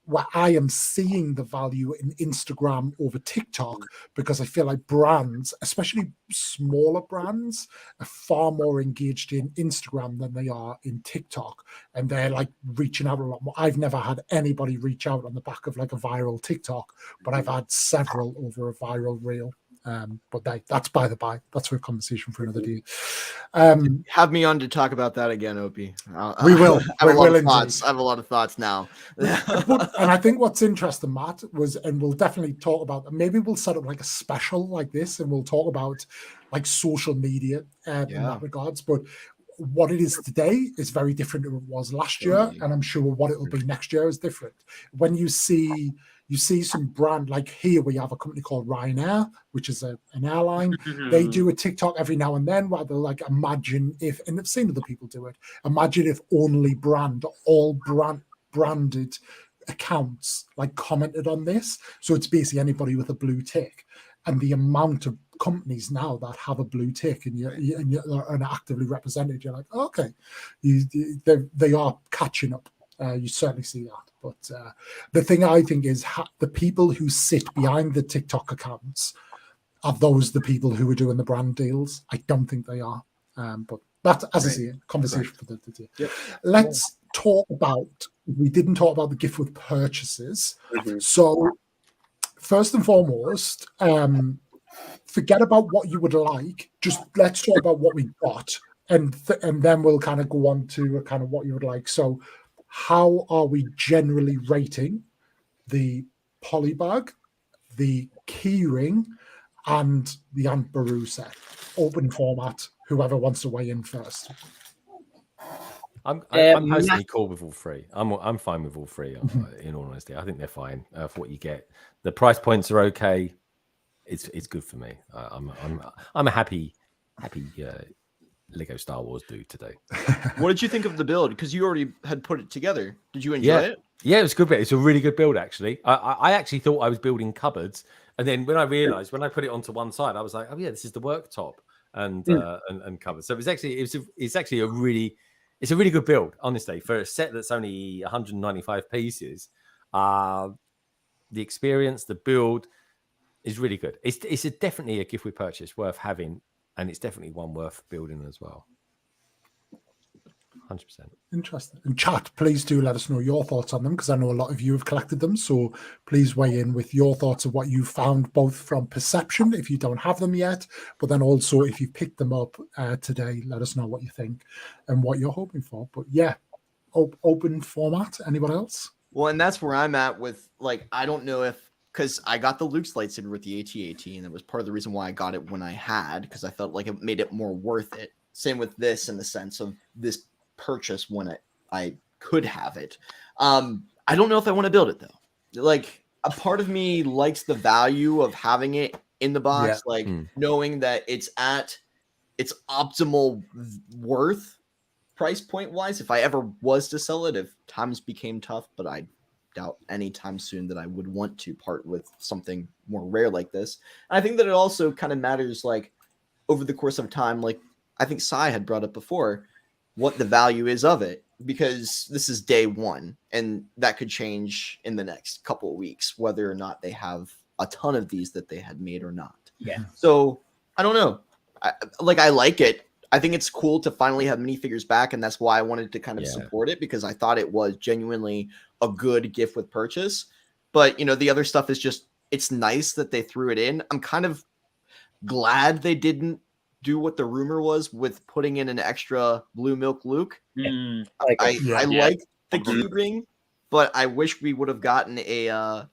Where I am seeing the value in Instagram over TikTok, because I feel like brands, especially smaller brands, are far more engaged in Instagram than they are in TikTok. And they're like reaching out a lot more. I've never had anybody reach out on the back of like a viral TikTok, but I've had several over a viral reel. But that's by the by. That's for a conversation for another day. Have me on to talk about that again, Opie. We will. I have a lot of thoughts. I have a lot of thoughts now. And I think what's interesting, Matt, was, and we'll definitely talk about, maybe we'll set up like a special like this, and we'll talk about like social media in that regards. But what it is today is very different than it was last year, and I'm sure what it'll be next year is different. When you see some brand, like here we have a company called Ryanair, which is an airline. They do a TikTok every now and then where they're like, imagine if, and I've seen other people do it, imagine if only all branded accounts like commented on this. So it's basically anybody with a blue tick. And the amount of companies now that have a blue tick and you're actively represented, you're like, okay, they are catching up. You certainly see that. But the thing I think is the people who sit behind the TikTok accounts are the people who are doing the brand deals. I don't think they are. But that's, as I see it, conversation for the day. Yep. Let's talk about, we didn't talk about the gift with purchases. So first and foremost, forget about what you would like. Just let's talk about what we got. And then we'll kind of go on to kind of what you would like. So how are we generally rating the polybag, the keyring, and the Aunt Beru set? Open format, whoever wants to weigh in first. I'm personally cool with all three. I'm fine with all three. In all honesty, I think they're fine for what you get. The price points are okay. It's good for me. I'm a happy Lego Star Wars dude today. What did you think of the build? Because you already had put it together. Did you enjoy it? Yeah, it was a good bit. It's a really good build, actually. I actually thought I was building cupboards, and then when I realized, when I put it onto one side, I was like, oh yeah, this is the worktop and cupboards. So it's actually a really good build, honestly, for a set that's only 195 pieces. The experience, the build is really good. It's definitely a gift with purchase worth having. And it's definitely one worth building as well. 100%. Interesting. And chat, please do let us know your thoughts on them, because I know a lot of you have collected them. So please weigh in with your thoughts of what you found, both from perception, if you don't have them yet, but then also if you picked them up today, let us know what you think and what you're hoping for. But yeah, open format. Anyone else? Well, and that's where I'm at with, like, I don't know if, because I got the Luke's lightsaber with the AT-AT, and that was part of the reason why I got it when I had, because I felt like it made it more worth it. Same with this, in the sense of this purchase when I could have it. I don't know if I want to build it, though. like a part of me likes the value of having it in the box, like knowing that it's at its optimal worth price point wise. If I ever was to sell it, if times became tough, but I doubt anytime soon that I would want to part with something more rare like this. And I think that it also kind of matters, like over the course of time, like I think Psy had brought up before, what the value is of it, because this is day one and that could change in the next couple of weeks, whether or not they have a ton of these that they had made or not. Yeah. So I don't know. I like it. I think it's cool to finally have minifigures back, and that's why I wanted to kind of support it, because I thought it was genuinely a good gift with purchase. But, you know, the other stuff is just, it's nice that they threw it in. I'm kind of glad they didn't do what the rumor was with putting in an extra Blue Milk Luke. I like the key ring, but I wish we would have gotten a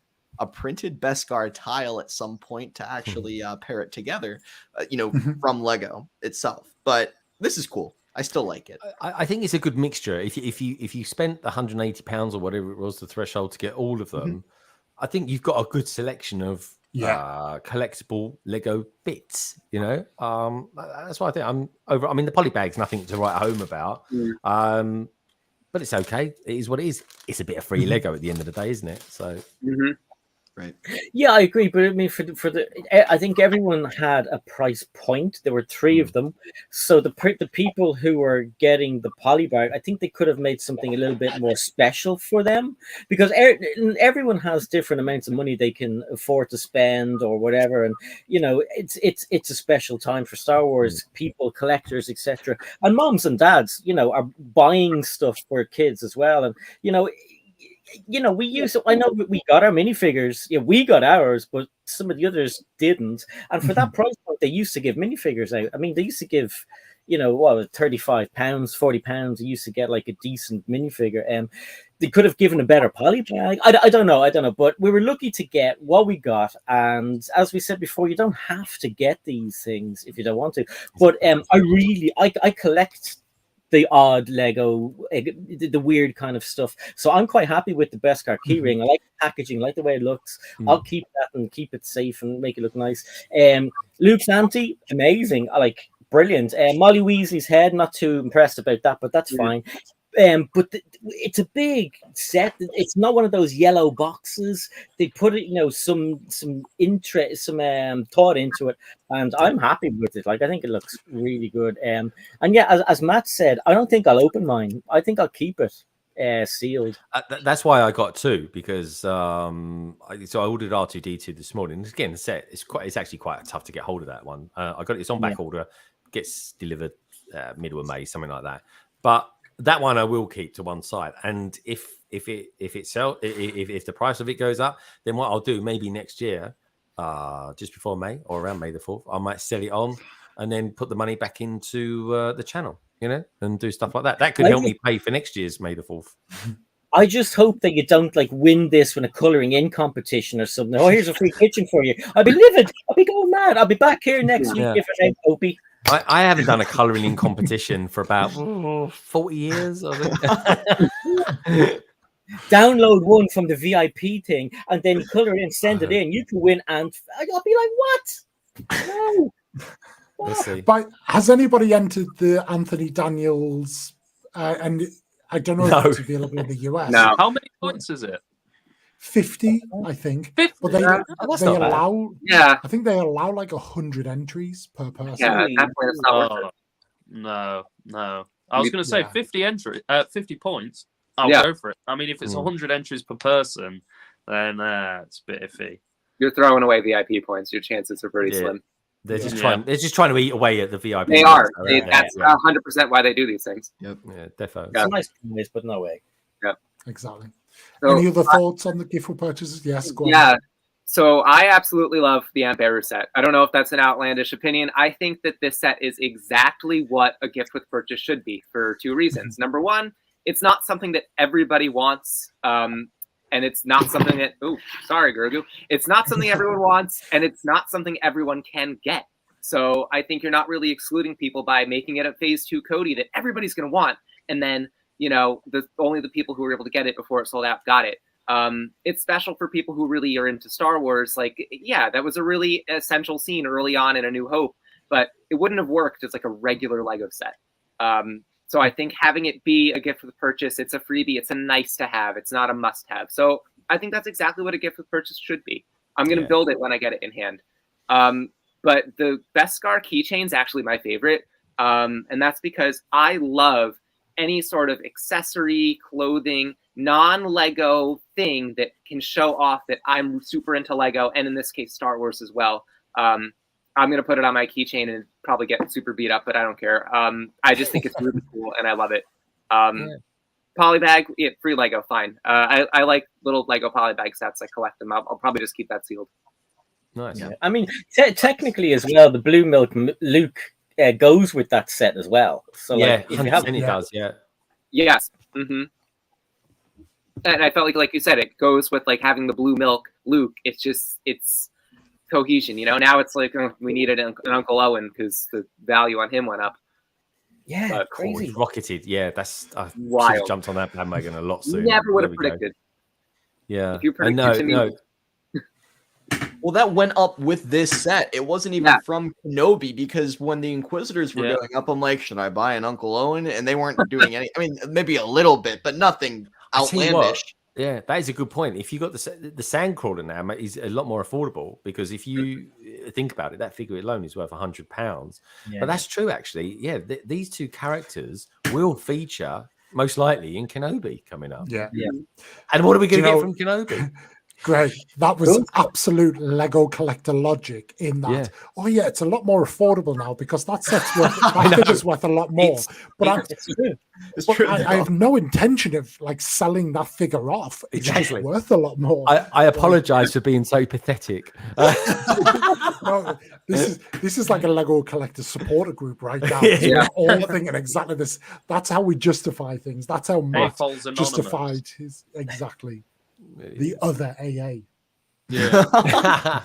printed Beskar tile at some point to actually pair it together, from Lego itself. But this is cool. I still like it. I think it's a good mixture. If you spent £180 or whatever it was the threshold to get all of them, I think you've got a good selection of collectible Lego bits. That's why I think I'm over. I mean, the polybag's nothing to write home about, but it's okay. It is what it is. It's a bit of free Lego at the end of the day, isn't it? So. Right. Yeah, I agree. But I mean, I think everyone had a price point. There were 3 of them. So the people who were getting the polybag, I think they could have made something a little bit more special for them, because everyone has different amounts of money they can afford to spend or whatever. And it's a special time for Star Wars people, collectors, etc. And moms and dads, are buying stuff for kids as well. And we use it. I know we got our minifigures. Yeah, we got ours, but some of the others didn't. And for that price point, they used to give minifigures out. I mean, they used to give, £35, £40. They used to get like a decent minifigure. And they could have given a better polybag. I don't know. But we were lucky to get what we got. And as we said before, you don't have to get these things if you don't want to. But I collect the odd Lego, the weird kind of stuff. So I'm quite happy with the Beskar keyring. I like the packaging, I like the way it looks. I'll keep that and keep it safe and make it look nice. Luke's Auntie, amazing. I like, brilliant. Molly Weasley's head, not too impressed about that, but that's fine. But it's a big set. It's not one of those yellow boxes. They put it, some interest, some thought into it, and I'm happy with it. Like, I think it looks really good. And yeah, as Matt said, I don't think I'll open mine. I think I'll keep it sealed. That's why I got 2, because I ordered R2D2 this morning. Again, the set it's actually quite tough to get hold of that one. I got it's on back order, gets delivered middle of May, something like that. But that one I will keep to one side, and if the price of it goes up, then what I'll do maybe next year, just before May or around May the 4th, I might sell it on and then put the money back into the channel, and do stuff like that. That could help me pay for next year's May the 4th. I just hope that you don't win this in a colouring in competition or something. Oh, here's a free kitchen for you. I'll be livid. I'll be going mad. I'll be back here next week if it ain't Opie. I haven't done a colouring in competition for about 40 years. I think. Download one from the VIP thing and then colour it in, send it in. You can win, and I'll be like, what? No. Let's see. But has anybody entered the Anthony Daniels? And I don't know if it's available in the US. No. How many points is it? 50, I think. 50? But they allow. Yeah. I think they allow 100 entries per person. Yeah, that's not worth it. No. I was going to say 50 points. I'll go for it. I mean, if it's 100 entries per person, then it's a bit iffy. You're throwing away VIP points. Your chances are pretty slim. They're just trying. They're just trying to eat away at the VIP. They are. That's 100% why they do these things. Yep. Yeah, defo. It's a nice place, but no way. Yep. Exactly. So, any other thoughts on the gift for purchases? Yes. Go on. Yeah. So I absolutely love the Aunt Beru set. I don't know if that's an outlandish opinion. I think that this set is exactly what a gift with purchase should be for 2 reasons. Number one, it's not something that everybody wants. And it's not something that, sorry, Grogu. It's not something everyone wants, and it's not something everyone can get. So I think you're not really excluding people by making it a phase 2 Cody that everybody's going to want. And then, only the people who were able to get it before it sold out got it. It's special for people who really are into Star Wars. Like, yeah, that was a really essential scene early on in A New Hope, but it wouldn't have worked as like a regular Lego set. So I think having it be a gift with purchase, it's a freebie, it's a nice to have, it's not a must have. So I think that's exactly what a gift with purchase should be. I'm going to build it when I get it in hand. But the Beskar keychain is actually my favorite. And that's because I love any sort of accessory, clothing, non-Lego thing that can show off that I'm super into Lego, and in this case, Star Wars as well. I'm going to put it on my keychain and probably get super beat up, but I don't care. I just think it's really cool, and I love it. Polybag, free Lego, fine. I like little Lego polybag sets. I collect them. I'll probably just keep that sealed. Nice. Yeah. I mean, technically as well, the Blue Milk Luke goes with that set as well. So yeah, if you have, it does. Yeah. Yes. Mm-hmm. And I felt like you said, it goes with like having the blue milk Luke. It's cohesion, you know. Now it's like we needed an Uncle Owen because the value on him went up. Yeah, crazy. Rocketed. Yeah, that's wild. Jumped on that bandwagon a lot sooner. Never would have predicted. Yeah, if you predicted to me. No. Well, that went up with this set. It wasn't even from Kenobi, because when the Inquisitors were going up, I'm like, should I buy an Uncle Owen? And they weren't doing any. I mean, maybe a little bit, but nothing outlandish. Yeah, that is a good point. If you got the Sandcrawler now, is a lot more affordable, because if you think about it, that figure alone is worth £100. But that's true, actually. Yeah, these two characters will feature most likely in Kenobi coming up. Yeah. And what are we going to get from Kenobi? Great. That was absolute Lego collector logic in that. Yeah. Oh yeah, it's a lot more affordable now because that set's worth that figure's worth a lot more. It's true. I have no intention of like selling that figure off. It's just worth a lot more. I apologize for being so pathetic. No, this is like a Lego collector supporter group right now. We're all thinking exactly this. That's how we justify things. That's how Matt justified his exactly. The other AA. Yeah.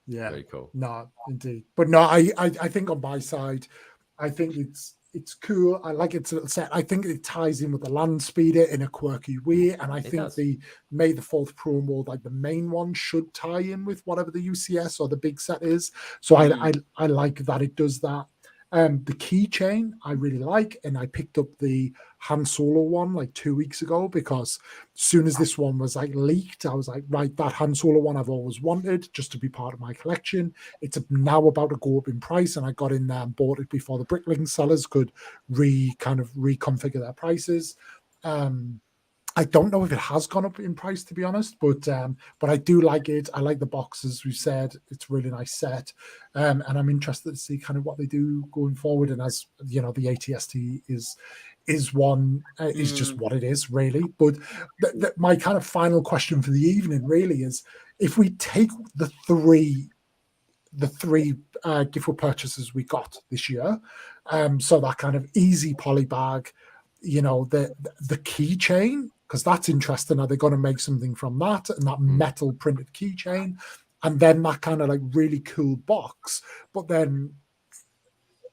Yeah. Very cool. No, indeed. But no, I think on my side, I think it's cool. I like its little set. I think it ties in with the land speeder in a quirky way. And I think the May the Fourth promo, like the main one, should tie in with whatever the UCS or the big set is. So I like that it does that. The keychain I really like, and I picked up the Han Solo one like 2 weeks ago because as soon as this one was like leaked, I was like, right, that Han Solo one I've always wanted just to be part of my collection. It's now about to go up in price, and I got in there and bought it before the Bricklink sellers could reconfigure their prices. I don't know if it has gone up in price, to be honest, but I do like it. I like the box, as we said. It's a really nice set, and I'm interested to see kind of what they do going forward. And as you know, the ATST is just what it is, really. But my kind of final question for the evening really is: if we take the three gift with purchases we got this year, so that kind of easy poly bag, you know, the keychain. Because that's interesting. Are they going to make something from that and that metal printed keychain, and then that kind of like really cool box? But then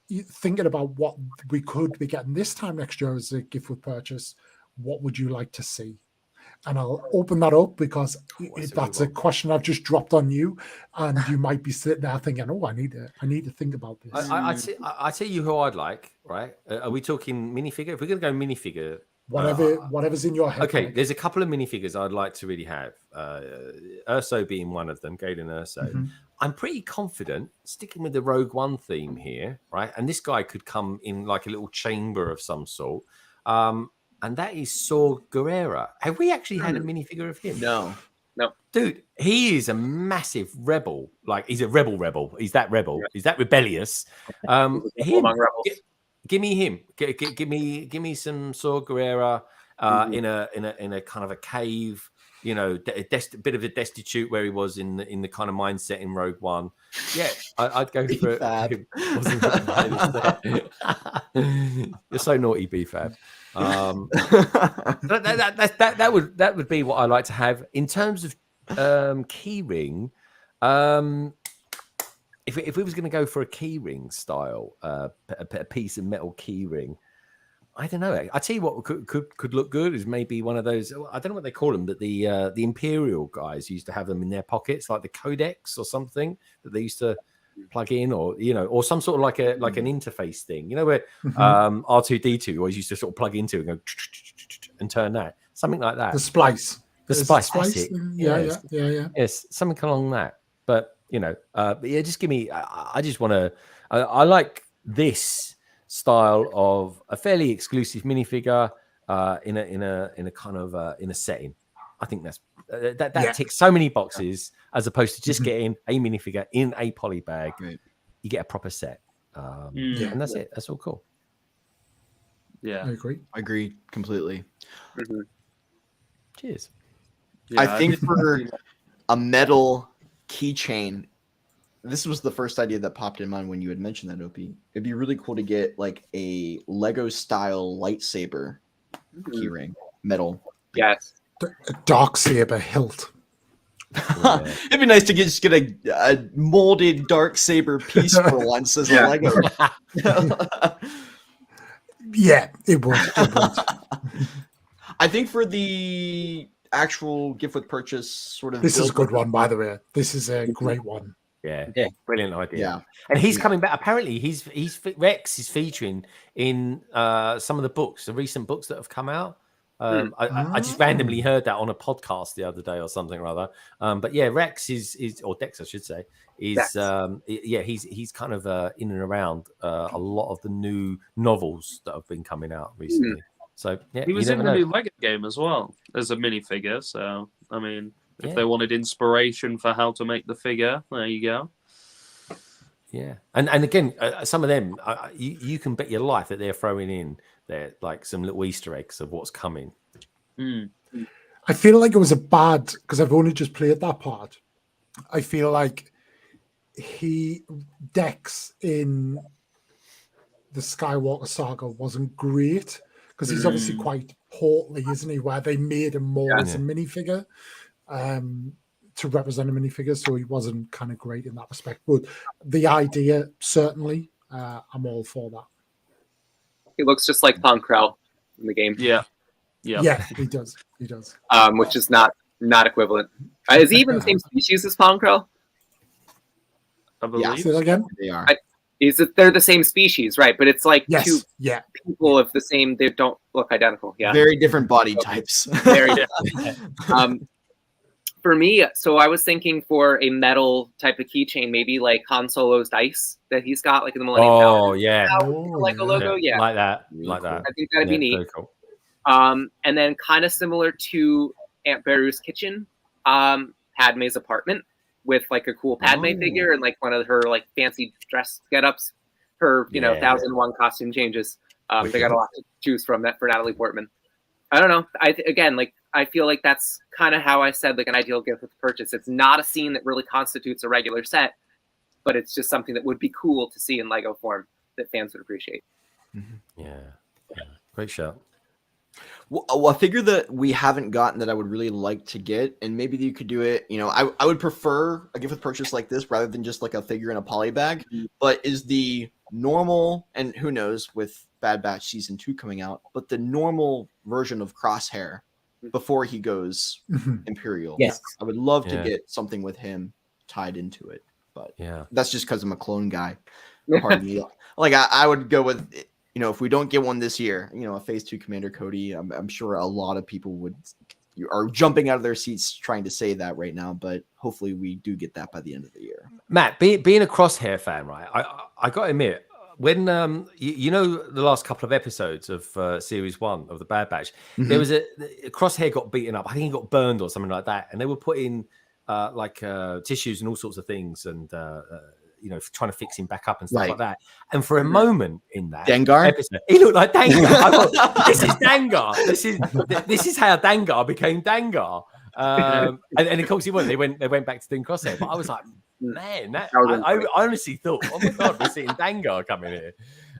thinking about what we could be getting this time next year as a gift with purchase, what would you like to see? And I'll open that up because that's a question I've just dropped on you, and you might be sitting there thinking, "Oh, I need to think about this." I tell you who I'd like. Right? Are we talking minifigure? If we're going to go minifigure. Whatever's in your head. Okay, there's a couple of minifigures I'd like to really have. Urso being one of them, Galen Urso. Mm-hmm. I'm pretty confident, sticking with the Rogue One theme here, right? And this guy could come in like a little chamber of some sort. And that is Saw Gerrera. Have we actually had a minifigure of him? No. Dude, he is a massive rebel. Like, he's a rebel. He's that rebel. He's that rebellious. Give me him. Give me some Saw Gerrera in a kind of a cave. You know, a bit of a destitute where he was in the kind of mindset in Rogue One. Yeah, I'd go for it. You're so naughty, BFAB. That would be what I like to have in terms of keyring. If we was going to go for a keyring style, a piece of metal keyring, I don't know. I tell you what could look good is maybe one of those. I don't know what they call them, but the Imperial guys used to have them in their pockets, like the Codex or something that they used to plug in, or or some sort of like an interface thing. Where R2D2 always used to sort of plug into and go and turn that, something like that. The splice. The splice. Yeah. Yes, something along that. But just give me. I just want to. I like this style of a fairly exclusive minifigure in a kind of in a setting. I think that ticks so many boxes as opposed to just getting a minifigure in a poly bag. Right. You get a proper set, and that's it. That's all cool. Yeah, I agree completely. Mm-hmm. Cheers. Yeah, I think for a metal keychain, this was the first idea that popped in mind when you had mentioned that, Opie. It'd be really cool to get like a Lego style lightsaber keyring, metal. Yes. A dark saber hilt. Yeah. It'd be nice to just get a molded dark saber piece for once as a Lego. Yeah, it would. I think for the actual gift with purchase sort of. This is a good one, by the way. This is a great one. Yeah, brilliant idea. Yeah, and he's coming back. Apparently, Rex is featuring in some of the books, the recent books that have come out. I just randomly heard that on a podcast the other day or something or other. But yeah, Rex is or Dex, I should say, is he's kind of in and around a lot of the new novels that have been coming out recently. So yeah, he was in the new Lego game as well as a minifigure. So I mean, if they wanted inspiration for how to make the figure, there you go. Yeah, and again, some of them you can bet your life that they're throwing in there like some little Easter eggs of what's coming. I feel like it was a bad because I've only just played that part. I feel like Dex in the Skywalker saga wasn't great because he's obviously quite portly, isn't he? Where they made him more as a minifigure. To represent a minifigure, so he wasn't kind of great in that respect. But the idea, certainly, I'm all for that. He looks just like Ponkrell in the game. Yeah, he does. Which is not equivalent. Is he even the same species as Ponkrell? I believe. Say that again. They are. They're the same species, right? But it's like two people of the same. They don't look identical. Yeah, very different body types. Very different. For me, so I was thinking for a metal type of keychain, maybe like Han Solo's dice that he's got, like in the Millennium Falcon. Like a logo, like that. I think that'd be neat. Cool. And then kind of similar to Aunt Beru's kitchen, Padme's apartment with like a cool Padme figure and like one of her like fancy dress get-ups, her 1001 costume changes. They got a lot to choose from that for Natalie Portman. I don't know. I feel like that's kind of how I said like an ideal gift with purchase. It's not a scene that really constitutes a regular set, but it's just something that would be cool to see in Lego form that fans would appreciate. Yeah. Great shout. Well, a figure that we haven't gotten that I would really like to get, and maybe you could do it, I would prefer a gift with purchase like this rather than just like a figure in a poly bag, but is the normal, and who knows with Bad Batch Season 2 coming out, but the normal version of Crosshair before he goes Imperial. Yes. I would love to get something with him tied into it, but that's just because I'm a clone guy. Pardon me. Like I would go with, if we don't get one this year, a Phase 2 Commander Cody, I'm sure a lot of people are jumping out of their seats trying to say that right now, but hopefully we do get that by the end of the year. Matt, being a Crosshair fan, right? I got to admit, when the last couple of episodes of Series 1 of the Bad Batch, there was a Crosshair got beaten up. I think he got burned or something like that, and they were putting tissues and all sorts of things, and trying to fix him back up and stuff like that. And for a moment in that episode, he looked like Dangar. I thought, this is Dangar. This is how Dangar became Dangar. And of course he went. They went back to doing Crosshair, but I was like, man, I honestly thought, oh my god, we're seeing Dangar coming here.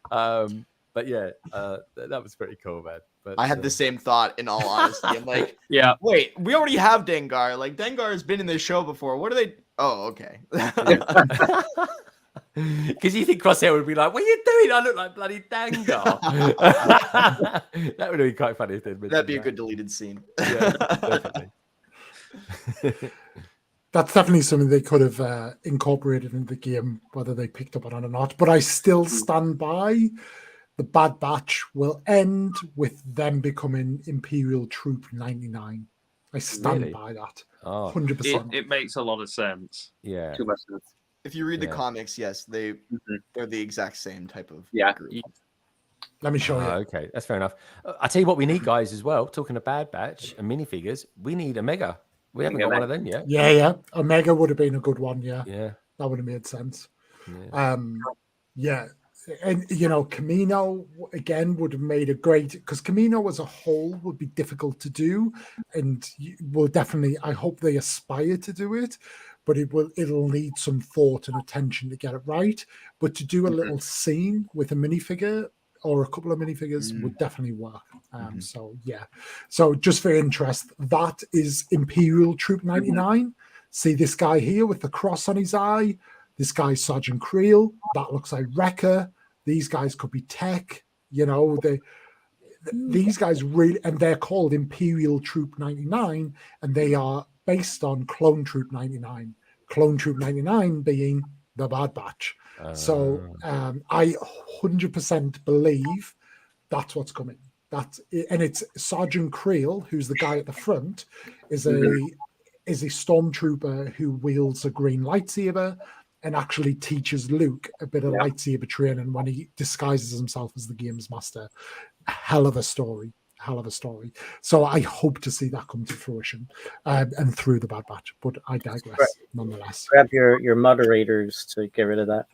But yeah, that was pretty cool, man. But I had the same thought, in all honesty. I'm like, wait, we already have Dangar. Like Dangar has been in this show before. What are they? Oh, okay. Because you think Crosshair would be like, "What are you doing? I look like bloody Dangar." That would be quite funny if they'd mentioned That'd be a that. good deleted scene. Yeah, definitely. That's definitely something they could have incorporated into the game, whether they picked up on it or not. But I still stand by the Bad Batch will end with them becoming Imperial Troop 99. I stand Really? by that. Oh, 100%. It makes a lot of sense. yeah. Too much sense. If you read the Yeah. comics, yes, they're the exact same type of Yeah. group. Let me show you. Okay, that's fair enough. I tell you what, we need, guys, as well. Talking of Bad Batch and minifigures, we need Omega. We haven't got one of them yet. Yeah. Omega would have been a good one. Yeah. Yeah. That would have made sense. Yeah. Yeah. And, you know, Camino, again, would have made a great... Because Camino as a whole would be difficult to do. And will definitely... I hope they aspire to do it. But it'll need some thought and attention to get it right. But to do a little scene with a minifigure or a couple of minifigures would definitely work. So, yeah. So, just for interest, that is Imperial Troop 99. See this guy here with the cross on his eye? This guy's Sergeant Creel. That looks like Wrecker. These guys could be Tech. You know, these guys really... And they're called Imperial Troop 99. And they are based on Clone Troop 99. Clone Troop 99 being the Bad Batch. So I 100% believe that's what's coming. And it's Sergeant Creel, who's the guy at the front, is a stormtrooper who wields a green lightsaber and actually teaches Luke a bit of lightsaber training when he disguises himself as the games master. Hell of a story. So I hope to see that come to fruition and through the Bad Batch, but I digress nonetheless. Grab your moderators to get rid of that.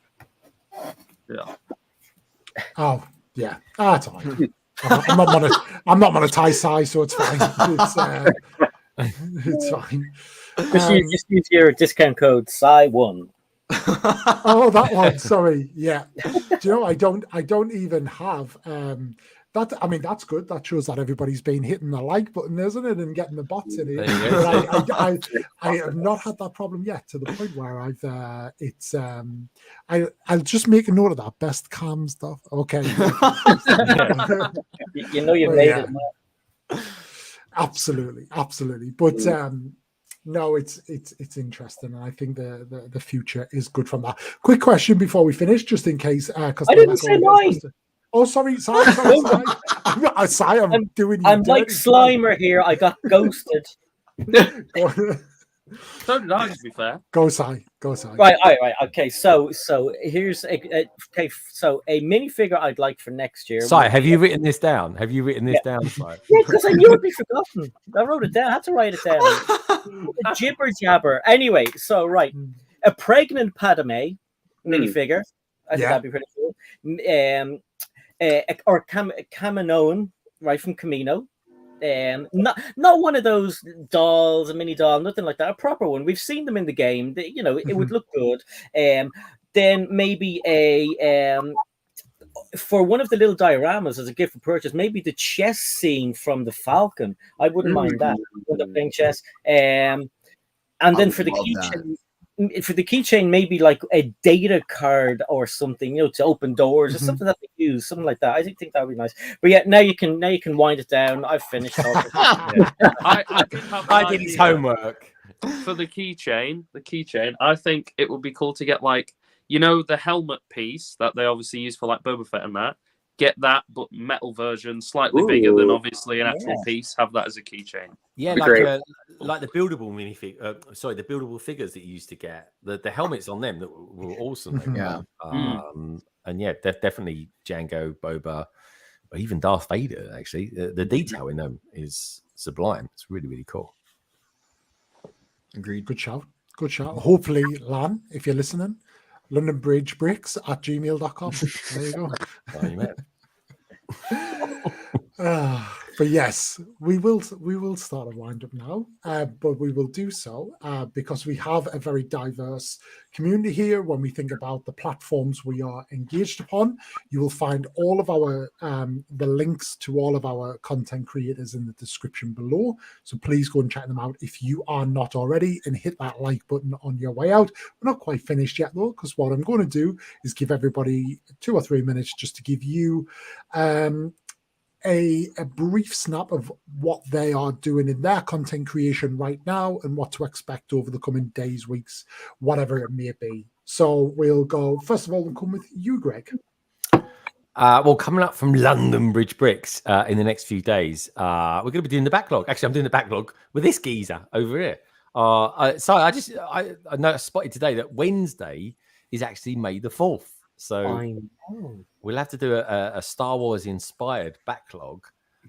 Yeah. Oh yeah, that's all right. I'm not monetized, Psy, so it's fine. It's fine. Just use your discount code Psy1. Oh, that one. Sorry. Yeah. Do you know? I don't even have that. I mean, that's good. That shows that everybody's been hitting the like button, isn't it, and getting the bots in it. I have not had that problem yet, to the point where I'll just make a note of that. Best cam stuff. Okay. You know you made it. Absolutely. But no, it's interesting, and I think the future is good from that. Quick question before we finish, just in case, because I didn't say mine. Oh, sorry. I'm doing. I'm like Slimer here. I got ghosted. So did I, to be fair. Go, Psy. Right. Okay. So here's so a minifigure I'd like for next year. Psy, have you written this down? Psy? Yeah, because I knew it'd be forgotten. I wrote it down. I had to write it down. Jibber jabber. Anyway, so a pregnant Padme minifigure. I think that'd be pretty cool. Or Kaminoan, right, from Camino. Not one of those dolls, a mini doll, nothing like that. A proper one. We've seen them in the game. It would look good. Then maybe for one of the little dioramas as a gift for purchase, maybe the chess scene from the Falcon. I wouldn't mind that. When they're playing chess. And then for the keychain. For the keychain, maybe like a data card or something, to open doors or something that they use, something like that. I think that would be nice. But yeah, now you can wind it down. I've finished. I did his homework. For the keychain, I think it would be cool to get the helmet piece that they obviously use for Boba Fett and that. Get that, but metal version, slightly bigger than obviously an actual piece. Have that as a keychain. Yeah, like the buildable minifig. The buildable figures that you used to get. The helmets on them that were awesome. And definitely Jango, Boba, or even Darth Vader. Actually, the detail in them is sublime. It's really, really cool. Agreed. Good shout. Hopefully, Lan, if you're listening, LondonBridgeBricks@gmail.com. There you go. Oh, you met. But yes, we will start a wind up now, but we will do so because we have a very diverse community here. When we think about the platforms we are engaged upon, you will find all of our the links to all of our content creators in the description below. So please go and check them out if you are not already, and hit that like button on your way out. We're not quite finished yet though, because what I'm going to do is give everybody 2 or 3 minutes just to give you a brief snap of what they are doing in their content creation right now and what to expect over the coming days, weeks, whatever it may be. So we'll go, first of all, we'll come with you, Greg. Well, coming up from London Bridge Bricks in the next few days, we're going to be doing the backlog. Actually, I'm doing the backlog with this geezer over here. So I spotted today that Wednesday is actually May the 4th. So we'll have to do a Star Wars inspired backlog.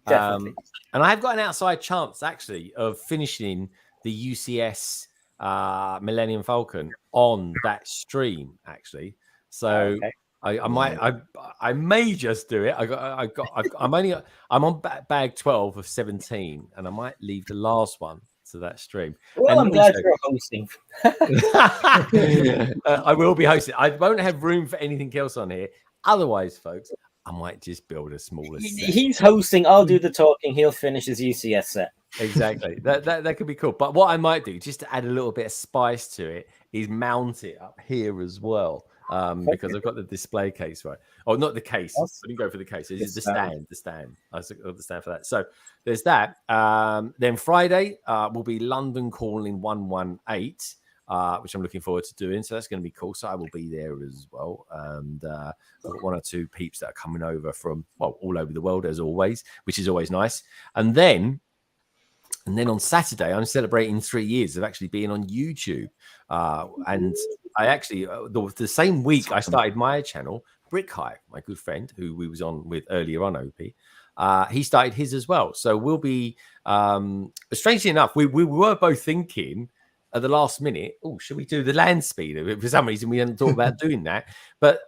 Definitely. And I've got an outside chance actually of finishing the UCS Millennium Falcon on that stream actually. So I may just do it. I'm on bag 12 of 17, and I might leave the last one to that stream. Well, I'm glad you're hosting. I will be hosting. I won't have room for anything else on here. Otherwise, folks, I might just build a smaller set. He's hosting. I'll do the talking. He'll finish his UCS set. Exactly. That could be cool. But what I might do, just to add a little bit of spice to it, is mount it up here as well. Because I've got the display case, right? Oh, not the case. I didn't go for the case. It's the stand. The stand. I got the stand for that. So there's that. Then Friday will be London Calling 118, which I'm looking forward to doing. So that's going to be cool. So I will be there as well. And I've got 1 or 2 peeps that are coming over from all over the world as always, which is always nice. And then on Saturday, I'm celebrating 3 years of actually being on YouTube. And I actually, the same week I started my channel, Brick Hive, my good friend, who we was on with earlier on, Opie, he started his as well. So we'll be, strangely enough, we were both thinking at the last minute, should we do the land speeder? For some reason, we hadn't thought about doing that. But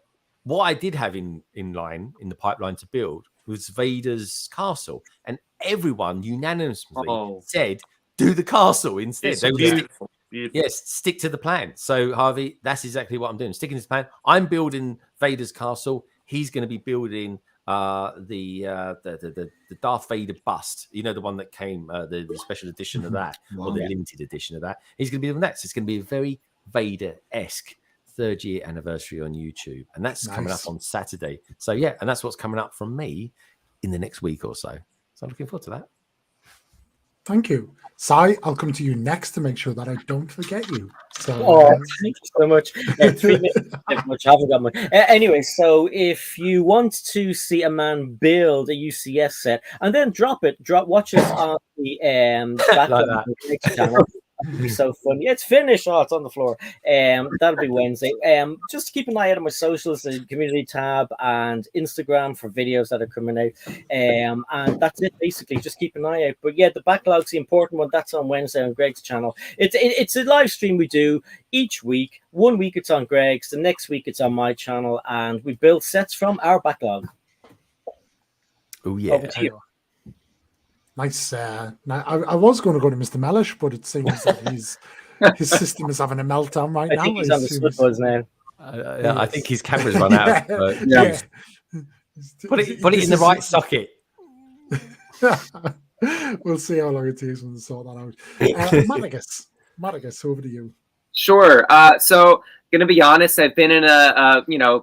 what I did have in the pipeline to build was Vader's castle. And everyone unanimously said, do the castle instead. It's beautiful. Yes, stick to the plan. So, Harvey, that's exactly what I'm doing. Sticking to the plan. I'm building Vader's castle. He's going to be building the Darth Vader bust. You know, the one that came, the special edition of that, or the limited edition of that. He's going to be doing that. So it's going to be a very Vader-esque 3rd year anniversary on YouTube. And that's coming up on Saturday. So, yeah, and that's what's coming up from me in the next week or so. So I'm looking forward to that. Thank you. Psy, I'll come to you next to make sure that I don't forget you. So, thank you so much. 3 minutes, much. I haven't got much. Anyway, so if you want to see a man build a UCS set and then watch us on the channel. That'd be so fun. Yeah, it's finished. Oh, it's on the floor. That'll be Wednesday. Just keep an eye out on my socials, the community tab and Instagram for videos that are coming out. And that's it basically. Just keep an eye out. But yeah, the backlog's the important one. That's on Wednesday on Greg's channel. It's a live stream we do each week. 1 week it's on Greg's, the next week it's on my channel, and we build sets from our backlog. Oh yeah. Over to you. Nice. Now, I was going to go to Mr. Melish, but it seems that his system is having a meltdown right now. I think he's on the split buzz now. I think his camera's run out. Yeah. Put it in the right socket. We'll see how long it takes when to sort that out. Matakas, over to you. Sure. So, gonna be honest, I've been in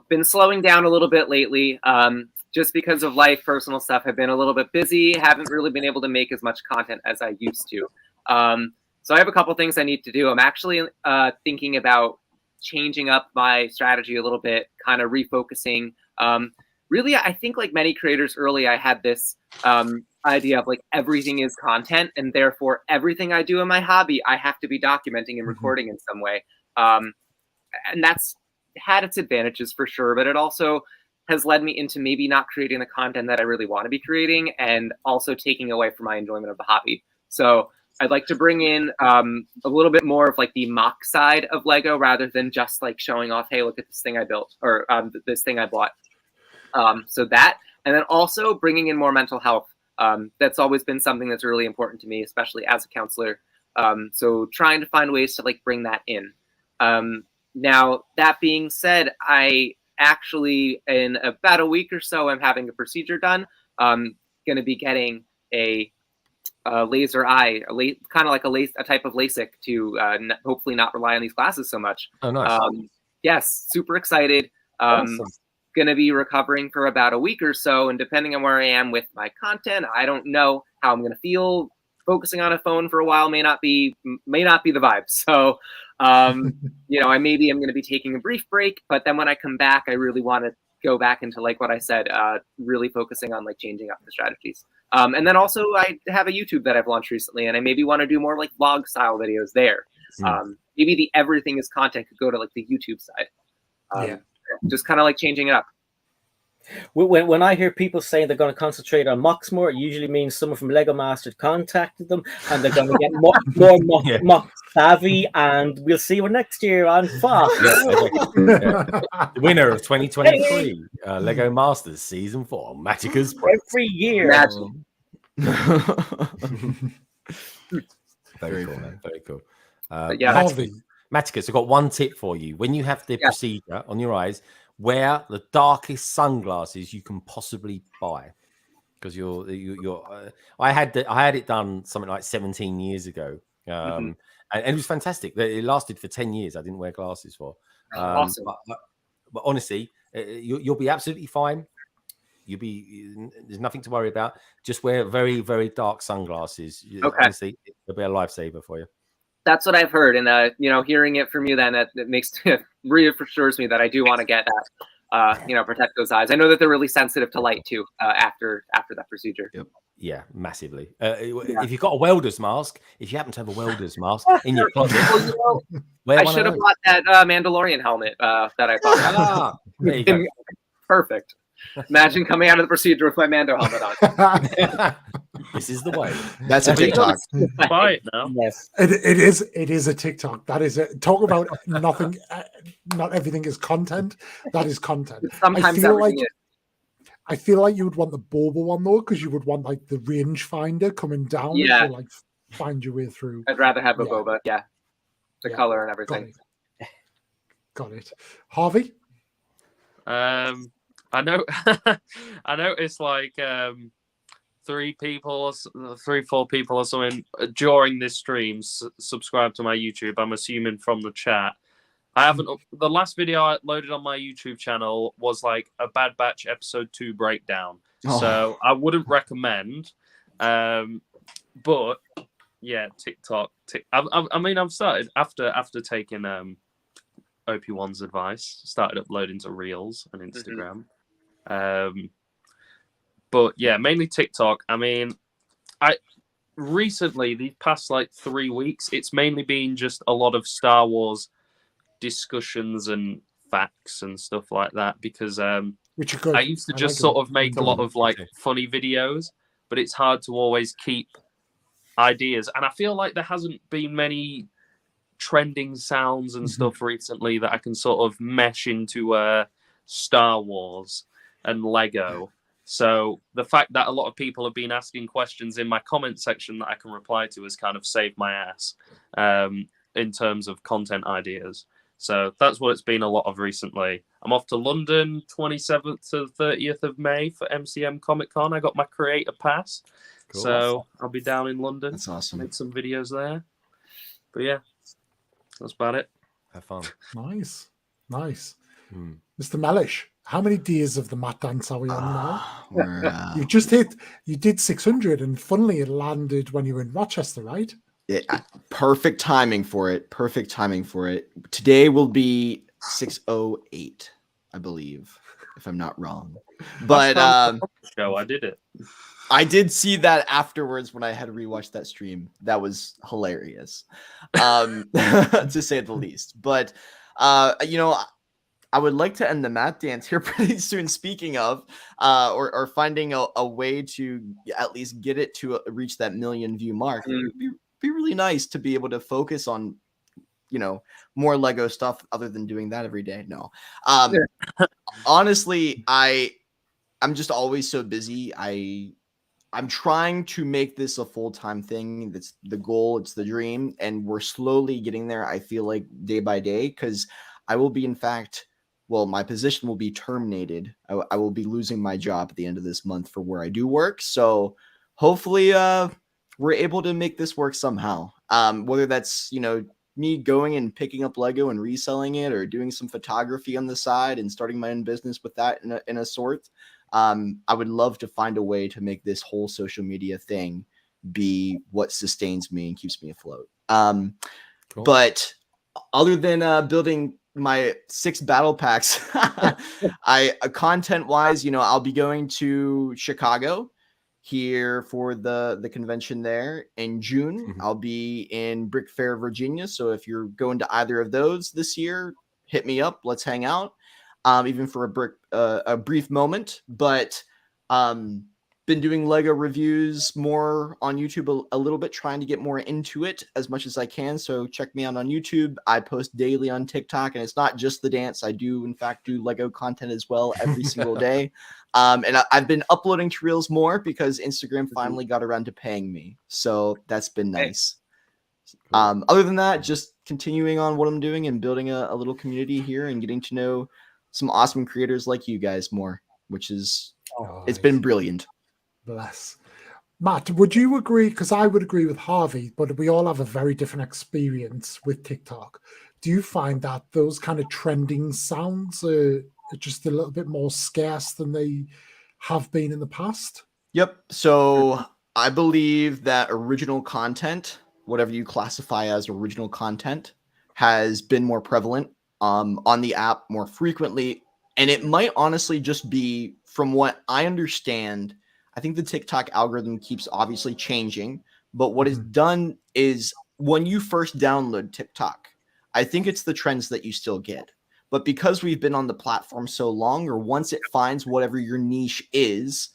been slowing down a little bit lately. Just because of life, personal stuff, I've been a little bit busy. Haven't really been able to make as much content as I used to. So I have a couple things I need to do. I'm actually thinking about changing up my strategy a little bit, kind of refocusing. Really, I think like many creators early, I had this idea of like everything is content, and therefore everything I do in my hobby, I have to be documenting and recording in some way. And that's had its advantages for sure, but it also has led me into maybe not creating the content that I really want to be creating, and also taking away from my enjoyment of the hobby. So I'd like to bring in a little bit more of like the mock side of Lego, rather than just like showing off, hey, look at this thing I built, or this thing I bought. So that, and then also bringing in more mental health. That's always been something that's really important to me, especially as a counselor. So trying to find ways to like bring that in. Now, that being said, I actually, in about a week or so, I'm having a procedure done. I'm going to be getting a laser eye, kind of like a type of LASIK to hopefully not rely on these glasses so much. Oh, nice. Yes, super excited. Awesome. Going to be recovering for about a week or so, and depending on where I am with my content, I don't know how I'm going to feel. Focusing on a phone for a while may not be the vibe. So, you know, I'm going to be taking a brief break, but then when I come back, I really want to go back into like what I said, really focusing on like changing up the strategies. And then also I have a YouTube that I've launched recently, and I maybe want to do more like vlog style videos there. Maybe the everything is content could go to like the YouTube side. Just kind of like changing it up. When I hear people saying they're going to concentrate on mocks more, it usually means someone from Lego Mastered contacted them and they're going to get more mock savvy, and we'll see you next year on Fox. The winner of 2023 Lego Masters Season 4, Matakas Bricks. Every year. Very cool, man. Very cool. Harvey. Matakas, I've got one tip for you. When you have the procedure on your eyes, wear the darkest sunglasses you can possibly buy, because I had it done something like 17 years ago, and it was fantastic. It lasted for 10 years. I didn't wear glasses for. Awesome. But honestly, you'll be absolutely fine. There's nothing to worry about. Just wear very, very dark sunglasses. Okay. Honestly, it'll be a lifesaver for you. That's what I've heard, and you know, hearing it from you, then it makes reassures me that I do want to get that. You know, protect those eyes. I know that they're really sensitive to light too. After that procedure. Yep. Yeah, massively. If you've got a welder's mask, if you happen to have a welder's mask in your closet, well, you know, I should have bought that Mandalorian helmet that I bought. There you go. Perfect. Imagine coming out of the procedure with my Mando helmet on. This is the way. That's a TikTok. Buy it now. Yes, it is a TikTok. That is it. Talk about nothing. Not everything is content. That is content. Sometimes I feel like you would want the Boba one though, because you would want like the range finder coming down to like find your way through. I'd rather have a Boba. Yeah, the color and everything. Got it. Harvey. I know. I noticed like 3, 4 people or something during this stream subscribe to my YouTube. I'm assuming from the chat. I haven't. The last video I uploaded on my YouTube channel was like a Bad Batch episode 2 breakdown. So I wouldn't recommend. But yeah, TikTok. I mean, I've started after taking Opie-One's advice. Started uploading to Reels and Instagram. But yeah, mainly TikTok. I mean, I recently, the past like 3 weeks, it's mainly been just a lot of Star Wars discussions and facts and stuff like that, because which are good. I used to just sort of make a lot of like funny videos, but it's hard to always keep ideas. And I feel like there hasn't been many trending sounds and stuff recently that I can sort of mesh into Star Wars and Lego. So the fact that a lot of people have been asking questions in my comment section that I can reply to has kind of saved my ass in terms of content ideas. So that's what it's been a lot of recently. I'm off to London 27th to 30th of May for MCM Comic Con. I got my creator pass. Cool. So I'll be down in London. That's awesome. Make some videos there. But yeah, that's about it. Have fun. Nice. Mr. Melish, how many days of the mat dance are we on now? You did 600, and funnily it landed when you were in Rochester, right? Perfect timing for it. Today will be 608, I believe, if I'm not wrong. But show, I did it. I did see that afterwards when I had rewatched that stream. That was hilarious, to say the least. But you know, I would like to end the mat dance here pretty soon. Speaking of, or finding a way to at least get it to reach that 1 million view mark. It would be really nice to be able to focus on, you know, more Lego stuff other than doing that every day. No, honestly, I'm just always so busy. I'm trying to make this a full-time thing. That's the goal. It's the dream. And we're slowly getting there. I feel like day by day, because I will be, in fact, well, my position will be terminated. I will be losing my job at the end of this month for where I do work. So hopefully we're able to make this work somehow. Whether that's, me going and picking up Lego and reselling it, or doing some photography on the side and starting my own business with that in a sort. I would love to find a way to make this whole social media thing be what sustains me and keeps me afloat. Cool. But other than building my 6 battle packs, content wise, I'll be going to Chicago here for the convention there in June. Mm-hmm. I'll be in Brick Fair, Virginia. So if you're going to either of those this year, hit me up. Let's hang out. Even for a brief moment, but been doing Lego reviews more on YouTube a little bit, trying to get more into it as much as I can. So check me out on YouTube. I post daily on TikTok, and it's not just the dance. I do, in fact, do Lego content as well every single day. And I've been uploading to Reels more because Instagram finally got around to paying me. So that's been nice. Cool. Other than that, just continuing on what I'm doing and building a little community here and getting to know some awesome creators like you guys more, which is, it's been brilliant. Bless. Matt, would you agree? Because I would agree with Harvey, but we all have a very different experience with TikTok. Do you find that those kind of trending sounds are just a little bit more scarce than they have been in the past? Yep. So I believe that original content, whatever you classify as original content, has been more prevalent on the app more frequently. And it might honestly just be, from what I understand, I think the TikTok algorithm keeps obviously changing, but what is done is when you first download TikTok, I think it's the trends that you still get. But because we've been on the platform so long, or once it finds whatever your niche is,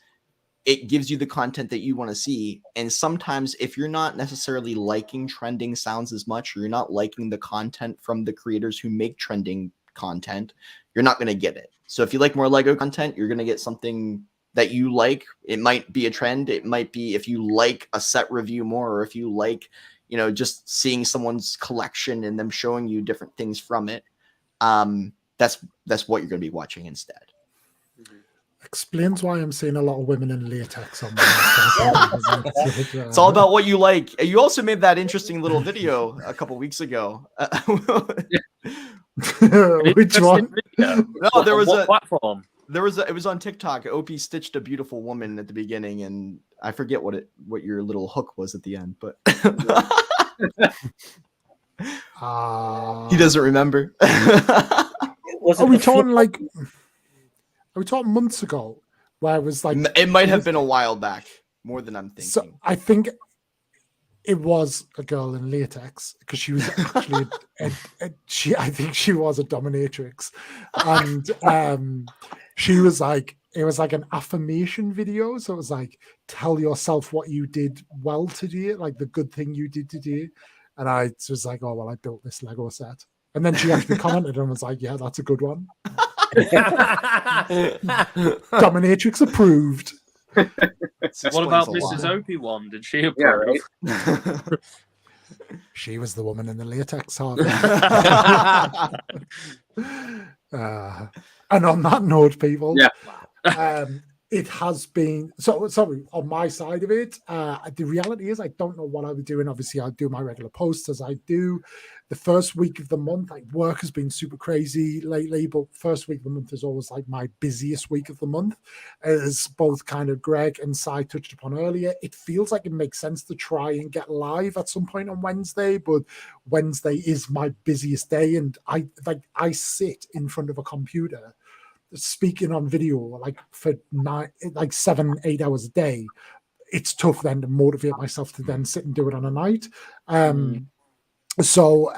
it gives you the content that you want to see. And sometimes if you're not necessarily liking trending sounds as much, or you're not liking the content from the creators who make trending content, you're not going to get it. So if you like more Lego content, you're going to get something that you like. It might be a trend. It might be if you like a set review more, or if you like, just seeing someone's collection and them showing you different things from it. That's what you're going to be watching instead. Explains why I'm seeing a lot of women in latex on my It's all about what you like. You also made that interesting little video a couple weeks ago. Which one? No, there was what platform? It was on TikTok. Opie stitched a beautiful woman at the beginning, and I forget what your little hook was at the end, but he doesn't remember. Are we talking months ago, where I was like, it might have been a while back, more than I'm thinking. So I think it was a girl in latex, because she was actually I think she was a dominatrix, and she was like, it was like an affirmation video. So it was like, tell yourself what you did well today, like the good thing you did today. And I was like, oh, well, I built this Lego set. And then she actually commented and was like, yeah, that's a good one. Dominatrix approved. What about Mrs. Opie one? Did she approve? Yeah, right? She was the woman in the latex, Harvey. And on that note, people, it has been sorry on my side of it. The reality is, I don't know what I'll be doing. Obviously, I'll do my regular posts as I do. The first week of the month, like, work has been super crazy lately, but first week of the month is always like my busiest week of the month, as both kind of Greg and Psy touched upon earlier. It feels like it makes sense to try and get live at some point on Wednesday, but Wednesday is my busiest day, and I sit in front of a computer speaking on video like for 7-8 hours a day. It's tough then to motivate myself to then sit and do it on a night. So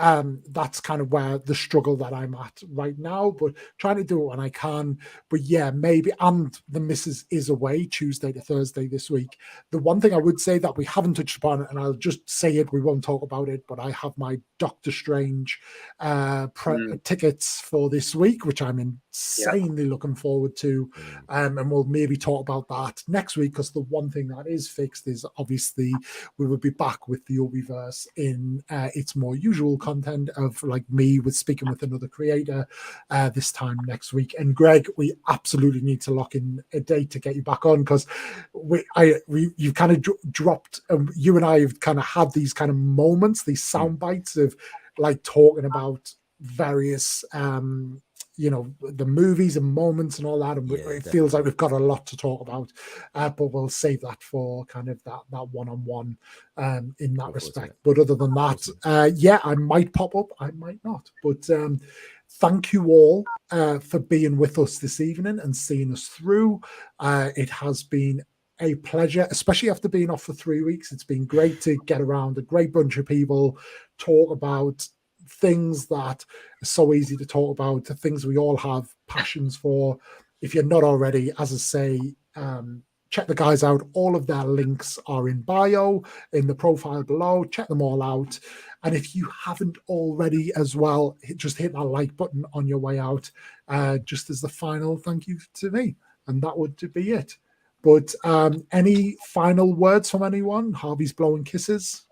that's kind of where the struggle that I'm at right now, but trying to do it when I can. But yeah, maybe. And the missus is away Tuesday to Thursday this week. The one thing I would say that we haven't touched upon, and I'll just say it, we won't talk about it, but I have my Doctor Strange tickets for this week, which I'm insanely looking forward to. And we'll maybe talk about that next week, because the one thing that is fixed is obviously we will be back with the Opie-Verse in its more usual content of like me with speaking with another creator this time next week. And Greg, we absolutely need to lock in a date to get you back on, because you've kind of dropped, you and I have kind of had these kind of moments, these sound bites of like talking about various the movies and moments and all that, and it feels like we've got a lot to talk about, but we'll save that for kind of that one-on-one in that respect. But other than that, I might pop up, I might not, but thank you all for being with us this evening and seeing us through. It has been a pleasure, especially after being off for 3 weeks. It's been great to get around a great bunch of people, talk about things that are so easy to talk about, the things we all have passions for. If you're not already, as I say, check the guys out. All of their links are in bio, in the profile below. Check them all out. And if you haven't already as well, just hit that like button on your way out, just as the final thank you to me. And that would be it. But any final words from anyone? Harvey's blowing kisses.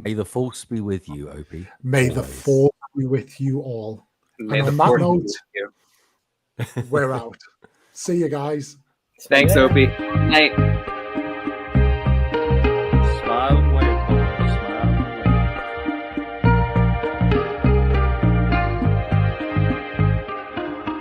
May the force be with you, Opie. May the force be with you all. May and the on that force note, we're out. See you guys. Thanks, Opie. Night.